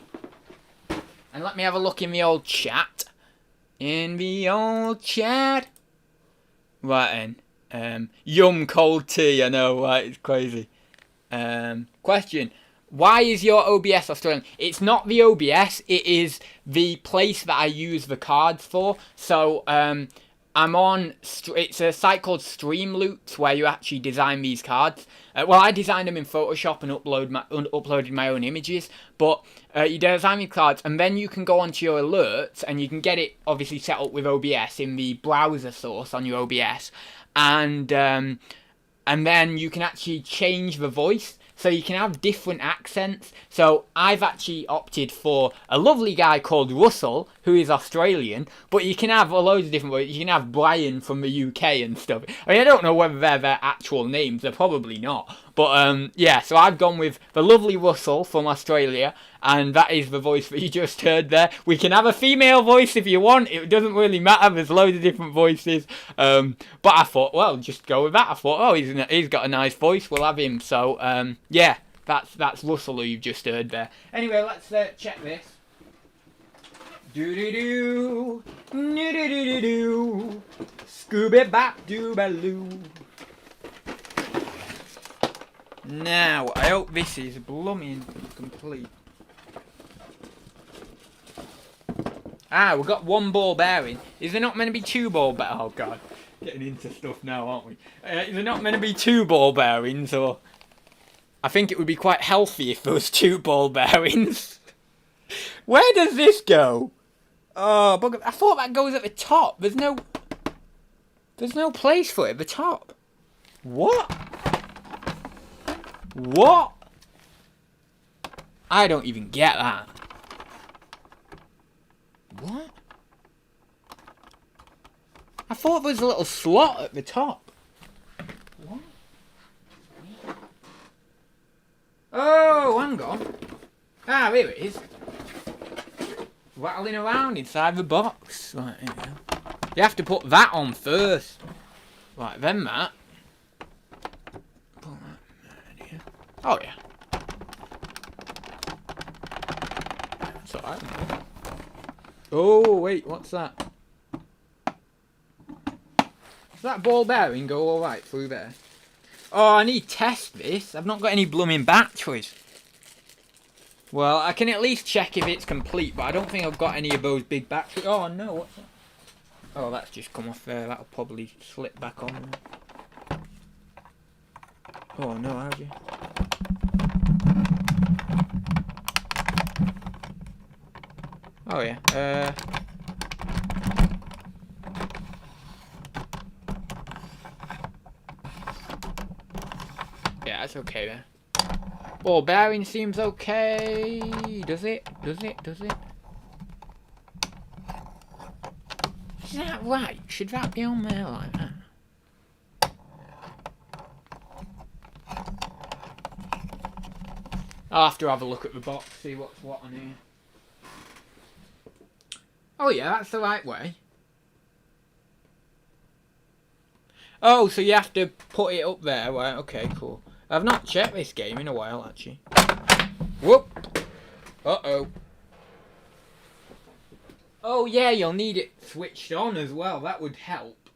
and let me have a look in the old chat. Right then, yum cold tea, I know, right, it's crazy. Question, why is your OBS Australian? It's not the OBS, it is the place that I use the cards for, so I'm on, it's a site called Streamloots where you actually design these cards. Well, I designed them in Photoshop and uploaded my own images, but you design these cards and then you can go onto your alerts and you can get it obviously set up with OBS in the browser source on your OBS, and then you can actually change the voice. So you can have different accents. So I've actually opted for a lovely guy called Russell, who is Australian, but you can have a load of different ways. You can have Brian from the UK and stuff. I mean, I don't know whether they're their actual names. They're probably not. But yeah, so I've gone with the lovely Russell from Australia, and that is the voice that you just heard there. We can have a female voice if you want. It doesn't really matter. There's loads of different voices. But I thought, well, just go with that. I thought, oh, he's got a nice voice. We'll have him. So yeah, that's Russell who you've just heard there. Anyway, let's check this. Do-do-do, do-do-do-do, Scooby-Bap-doo-ba-loo. Now, I hope this is blooming complete. Ah, we've got 1 ball bearing. Is there not meant to be 2 ball bearings? Oh god, getting into stuff now, aren't we? Is there not meant to be 2 ball bearings, or... I think it would be quite healthy if there was 2 ball bearings. Where does this go? Oh, but I thought that goes at the top. There's no place for it at the top. What? What? I don't even get that. What? I thought there was a little slot at the top. What? Oh, hang on. Ah, here it is. Rattling around inside the box. Right, here we go. You have to put that on first. Right, then that. Put that here. Oh, yeah. That's alright. Oh, wait, what's that? Does that ball bearing go alright through there? Oh, I need to test this. I've not got any blooming batteries. Well, I can at least check if it's complete, but I don't think I've got any of those big batteries. Oh, no, what's that? Oh, that's just come off there. That'll probably slip back on. Oh, no, how'd you? Oh, yeah. Yeah, that's okay there. Ball bearing seems okay. Does it? Does it? Does it? Is that right? Should that be on there like that? I'll have to have a look at the box, see what's what on here. Oh yeah, that's the right way. Oh, so you have to put it up there. Right, okay, cool. I've not checked this game in a while, actually. Whoop! Uh-oh. Oh yeah, you'll need it switched on as well. That would help.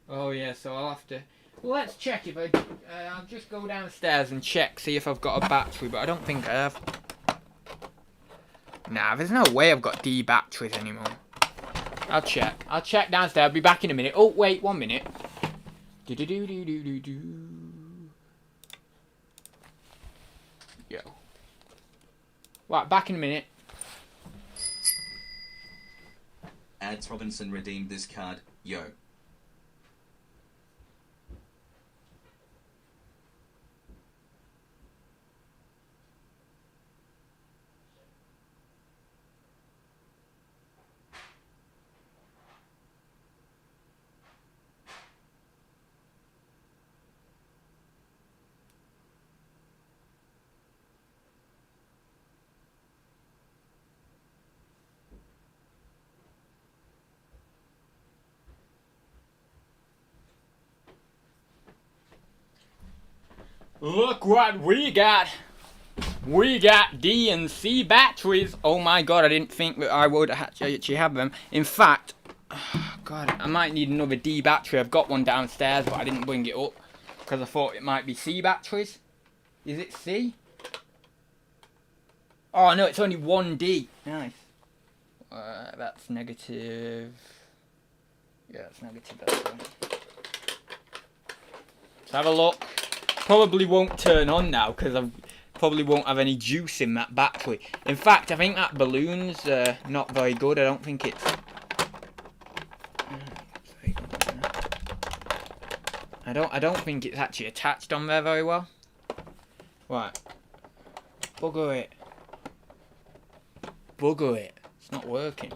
Oh yeah, so I'll have to... Well, let's check if I... I'll just go downstairs and check, see if I've got a battery, but I don't think I have. Nah, there's no way I've got D batteries anymore. I'll check. I'll check downstairs. I'll be back in a minute. Oh, wait, 1 minute. Do-do-do-do-do-do-do. Yo. Right, back in a minute. Adz Robinson redeemed this card. Yo. Look what we got. We got D and C batteries. Oh my god, I didn't think that I would actually have them. In fact, oh god, I might need another D battery. I've got one downstairs, but I didn't bring it up because I thought it might be C batteries. Is it C? Oh no, it's only one D. Nice. That's negative. Yeah, it's negative. That's one. Let's have a look. Probably won't turn on now because I probably won't have any juice in that battery. In fact, I think that balloon's not very good. I don't think it's... I don't think it's actually attached on there very well. Right. Bugger it. Bugger it. It's not working.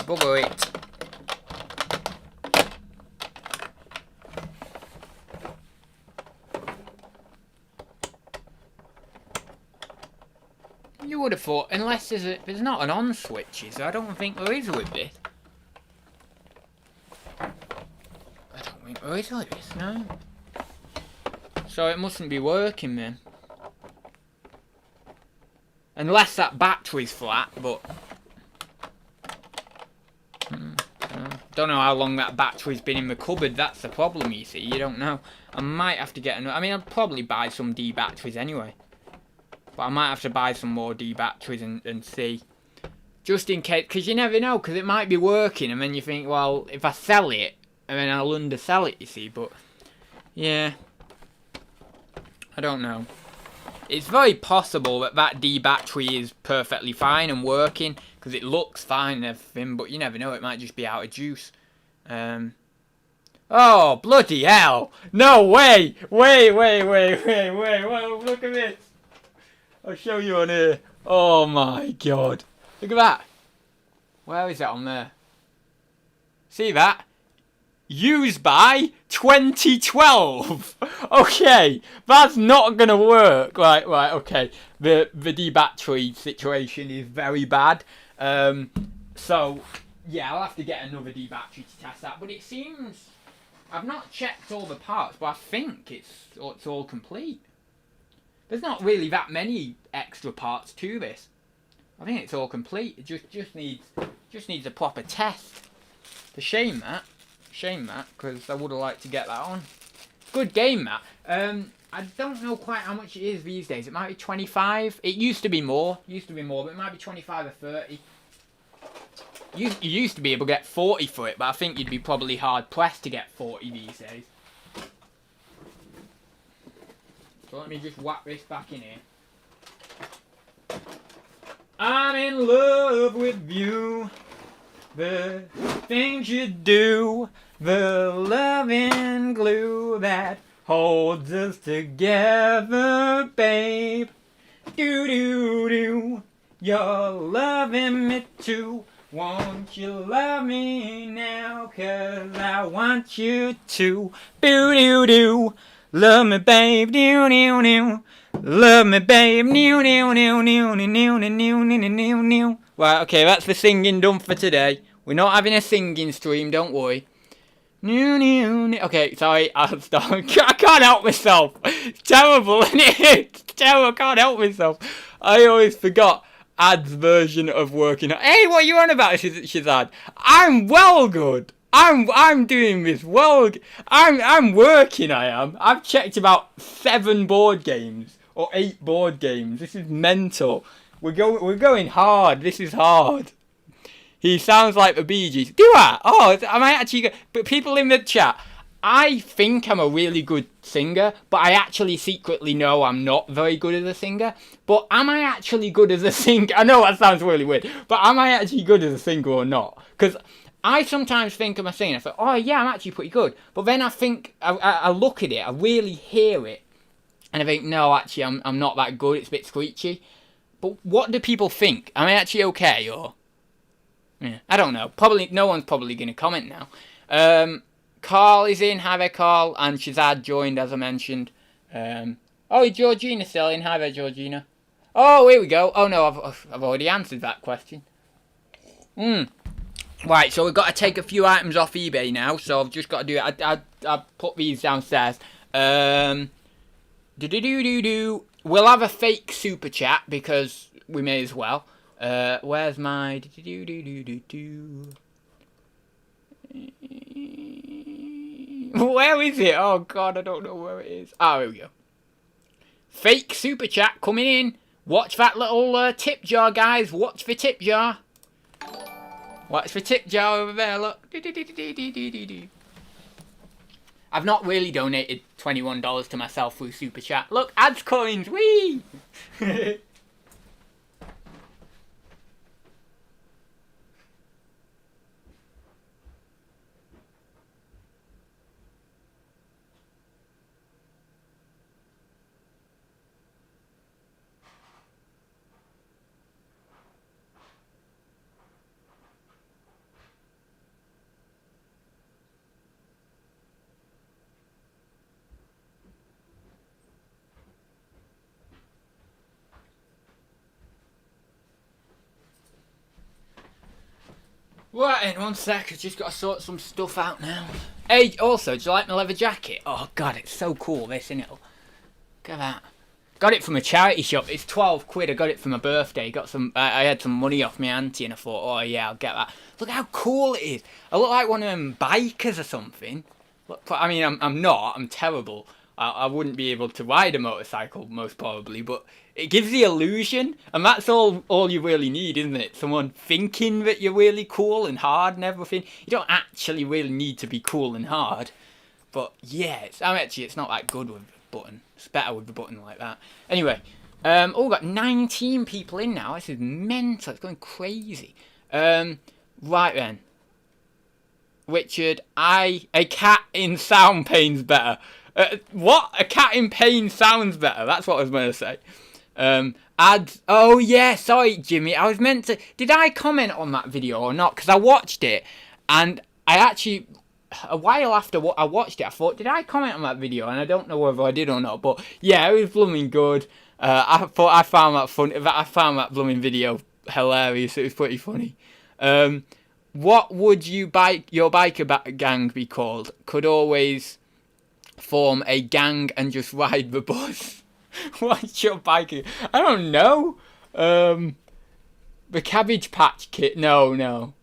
Bugger it. You would have thought, unless there's not an on switch, so I don't think there is with this. I don't think there is with this, no. So it mustn't be working then. Unless that battery's flat, but... Don't know how long that battery's been in the cupboard. That's the problem, you see. You don't know. I might have to get another... I mean, I'll probably buy some D batteries anyway. But I might have to buy some more D batteries and see. Just in case. Because you never know. Because it might be working. And then you think, well, if I sell it, and then I'll undersell it, you see. But, yeah. I don't know. It's very possible that D battery is perfectly fine and working, because it looks fine and everything, but you never know, it might just be out of juice. Oh, bloody hell! No way! Wait, look at this! I'll show you on here. Oh my god. Look at that. Where is it on there? See that? Used by 2012. Okay, that's not gonna work. Right, okay. The D battery situation is very bad. So yeah, I'll have to get another D battery to test that. But it seems, I've not checked all the parts, but I think it's all complete. There's not really that many extra parts to this. I think it's all complete. It just needs a proper test. It's a shame that, because I would have liked to get that on. Good game, that. I don't know quite how much it is these days. It might be 25. It used to be more, but it might be 25 or 30. You used to be able to get 40 for it, but I think you'd be probably hard pressed to get 40 these days. So let me just whack this back in here. I'm in love with you. The things you do, the loving glue that holds us together, babe. Do. You're loving me too. Won't you love me now? 'Cause I want you to. Do. Love me, babe. Do. Love me, babe. Right, okay, that's the singing done for today. We're not having a singing stream, don't worry. Okay, sorry, I'll stop. I can't help myself. It's terrible, isn't it? It's terrible, I can't help myself. I always forgot Ad's version of working. Hey, what are you on about, Shazad? I'm well good. I'm doing this well. I'm working, I am. I've checked about 7 board games. Or 8 board games. This is mental. We're going hard. This is hard. He sounds like the Bee Gees. Do I? Oh, am I actually? But people in the chat, I think I'm a really good singer, but I actually secretly know I'm not very good as a singer. But am I actually good as a singer? I know that sounds really weird, but am I actually good as a singer or not? Because I sometimes think I'm a singer. I think, oh yeah, I'm actually pretty good. But then I think, I look at it, I really hear it. And I think, no, actually, I'm not that good. It's a bit screechy. But what do people think? Am I actually okay, or? Yeah, I don't know. Probably, no one's probably going to comment now. Carl is in. Hi there, Carl. And Shazad joined, as I mentioned. Oh, Georgina's still in. Hi there, Georgina. Oh, here we go. Oh, no, I've already answered that question. Right, so we've got to take a few items off eBay now. So I've just got to do it. I put these downstairs. We'll have a fake super chat because we may as well. Where's my Where is it? Oh god, I don't know where it is. Oh, here we go. Fake super chat coming in. Watch that little tip jar, guys. Watch the tip jar. Watch the tip jar over there. Look. I've not really donated $21 to myself through Super Chat. Look, ads coins, whee! Right, in 1 sec, I've just got to sort some stuff out now. Hey, also, do you like my leather jacket? Oh god, it's so cool, this, isn't it? Look at that. Got it from a charity shop. It's 12 quid. I got it for my birthday. Got some. I had some money off my auntie, and I thought, oh yeah, I'll get that. Look how cool it is. I look like one of them bikers or something. Look, I mean, I'm not. I'm terrible. I wouldn't be able to ride a motorcycle, most probably, but it gives the illusion, and that's all you really need, isn't it? Someone thinking that you're really cool and hard and everything. You don't actually really need to be cool and hard, but yeah, it's not that good with the button. It's better with the button like that. Anyway, Oh, we've got 19 people in now. This is mental. It's going crazy. Right then. Richard, a cat in sound pain's better. What? A cat in pain sounds better. That's what I was going to say. Adz. Oh, yeah. Sorry, Jimmy. I was meant to... Did I comment on that video or not? Because I watched it. And I actually... A while after I watched it, I thought, did I comment on that video? And I don't know whether I did or not. But, yeah, it was blooming good. I thought I found that fun. I found that blooming video hilarious. It was pretty funny. What would your biker gang be called? Could always form a gang and just ride the bus. What's your biker? I don't know. The Cabbage Patch Kid. No.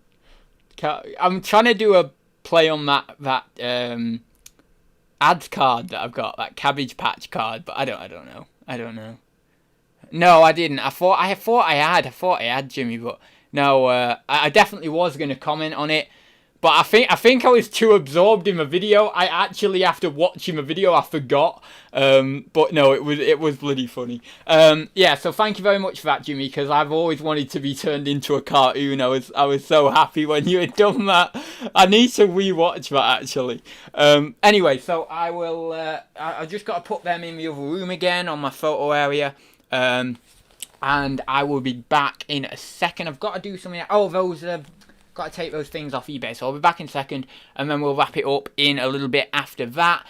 I'm trying to do a play on that ads card that I've got, that Cabbage Patch card, but I don't know. No, I didn't. I thought I had Jimmy, but no. I definitely was going to comment on it, but I think I was too absorbed in the video. I actually, after watching the video, I forgot. But no, it was bloody funny. Yeah. So thank you very much for that, Jimmy, because I've always wanted to be turned into a cartoon. I was so happy when you had done that. I need to rewatch that actually. Anyway, so I will. I just got to put them in the other room again on my photo area. And I will be back in a second. I've got to do something. Oh, got to take those things off eBay. So I'll be back in a second, and then we'll wrap it up in a little bit after that.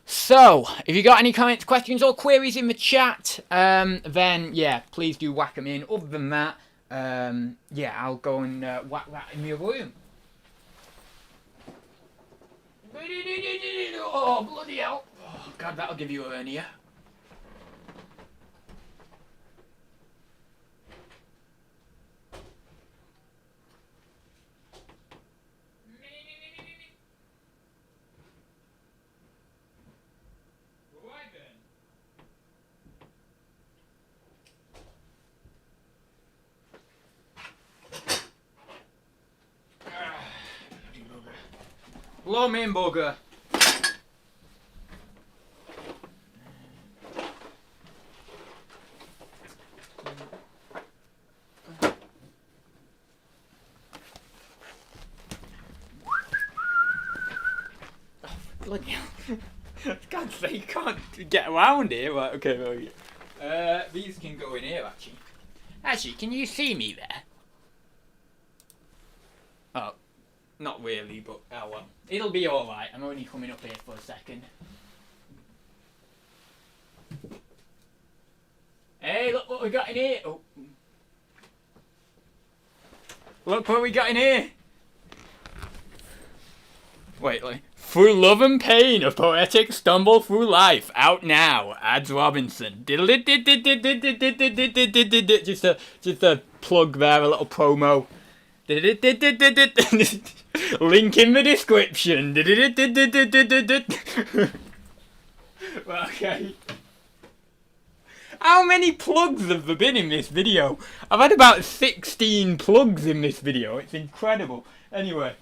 So if you got any comments, questions, or queries in the chat, then yeah, please do whack them in. Other than that, yeah, I'll go and whack that in the other room. Oh, bloody hell. Oh, God, that'll give you a hernia. Blow me in, bugger. Oh, bloody hell. God's sake, you can't get around here. Right, okay, there we go. These can go in here, actually. Actually, can you see me there? Oh. Not really, but oh well. It'll be alright. I'm only coming up here for a second. Hey, look what we got in here. Oh. Look what we got in here. Wait. Through love and pain, a poetic stumble through life. Out now. Adz Robinson. Just a plug there, a little promo. Link in the description. Okay. How many plugs have there been in this video? I've had about 16 plugs in this video. It's incredible. Anyway.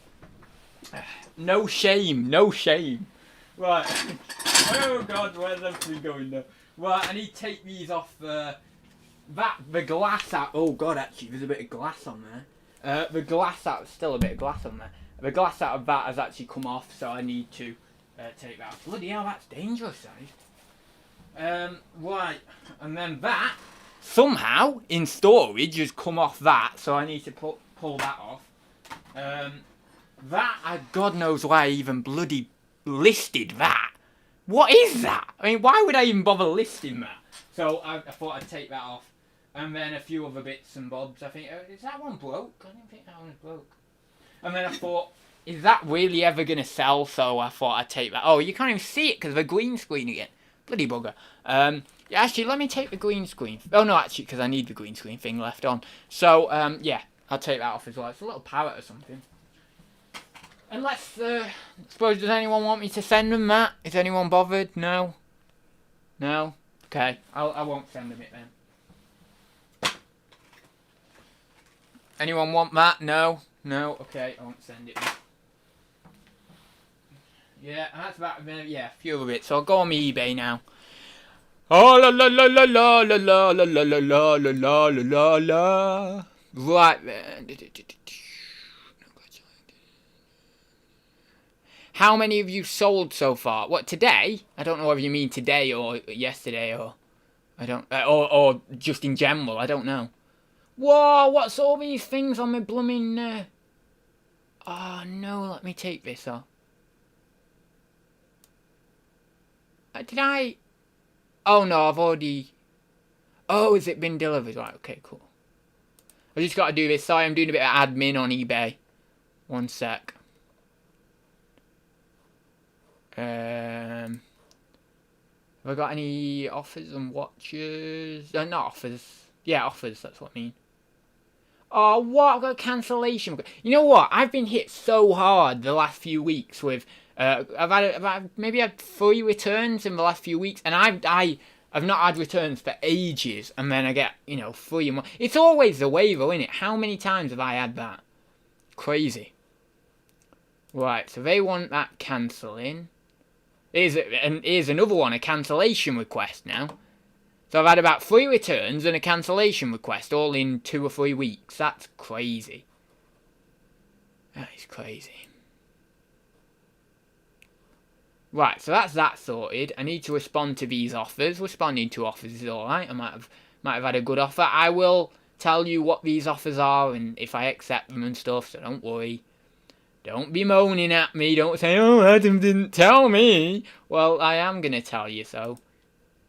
No shame. Right. Oh God, where's everything going now? Right, I need to take these off the glass out. Oh God, actually, there's a bit of glass on there. The glass out, still a bit of glass on there. The glass out of that has actually come off, so I need to take that off. Bloody hell, that's dangerous, that is. Right, and then that, somehow, in storage, has come off that, so I need to pull that off. God knows why I even bloody listed that. What is that? I mean, why would I even bother listing that? So I thought I'd take that off. And then a few other bits and bobs. I think, is that one broke? I didn't think that one was broke. And then I thought, is that really ever going to sell? So I thought I'd take that. Oh, you can't even see it because of the green screen again. Bloody bugger. Yeah, actually, let me take the green screen. Oh, no, actually, because I need the green screen thing left on. So, yeah, I'll take that off as well. It's a little parrot or something. And let's, suppose, does anyone want me to send them that? Is anyone bothered? No? No? Okay, I won't send them it then. Anyone want that? No? No? Okay, I won't send it. Yeah, and that's about, yeah, a few of it. So I'll go on my eBay now. Oh la la la la la la la la la la la la la la la. Right then. How many have you sold so far? What, today? I don't know whether you mean today or yesterday or I don't or just in general. I don't know. Whoa! What's all these things on my blooming? Oh no! Let me take this off. Did I? Oh no! I've already. Oh, has it been delivered? Right. Okay. Cool. I just got to do this. Sorry, I'm doing a bit of admin on eBay. One sec. Have I got any offers on watches? Not offers. Yeah, offers. That's what I mean. Oh, what? I've got a cancellation. You know what? I've been hit so hard the last few weeks with. I've maybe had 3 returns in the last few weeks, and I've not had returns for ages, and then I get 3 and 1. It's always the way though, isn't it? How many times have I had that? Crazy. Right, so they want that cancelling. Here's another one, a cancellation request now. So I've had about 3 returns and a cancellation request all in 2 or 3 weeks. That's crazy. That is crazy. Right, so that's that sorted. I need to respond to these offers. Responding to offers is alright. I might have had a good offer. I will tell you what these offers are and if I accept them and stuff, so don't worry. Don't be moaning at me. Don't say, oh, Adam didn't tell me. Well, I am going to tell you, so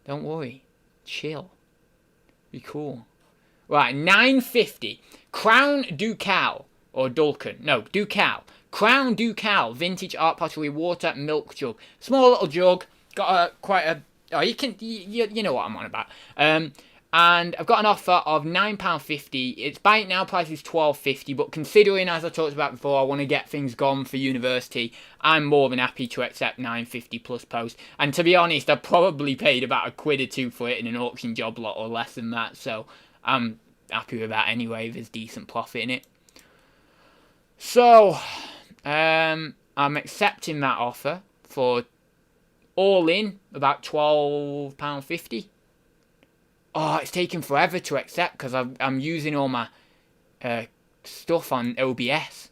don't worry. Chill. Be cool. Right, $9.50. Crown Ducal. Or Dulcan. No, Ducal. Crown Ducal. Vintage art pottery water milk jug. Small little jug. Got quite a... Oh, you know what I'm on about. And I've got an offer of £9.50. Its buy it now price is £12.50, but considering, as I talked about before, I want to get things gone for university, I'm more than happy to accept £9.50 plus post. And to be honest, I probably paid about £1 or 2 for it in an auction job lot or less than that, so I'm happy with that anyway. There's decent profit in it. So, I'm accepting that offer for all in about £12.50. Oh, it's taking forever to accept because I'm using all my stuff on OBS.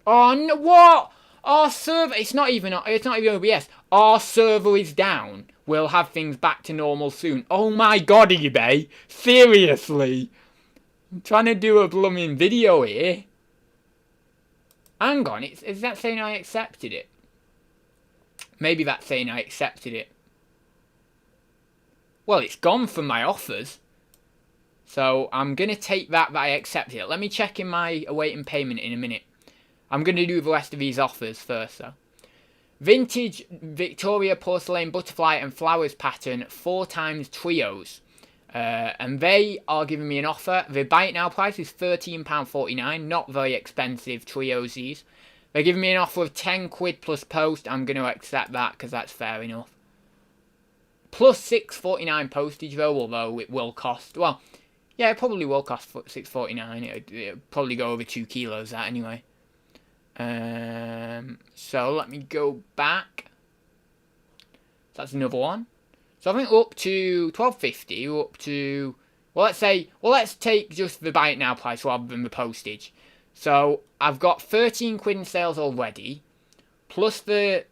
Oh no! What? Our server. It's not even OBS. Our server is down. We'll have things back to normal soon. Oh my god, eBay! Seriously? I'm trying to do a blooming video here. Hang on, is that saying I accepted it? Maybe that's saying I accepted it. Well, it's gone from my offers. So I'm going to take that I accepted it. Let me check in my awaiting payment in a minute. I'm going to do the rest of these offers first, though. Vintage Victoria porcelain butterfly and flowers pattern 4x trios. And they are giving me an offer. The buy it now price is £13.49. Not very expensive trios these. They're giving me an offer of £10 plus post. I'm going to accept that because that's fair enough. Plus £6.49 postage though, although it will cost, well, yeah, it probably will cost £6.49. It'll probably go over 2 kilos that anyway. So let me go back. That's another one. So I think we're up to £12.50. We're up to, well, let's take just the buy it now price rather than the postage. So I've got £13 in sales already, plus the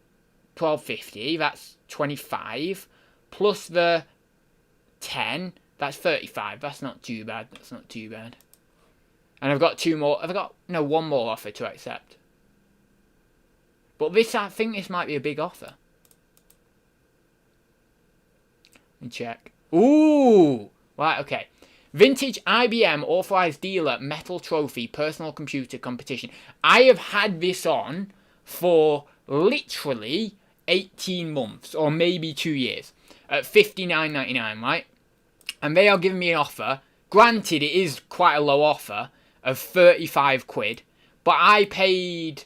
£12.50. That's 25. Plus the 10, that's 35. That's not too bad. That's not too bad. And I've got 2 more. One more offer to accept. But I think this might be a big offer. Let me check. Ooh! Right, okay. Vintage IBM Authorized Dealer Metal Trophy Personal Computer Competition. I have had this on for literally 18 months or maybe 2 years. At $59.99, right? And they are giving me an offer. Granted, it is quite a low offer of £35, but I paid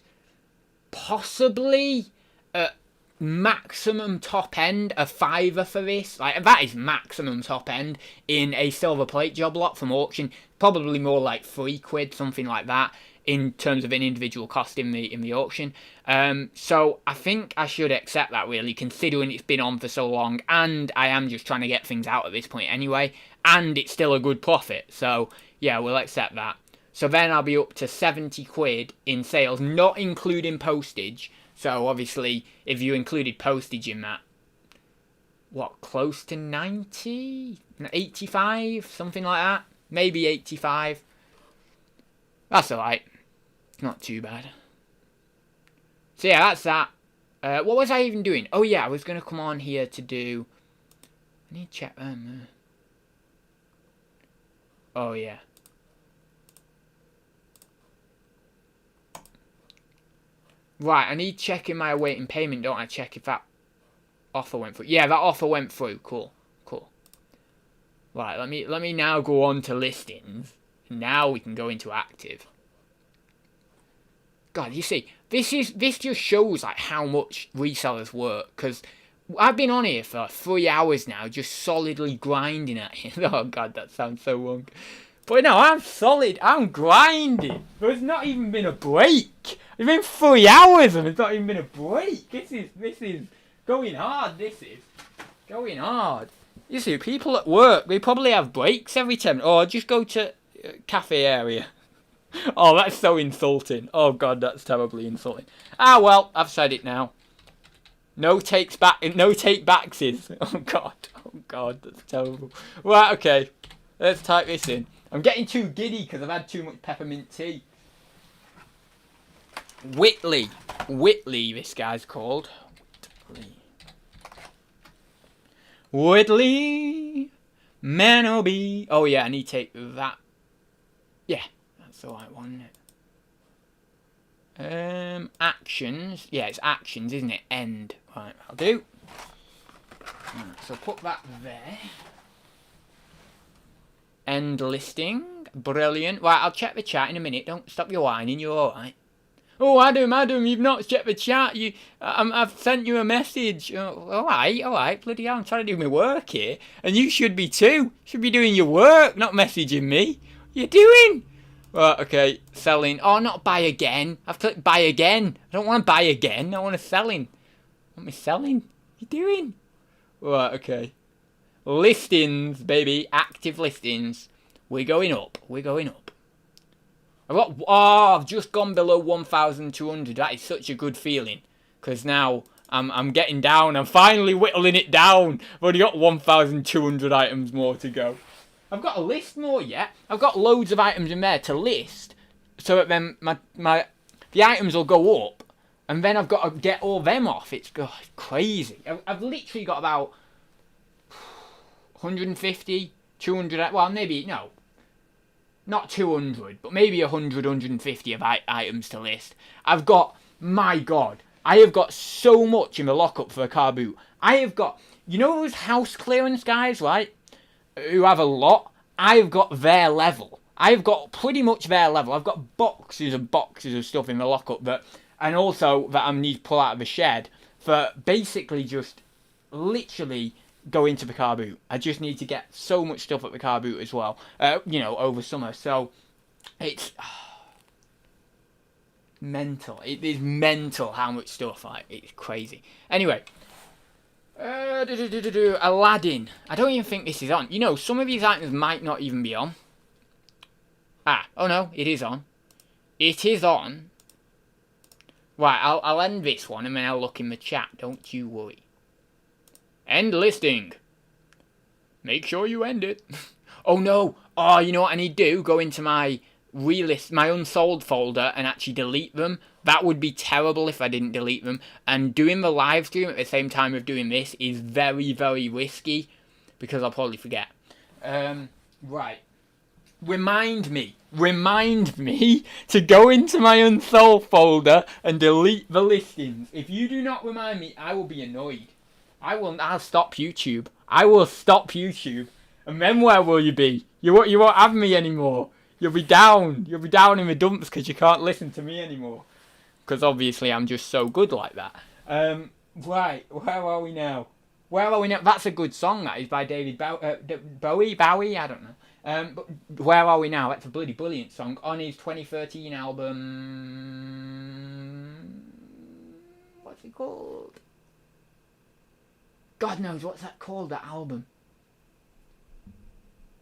possibly at maximum top end a £5 for this. Like, that is maximum top end in a silver plate job lot from auction. Probably more like £3, something like that. in terms of an individual cost in the auction. So I think I should accept that, really, considering it's been on for so long, and I am just trying to get things out at this point anyway, and it's still a good profit. So yeah, we'll accept that. So then I'll be up to 70 quid in sales, not including postage. So obviously, if you included postage in that, what, close to 90? 85? Something like that? Maybe 85. That's alright. Not too bad. So yeah, that's that. What was I even doing? Oh yeah, I was going to come on here to do... I need to check them. Oh yeah. Right, I need checking my awaiting payment, don't I? Check if that offer went through. Yeah, that offer went through. Cool. Cool. Right, let me now go on to listings. Now we can go into active. God, you see, this just shows like how much resellers work, because I've been on here for 3 hours now, just solidly grinding at it. Oh God, that sounds so wrong. But no, I'm solid. I'm grinding. There's not even been a break. It's been 3 hours and there's not even been a break. This is going hard. This is going hard. You see, people at work, they probably have breaks every 10 minutes. Or just go to cafe area. Oh, that's so insulting. Oh God, that's terribly insulting. Ah well, I've said it now. No take backses. Oh God, that's terrible. Right, okay. Let's type this in. I'm getting too giddy because I've had too much peppermint tea. Whitley, this guy's called. Whitley, Manoby. Oh yeah, I need to take that. Yeah, that's the right one, isn't it? Actions. Yeah, it's actions, isn't it? End. Right, I'll do. Right, so put that there. End listing. Brilliant. Right, I'll check the chat in a minute. Don't stop your whining. You're alright. Oh, Adam, you've not checked the chat. I've sent you a message. Oh, alright. Bloody hell, I'm trying to do my work here. And you should be too. You should be doing your work, not messaging me. What are you doing? Right, okay. Selling. Oh, not buy again. I've clicked buy again. I don't want to buy again. I want to selling. I want me selling. What are you doing? Right, okay. Listings, baby. Active listings. We're going up. I've just gone below 1,200. That is such a good feeling. Because now I'm getting down. I'm finally whittling it down. I've only got 1,200 items more to go. I've got to list more yet. I've got loads of items in there to list. So that then the items will go up. And then I've got to get all them off. It's crazy. I've literally got about 150, 200, well maybe, no, not 200, but maybe 100, 150 of items to list. I've got, my God, I have got so much in the lockup for a car boot. I have got, you know those house clearance guys, right, who have a lot? I've got their level. I've got pretty much their level. I've got boxes and boxes of stuff in the lockup and also that I need to pull out of the shed for basically just literally go into the car boot. I just need to get so much stuff at the car boot as well, over summer. So it's mental. It is mental how much stuff. It's crazy. Anyway, Aladdin. I don't even think this is on. You know, some of these items might not even be on. Oh no, it is on. It is on. Right, I'll end this one and then I'll look in the chat. Don't you worry. End listing. Make sure you end it. Oh no. Oh, you know what I need to do? Go into my my unsold folder and actually delete them. That would be terrible if I didn't delete them. And doing the live stream at the same time of doing this is very, very risky because I'll probably forget. Right. Remind me to go into my unsold folder and delete the listings. If you do not remind me, I will be annoyed. I'll stop YouTube. I will stop YouTube. And then where will you be? You won't have me anymore. You'll be down. You'll be down in the dumps because you can't listen to me anymore. Because obviously I'm just so good like that. Right, where are we now? That's a good song, that is, by David Bowie. I don't know. But where are we now? That's a bloody brilliant song on his 2013 album. What's it called? God knows what's that called, that album.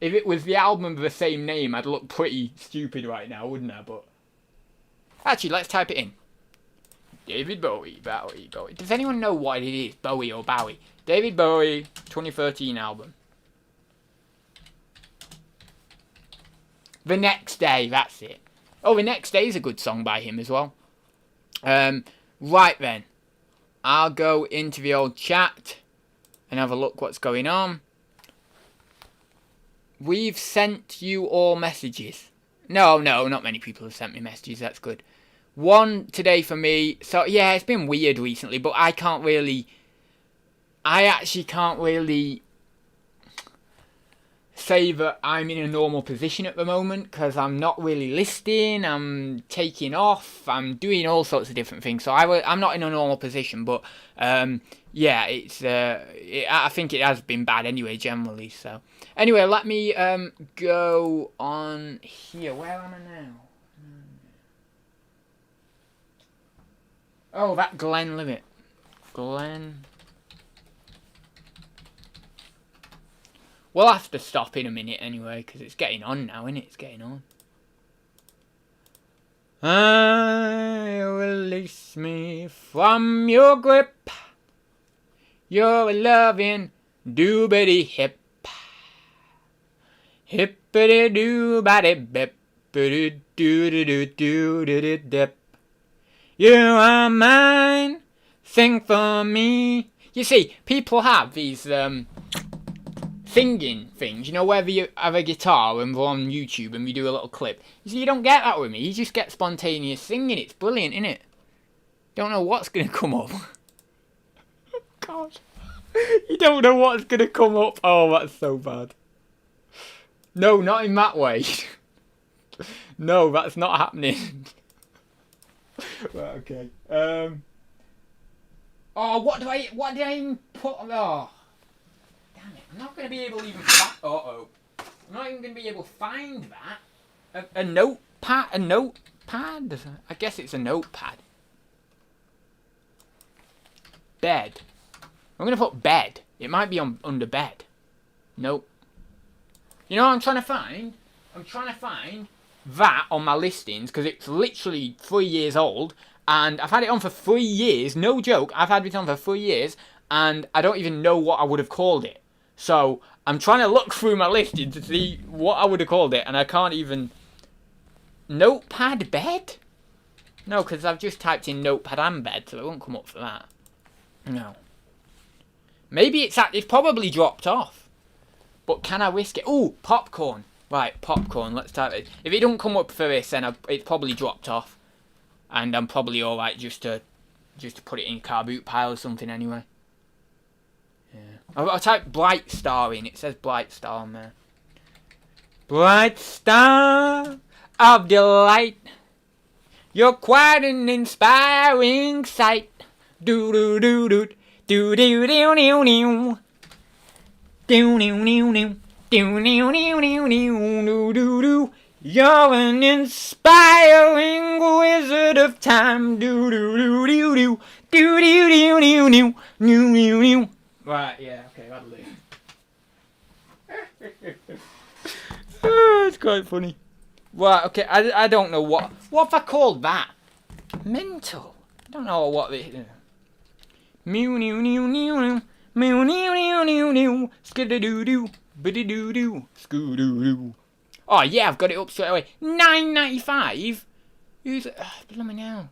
If it was the album of the same name, I'd look pretty stupid right now, wouldn't I? But actually, let's type it in. David Bowie. Does anyone know what it is? Bowie or Bowie? David Bowie, 2013 album. The Next Day, that's it. Oh, The Next Day is a good song by him as well. Right then. I'll go into the old chat and have a look what's going on. We've sent you all messages. No, not many people have sent me messages, that's good. One today for me. So, yeah, it's been weird recently, but I actually can't really say that I'm in a normal position at the moment, because I'm not really listing, I'm taking off, I'm doing all sorts of different things, so I'm not in a normal position, but yeah, I think it has been bad anyway, generally. So anyway, let me go on here. Where am I now? Oh, that Glenn Limit. Glenn. We'll have to stop in a minute anyway, because it's getting on now, isn't it? It's getting on. I release me from your grip. You're a loving doobity hip. Hippity doobity bip. Doo doo doo doo doo dip. You are mine. Sing for me. You see, people have these singing things, you know, whether you have a guitar and we're on YouTube and we do a little clip. You see, you don't get that with me. You just get spontaneous singing. It's brilliant, isn't it? Don't know what's going to come up. God. You don't know what's going to come up. Oh, that's so bad. No, not in that way. No, that's not happening. Right, okay. Oh, what did I even put? Oh. I'm not going to be able to even I'm not even going to be able to find that. A notepad? A notepad? I guess it's a notepad. Bed. I'm going to put bed. It might be under bed. Nope. You know what I'm trying to find? I'm trying to find that on my listings, because it's literally 3 years old, and I've had it on for 3 years. No joke. I've had it on for 3 years, and I don't even know what I would have called it. So, I'm trying to look through my listing to see what I would have called it, and I can't even... Notepad bed? No, because I've just typed in notepad and bed, so it won't come up for that. No. Maybe it's probably dropped off. But can I risk it? Ooh, popcorn. Right, popcorn, let's type it. If it don't come up for this, then it's probably dropped off. And I'm probably alright just to put it in car boot pile or something anyway. Yeah. I'll type bright star in. It says bright star on there. Bright star of delight. You're quite an inspiring sight. Do do do do do do do do do. Do do do do. Do do do do do do do. You're an inspiring wizard of time. Do do do do do do do do do do do. Right, yeah, okay, that'll do. Oh, it's quite funny. Right, okay, I don't know what have I called that? Mental. I don't know what it is. Mew mew mew mew mew mew mew mew mew skidoo-doo-doo biddy-doo-doo skoo-doo-doo. Oh yeah, I've got it up straight away. $9.95. Who's blooming hell?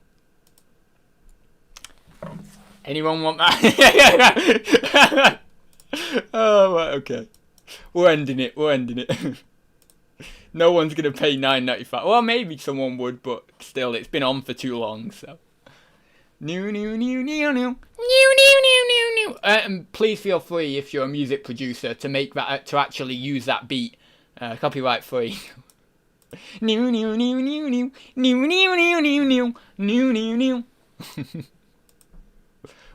Anyone want that? Oh, right, okay. We're ending it. No one's going to pay $9.95. Well, maybe someone would, but still, it's been on for too long, so. New. Please feel free, if you're a music producer, to make that, to actually use that beat. Copyright free. New.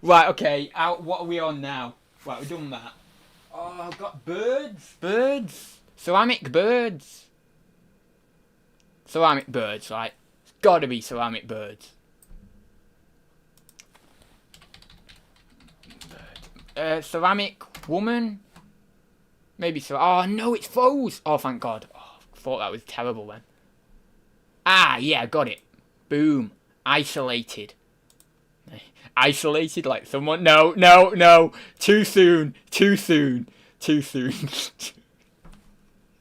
Right, okay, what are we on now? Right, we've done that. Oh, I've got birds. Ceramic birds. Ceramic birds, right? It's gotta be ceramic birds. Ceramic woman? Maybe so. Oh, no, it's foes. Oh, thank God. Oh, I thought that was terrible then. Ah, yeah, got it. Boom. Isolated. Isolated like someone. No, no, no. Too soon. Too soon. Too soon.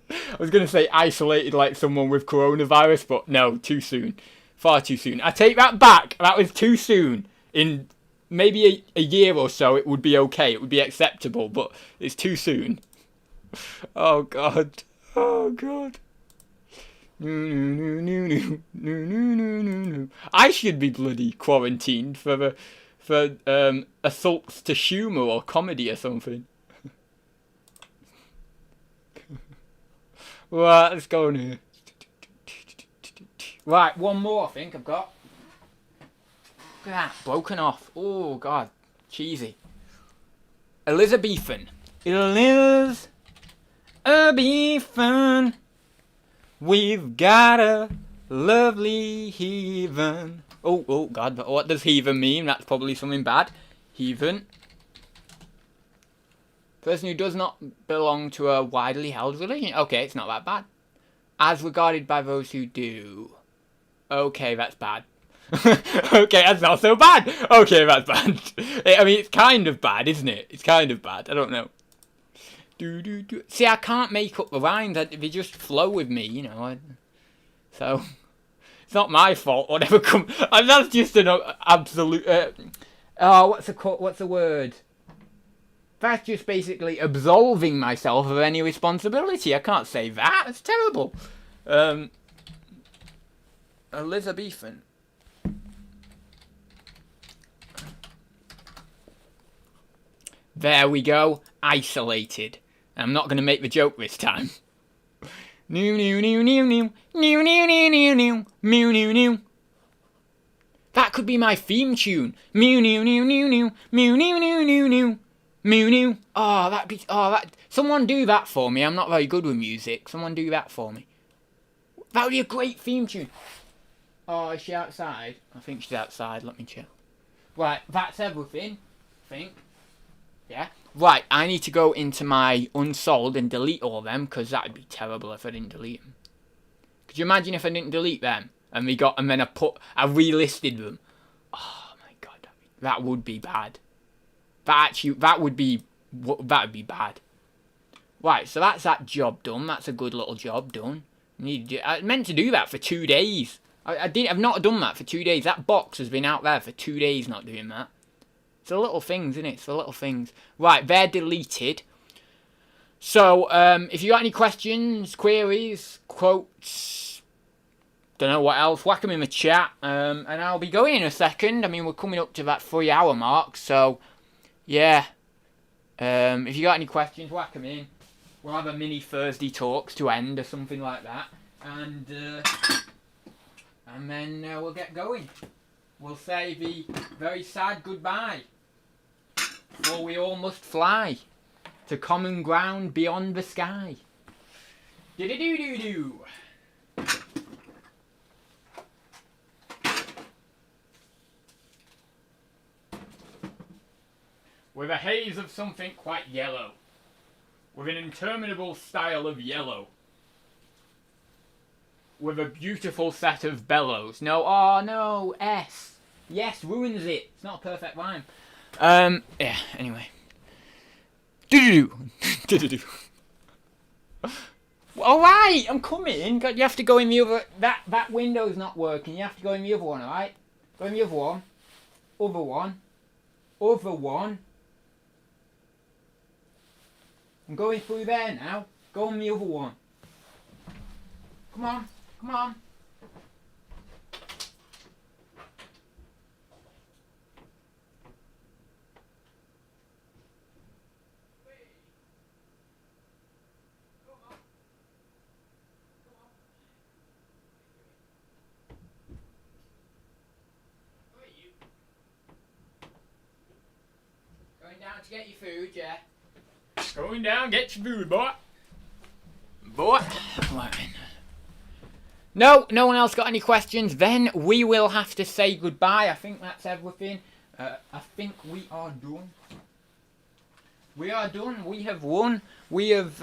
I was going to say isolated like someone with coronavirus, but no, too soon. Far too soon. I take that back. That was too soon. In maybe a year or so, it would be okay. It would be acceptable, but it's too soon. Oh, God. Oh, God. I should be bloody quarantined for assaults to humour or comedy or something. Right, let's go in here. Right, one more I think I've got. Look at that, broken off. Oh, God, cheesy. Elizabethan. Elizabethan. We've got a lovely heathen. Oh, God, what does heathen mean? That's probably something bad. Heathen. Person who does not belong to a widely held religion. Okay, it's not that bad. As regarded by those who do. Okay, that's bad. Okay, that's not so bad. Okay, that's bad. I mean, it's kind of bad, isn't it? It's kind of bad. I don't know. See, I can't make up the rhymes. They just flow with me, you know. So, it's not my fault. Whatever comes. That's just an absolute. What's the word? That's just basically absolving myself of any responsibility. I can't say that. It's terrible. Elizabethan. There we go. Isolated. I'm not going to make the joke this time. New, new, new, new, new, new, new, new, new, new, new, new, new. That could be my theme tune. Mew, new, new, new, new, mew, new, new, new, new. Mew, new. Oh, that'd be. Oh, that. Someone do that for me. I'm not very good with music. Someone do that for me. That would be a great theme tune. Oh, is she outside? I think she's outside. Let me check. Right, that's everything. I think. Yeah. Right, I need to go into my unsold and delete all of them because that'd be terrible if I didn't delete them. Could you imagine if I didn't delete them and then I relisted them? Oh my God, that would be bad. That would be bad. Right, so that's that job done. That's a good little job done. I meant to do that for 2 days. I've not done that for 2 days. That box has been out there for 2 days not doing that. It's the little things, isn't it? It's the little things. Right, they're deleted. So, if you got any questions, queries, quotes, don't know what else, whack them in the chat. And I'll be going in a second. I mean, we're coming up to that 3-hour mark, so yeah. If you got any questions, whack them in. We'll have a mini Thursday talks to end or something like that, and then we'll get going. We'll say the very sad goodbye, for we all must fly to common ground beyond the sky. Do-do-do-do-do. With a haze of something quite yellow, with an interminable style of yellow, with a beautiful set of bellows. No, oh no, S. Yes, ruins it. It's not a perfect rhyme. Yeah, anyway. Do-do-do. Alright, I'm coming. You have to go in the other... That window's not working. You have to go in the other one, alright? Go in the other one. Other one. Other one. I'm going through there now. Go on the other one. Come on. Come on. Going down to get your food, yeah? Going down, get your food, boy. But no one else got any questions. Then we will have to say goodbye. I think that's everything. I think we are done. We are done. We have won. We have.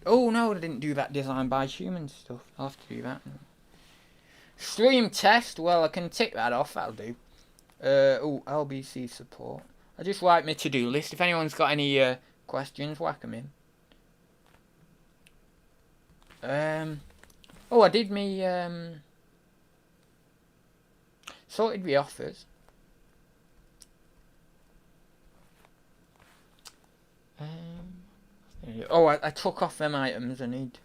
Oh no, I didn't do that design by humans stuff. I'll have to do that. Stream test. Well, I can tick that off. That'll do. Oh, LBC support. I just write my to-do list. If anyone's got any questions, whack them in. Oh, I did me sorted the offers. Oh, I took off them items I need.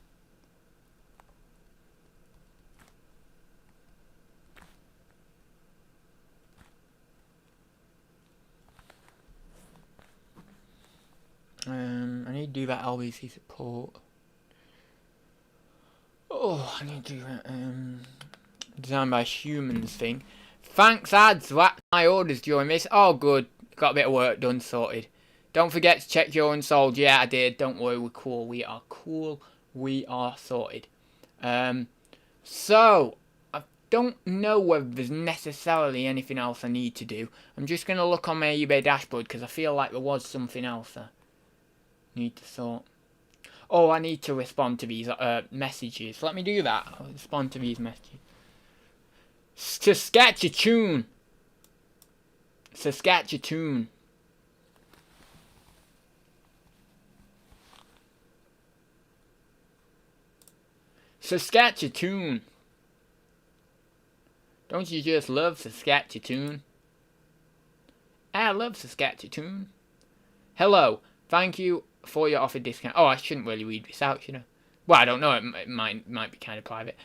I need to do that LBC support. Oh, I need to do that design by humans thing. Thanks, Adz. That's my orders during this. Oh, good. Got a bit of work done, sorted. Don't forget to check your unsold. Yeah, I did. Don't worry, we're cool. We are cool. We are sorted. So, I don't know whether there's necessarily anything else I need to do. I'm just going to look on my eBay dashboard because I feel like there was something else I need to sort. Oh, I need to respond to these messages. Let me do that. I'll respond to these messages. Saskatchewan. Saskatchewan. Saskatchewan. Don't you just love Saskatchewan? I love Saskatchewan. Hello. Thank you for your offered discount. Oh, I shouldn't really read this out, should I? Well, I don't know. It might be kind of private.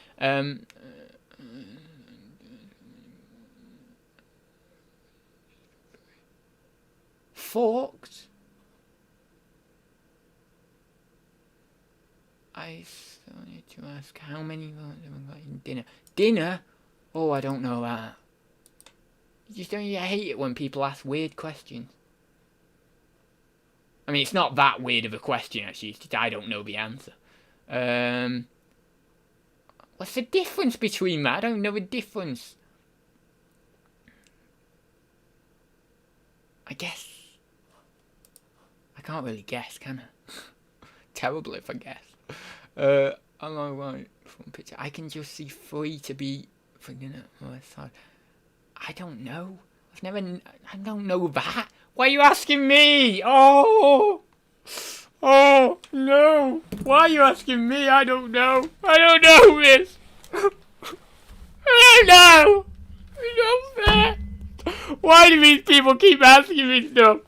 Forks. I still need to ask how many have I got in dinner. Dinner? Oh, I don't know that. Just don't you hate it when people ask weird questions? I mean, it's not that weird of a question, actually. It's just I don't know the answer. What's the difference between that? I don't know the difference. I guess. I can't really guess, can I? Terrible if I guess. Am I right? From picture, I can just see 3 to be for dinner. I don't know. I don't know that. Why are you asking me? Oh no. Why are you asking me? I don't know. I don't know this. I don't know. It's not fair. Why do these people keep asking me stuff?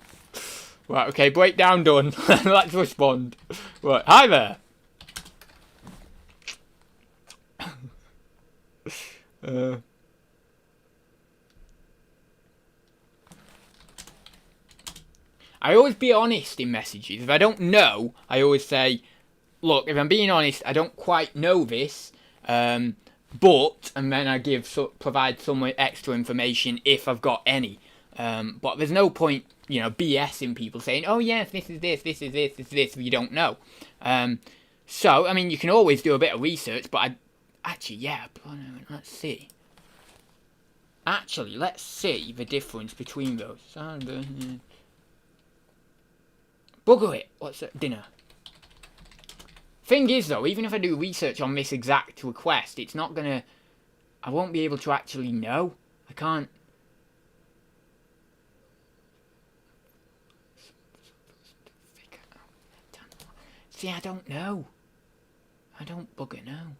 Right, okay, breakdown done. Let's respond. Right, hi there. I always be honest in messages. If I don't know, I always say, look, if I'm being honest, I don't quite know this, but, and then I provide some extra information if I've got any. But there's no point, BSing people saying, oh yes, this is this, this is this, this is this, if you don't know. So, I mean, you can always do a bit of research, but let's see. Actually, let's see the difference between those. Bugger it. What's that? Dinner. Thing is, though, even if I do research on this exact request, it's not gonna... I won't be able to actually know. I can't... See, I don't know. I don't bugger know.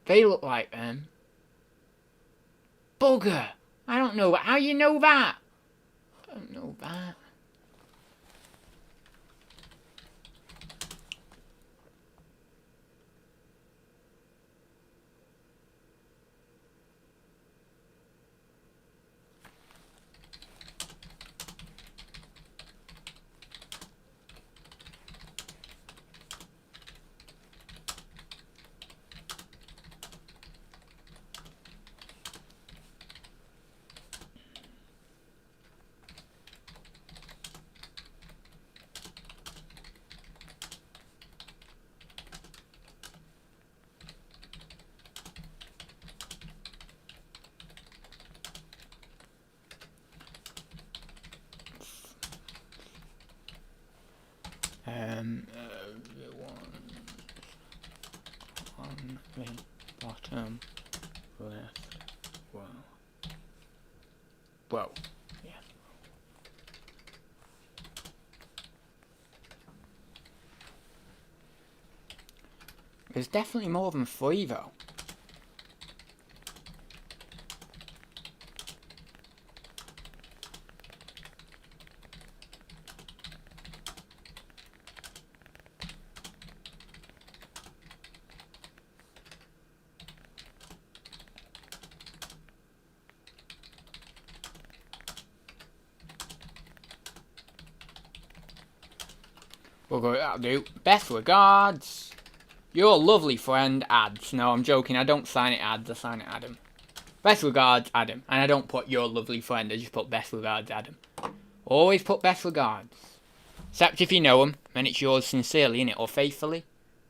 They look like them. Bugger! I don't know. How you know that? I don't know that. on the bottom left. Whoa. Yeah. There's definitely more than 3 though. We'll go, that'll do. Best regards, your lovely friend, Adz. No, I'm joking. I don't sign it Adz. I sign it Adam. Best regards, Adam. And I don't put your lovely friend. I just put best regards, Adam. Always put best regards. Except if you know them, then it's yours sincerely, innit? Or faithfully.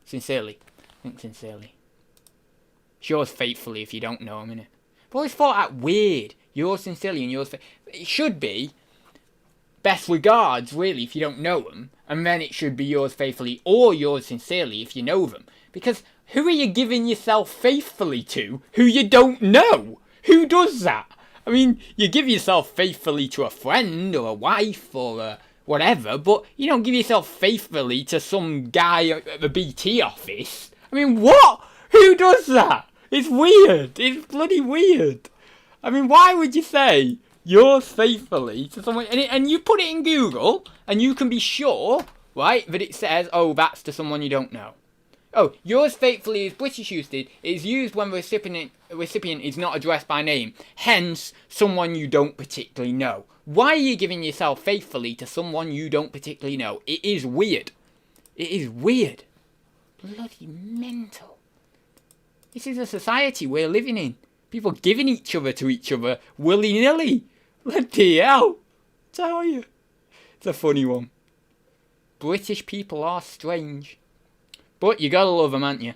Sincerely. I think sincerely. It's yours faithfully if you don't know them, innit? I've always thought that weird. Yours sincerely and yours it should be best regards, really, if you don't know them, and then it should be yours faithfully or yours sincerely if you know them. Because who are you giving yourself faithfully to who you don't know? Who does that? I mean, you give yourself faithfully to a friend or a wife or whatever, but you don't give yourself faithfully to some guy at the BT office. I mean, what? Who does that? It's weird. It's bloody weird. I mean, why would you say yours faithfully to someone, and you put it in Google, and you can be sure, right, that it says, oh, that's to someone you don't know. Oh, yours faithfully is British usage. It is used when the recipient is not addressed by name, hence someone you don't particularly know. Why are you giving yourself faithfully to someone you don't particularly know? It is weird. It is weird. Bloody mental. This is a society we're living in. People giving each other willy-nilly. Bloody hell. Tell you. It's a funny one. British people are strange. But you gotta love them, ain't you?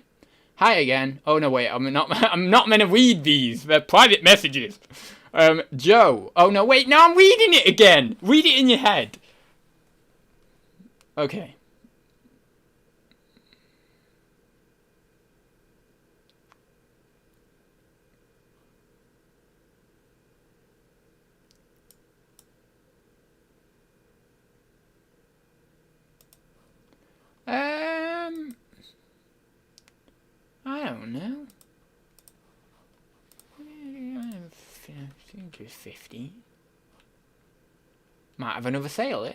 Hi again. Oh no, wait. I'm not meant to read these. They're private messages. Joe. Oh no, wait. Now I'm reading it again. Read it in your head. Okay. I don't know. I think it was 50. Might have another sale, eh?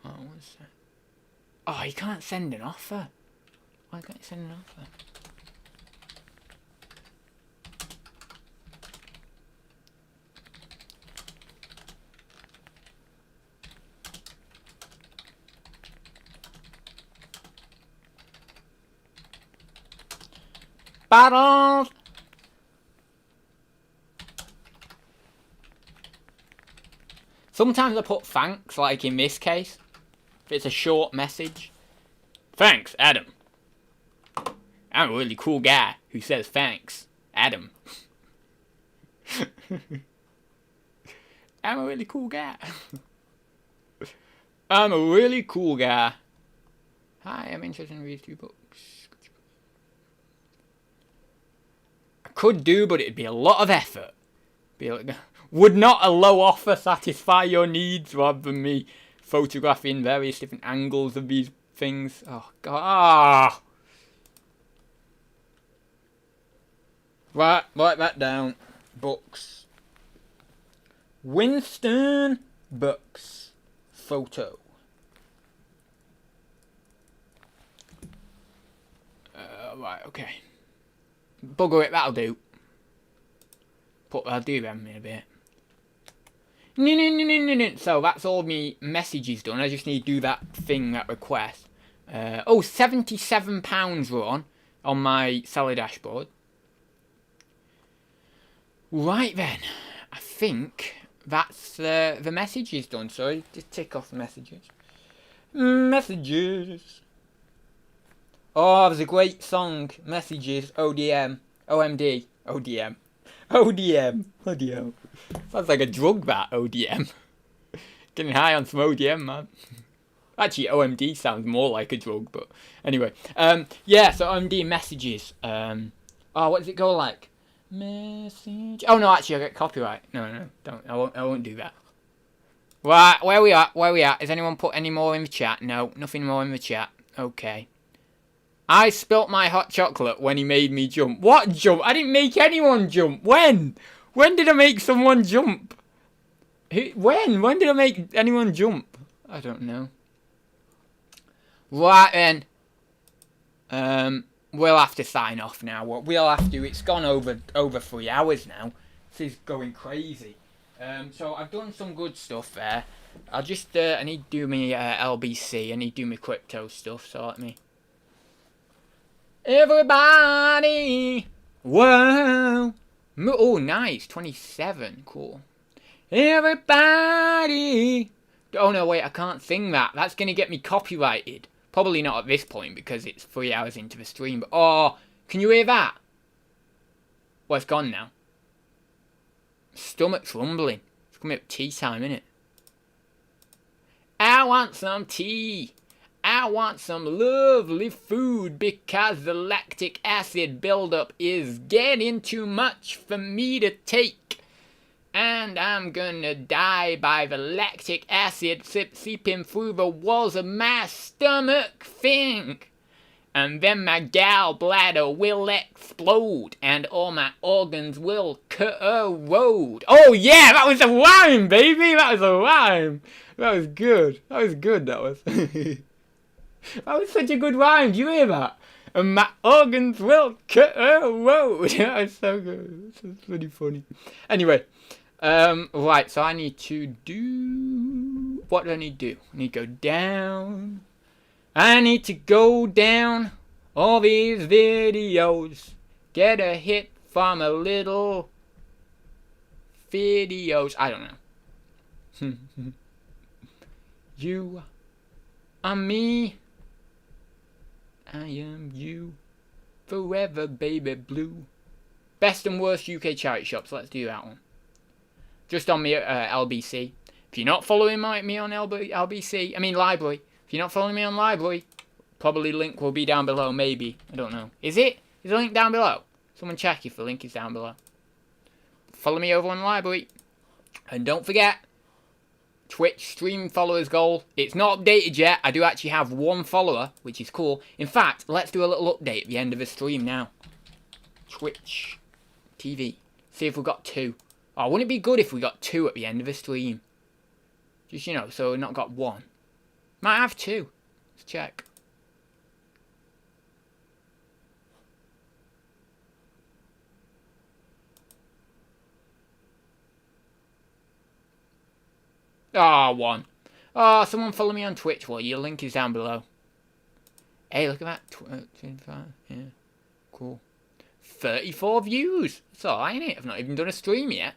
Oh, what's that? Oh, you can't send an offer. Why can't you send an offer? Battles! Sometimes I put thanks, like in this case. If it's a short message. Thanks, Adam. I'm a really cool guy who says thanks, Adam. I'm a really cool guy. I'm a really cool guy. Hi, I'm interested in these 2 books. Could do, but it'd be a lot of effort. Would not a low offer satisfy your needs rather than me photographing various different angles of these things? Oh god. Right, write that down. Books. Winston Books. Photo. Right, okay. Bugger it, that'll do. I'll do them in a bit. No. So that's all me messages done. I just need to do that thing, that request. Oh, £77 were on my seller dashboard. Right then. I think that's the messages done. So just tick off the messages. Messages. Oh, there's a great song. Messages. ODM. OMD. ODM. ODM. ODM. Sounds like a drug, that ODM. Getting high on some ODM, man. Actually, OMD sounds more like a drug, but anyway. Yeah, so OMD messages. Oh, what does it go like? Message. Oh no, actually, I get copyright. No, don't. I won't do that. Right, where we at? Has anyone put any more in the chat? No, nothing more in the chat. Okay. I spilt my hot chocolate when he made me jump. What jump? I didn't make anyone jump. When? When did I make someone jump? When? When did I make anyone jump? I don't know. Right then. We'll have to sign off now. We'll have to. It's gone over 3 hours now. This is going crazy. So I've done some good stuff there. I'll just I need to do my LBC. I need to do my crypto stuff. So let me. Everybody, whoa! Oh, nice. 27. Cool. Everybody. Oh no, wait. I can't sing that. That's gonna get me copyrighted. Probably not at this point because it's 3 hours into the stream. But oh, can you hear that? Well, it's gone now. Stomach's rumbling. It's coming up tea time, innit? I want some tea. I want some lovely food because the lactic acid buildup is getting too much for me to take. And I'm gonna die by the lactic acid seeping through the walls of my stomach think. And then my gallbladder will explode and all my organs will corrode. Oh yeah, that was a rhyme, baby! That was a rhyme! That was good. That was good, that was. That was such a good rhyme, do you hear that? And my organs will corrode. That was so good. That's really funny. Anyway, right, so I need to do... What do I need to do? I need to go down. I need to go down all these videos. Get a hit from a little videos. I don't know. You are me. I am you. Forever, baby blue. Best and worst UK charity shops. Let's do that one. Just on me LBC. If you're not following me on LBC, I mean library. If you're not following me on library, probably link will be down below. Maybe, I don't know. Is it? Is the link down below? Someone check if the link is down below. Follow me over on library, and don't forget. Twitch stream followers goal. It's not updated yet. I do actually have 1 follower, which is cool. In fact, let's do a little update at the end of the stream now. Twitch TV. See if we've got 2. Oh, wouldn't it be good if we got 2 at the end of the stream? Just, you know, so we've not got 1. Might have 2. Let's check. Ah, 1. Oh, someone follow me on Twitch. Well, your link is down below. Hey, look at that. 25. Yeah. Cool. 34 views. That's alright, ain't it? I've not even done a stream yet.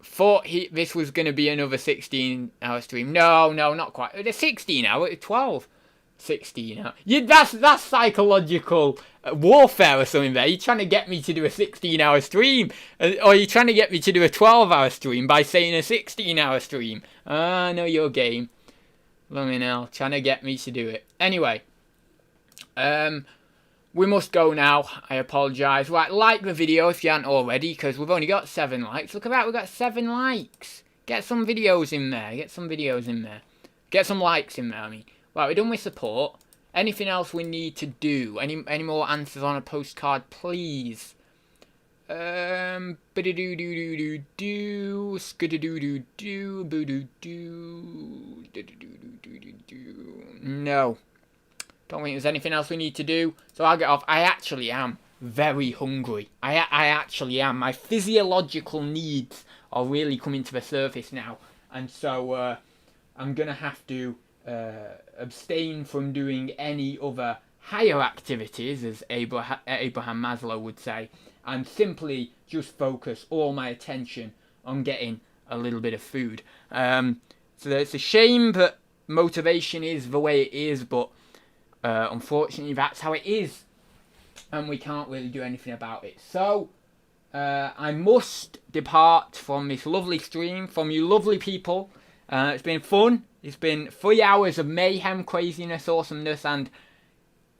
Thought this was going to be another 16-hour stream. No, not quite. The 16-hour, 12. 16 hours. That's psychological warfare or something there. You're trying to get me to do a 16-hour stream. Or you're trying to get me to do a 12-hour stream by saying a 16-hour stream. I know your game. Blooming hell. Trying to get me to do it. Anyway. We must go now. I apologise. Right, like the video if you haven't already, because we've only got 7 likes. Look at that, we've got 7 likes. Get some videos in there. Get some videos in there. Get some likes in there, I mean. Right, we're done with support. Anything else we need to do? Any more answers on a postcard, please? No. Don't think there's anything else we need to do. So I'll get off. I actually am very hungry. I actually am. My physiological needs are really coming to the surface now. And so I'm going to have to abstain from doing any other higher activities, as Abraham Maslow would say, and simply just focus all my attention on getting a little bit of food. So it's a shame that motivation is the way it is, but unfortunately that's how it is, and we can't really do anything about it. So I must depart from this lovely stream, from you lovely people, It's been fun. It's been 3 hours of mayhem, craziness, awesomeness, and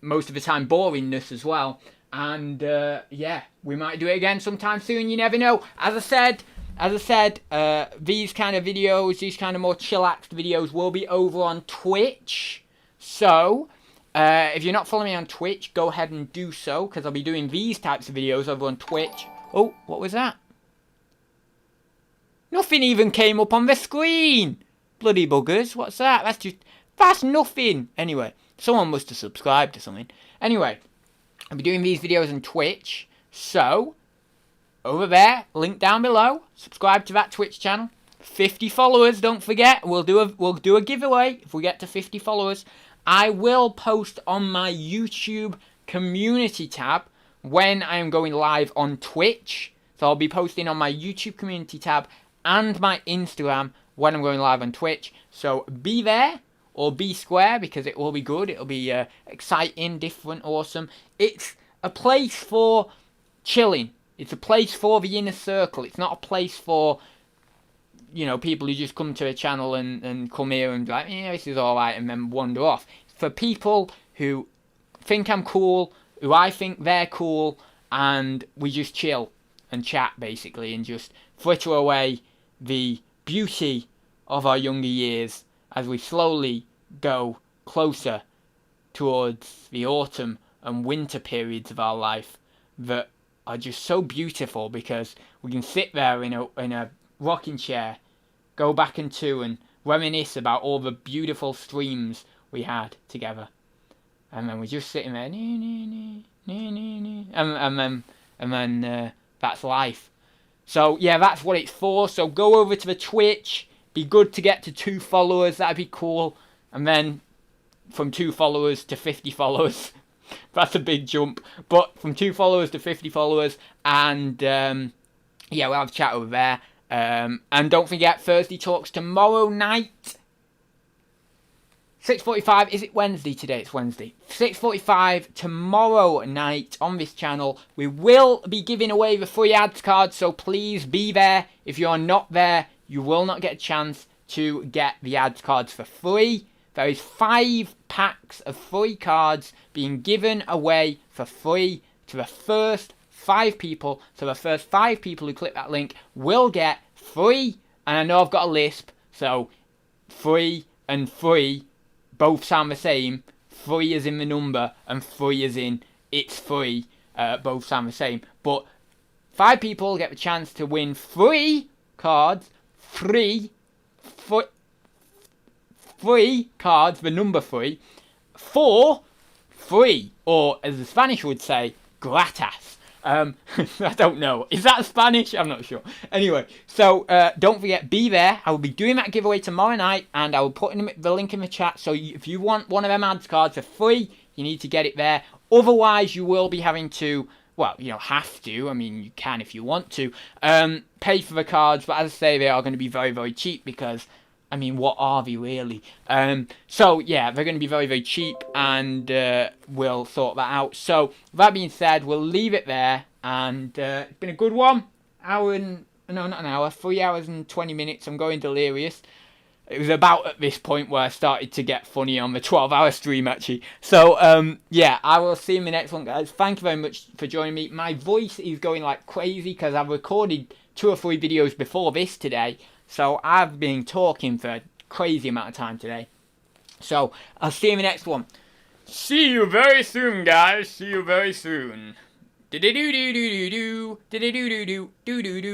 most of the time boringness as well. And yeah, we might do it again sometime soon. You never know. As I said, these kind of videos, these kind of more chillaxed videos will be over on Twitch. So if you're not following me on Twitch, go ahead and do so, because I'll be doing these types of videos over on Twitch. Oh, what was that? Nothing even came up on the screen. Bloody buggers. What's that? That's nothing. Anyway, someone must have subscribed to something. Anyway, I'll be doing these videos on Twitch. So, over there, link down below. Subscribe to that Twitch channel. 50 followers, don't forget. We'll do a giveaway if we get to 50 followers. I will post on my YouTube community tab when I am going live on Twitch. So I'll be posting on my YouTube community tab and my Instagram when I'm going live on Twitch. So be there or be square, because it will be good. It'll be exciting, different, awesome. It's a place for chilling. It's a place for the inner circle. It's not a place for, you know, people who just come to a channel and come here and be like, yeah, this is alright, and then wander off. It's for people who think I'm cool, who I think they're cool, and we just chill and chat, basically, and just fritter away the beauty of our younger years as we slowly go closer towards the autumn and winter periods of our life that are just so beautiful, because we can sit there in a rocking chair, go back into and reminisce about all the beautiful streams we had together, and then we're just sitting there, and then that's life. So yeah, that's what it's for. So go over to the Twitch. Be good to get to 2 followers. That'd be cool. And then from 2 followers to 50 followers. That's a big jump. But from 2 followers to 50 followers. And yeah, we'll have a chat over there. And don't forget, Thursday Talks tomorrow night. 6:45. Is it Wednesday today? It's Wednesday. 6:45 tomorrow night on this channel. We will be giving away the free ads card, so please be there. If you're not there, you will not get a chance to get the ads cards for free. There is 5 packs of free cards being given away for free to the first 5 people. So the first 5 people who click that link will get free. And I know I've got a lisp, so free and free both sound the same. Free as in the number, and free as in it's free. Both sound the same. But 5 people get the chance to win free cards. Free cards, the number 3, for free. Or, as the Spanish would say, gratis. I don't know. Is that Spanish? I'm not sure. Anyway, so don't forget, be there. I will be doing that giveaway tomorrow night, and I will put the link in the chat. So if you want one of them ads cards for free, you need to get it there. Otherwise, you will be having to, well, you don't have to. I mean, you can if you want to. Pay for the cards, but as I say, they are going to be very, very cheap, because, I mean, what are they really? So, yeah, they're going to be very, very cheap, and we'll sort that out. So, with that being said, we'll leave it there, and it's been a good one. 3 hours and 20 minutes. I'm going delirious. It was about at this point where I started to get funny on the 12-hour stream, actually. So, yeah, I will see you in the next one, guys. Thank you very much for joining me. My voice is going like crazy, because I've recorded 2 or 3 videos before this today. So I've been talking for a crazy amount of time today. So I'll see you in the next one. See you very soon, guys. See you very soon. Do do do do do do do do do do do do do do.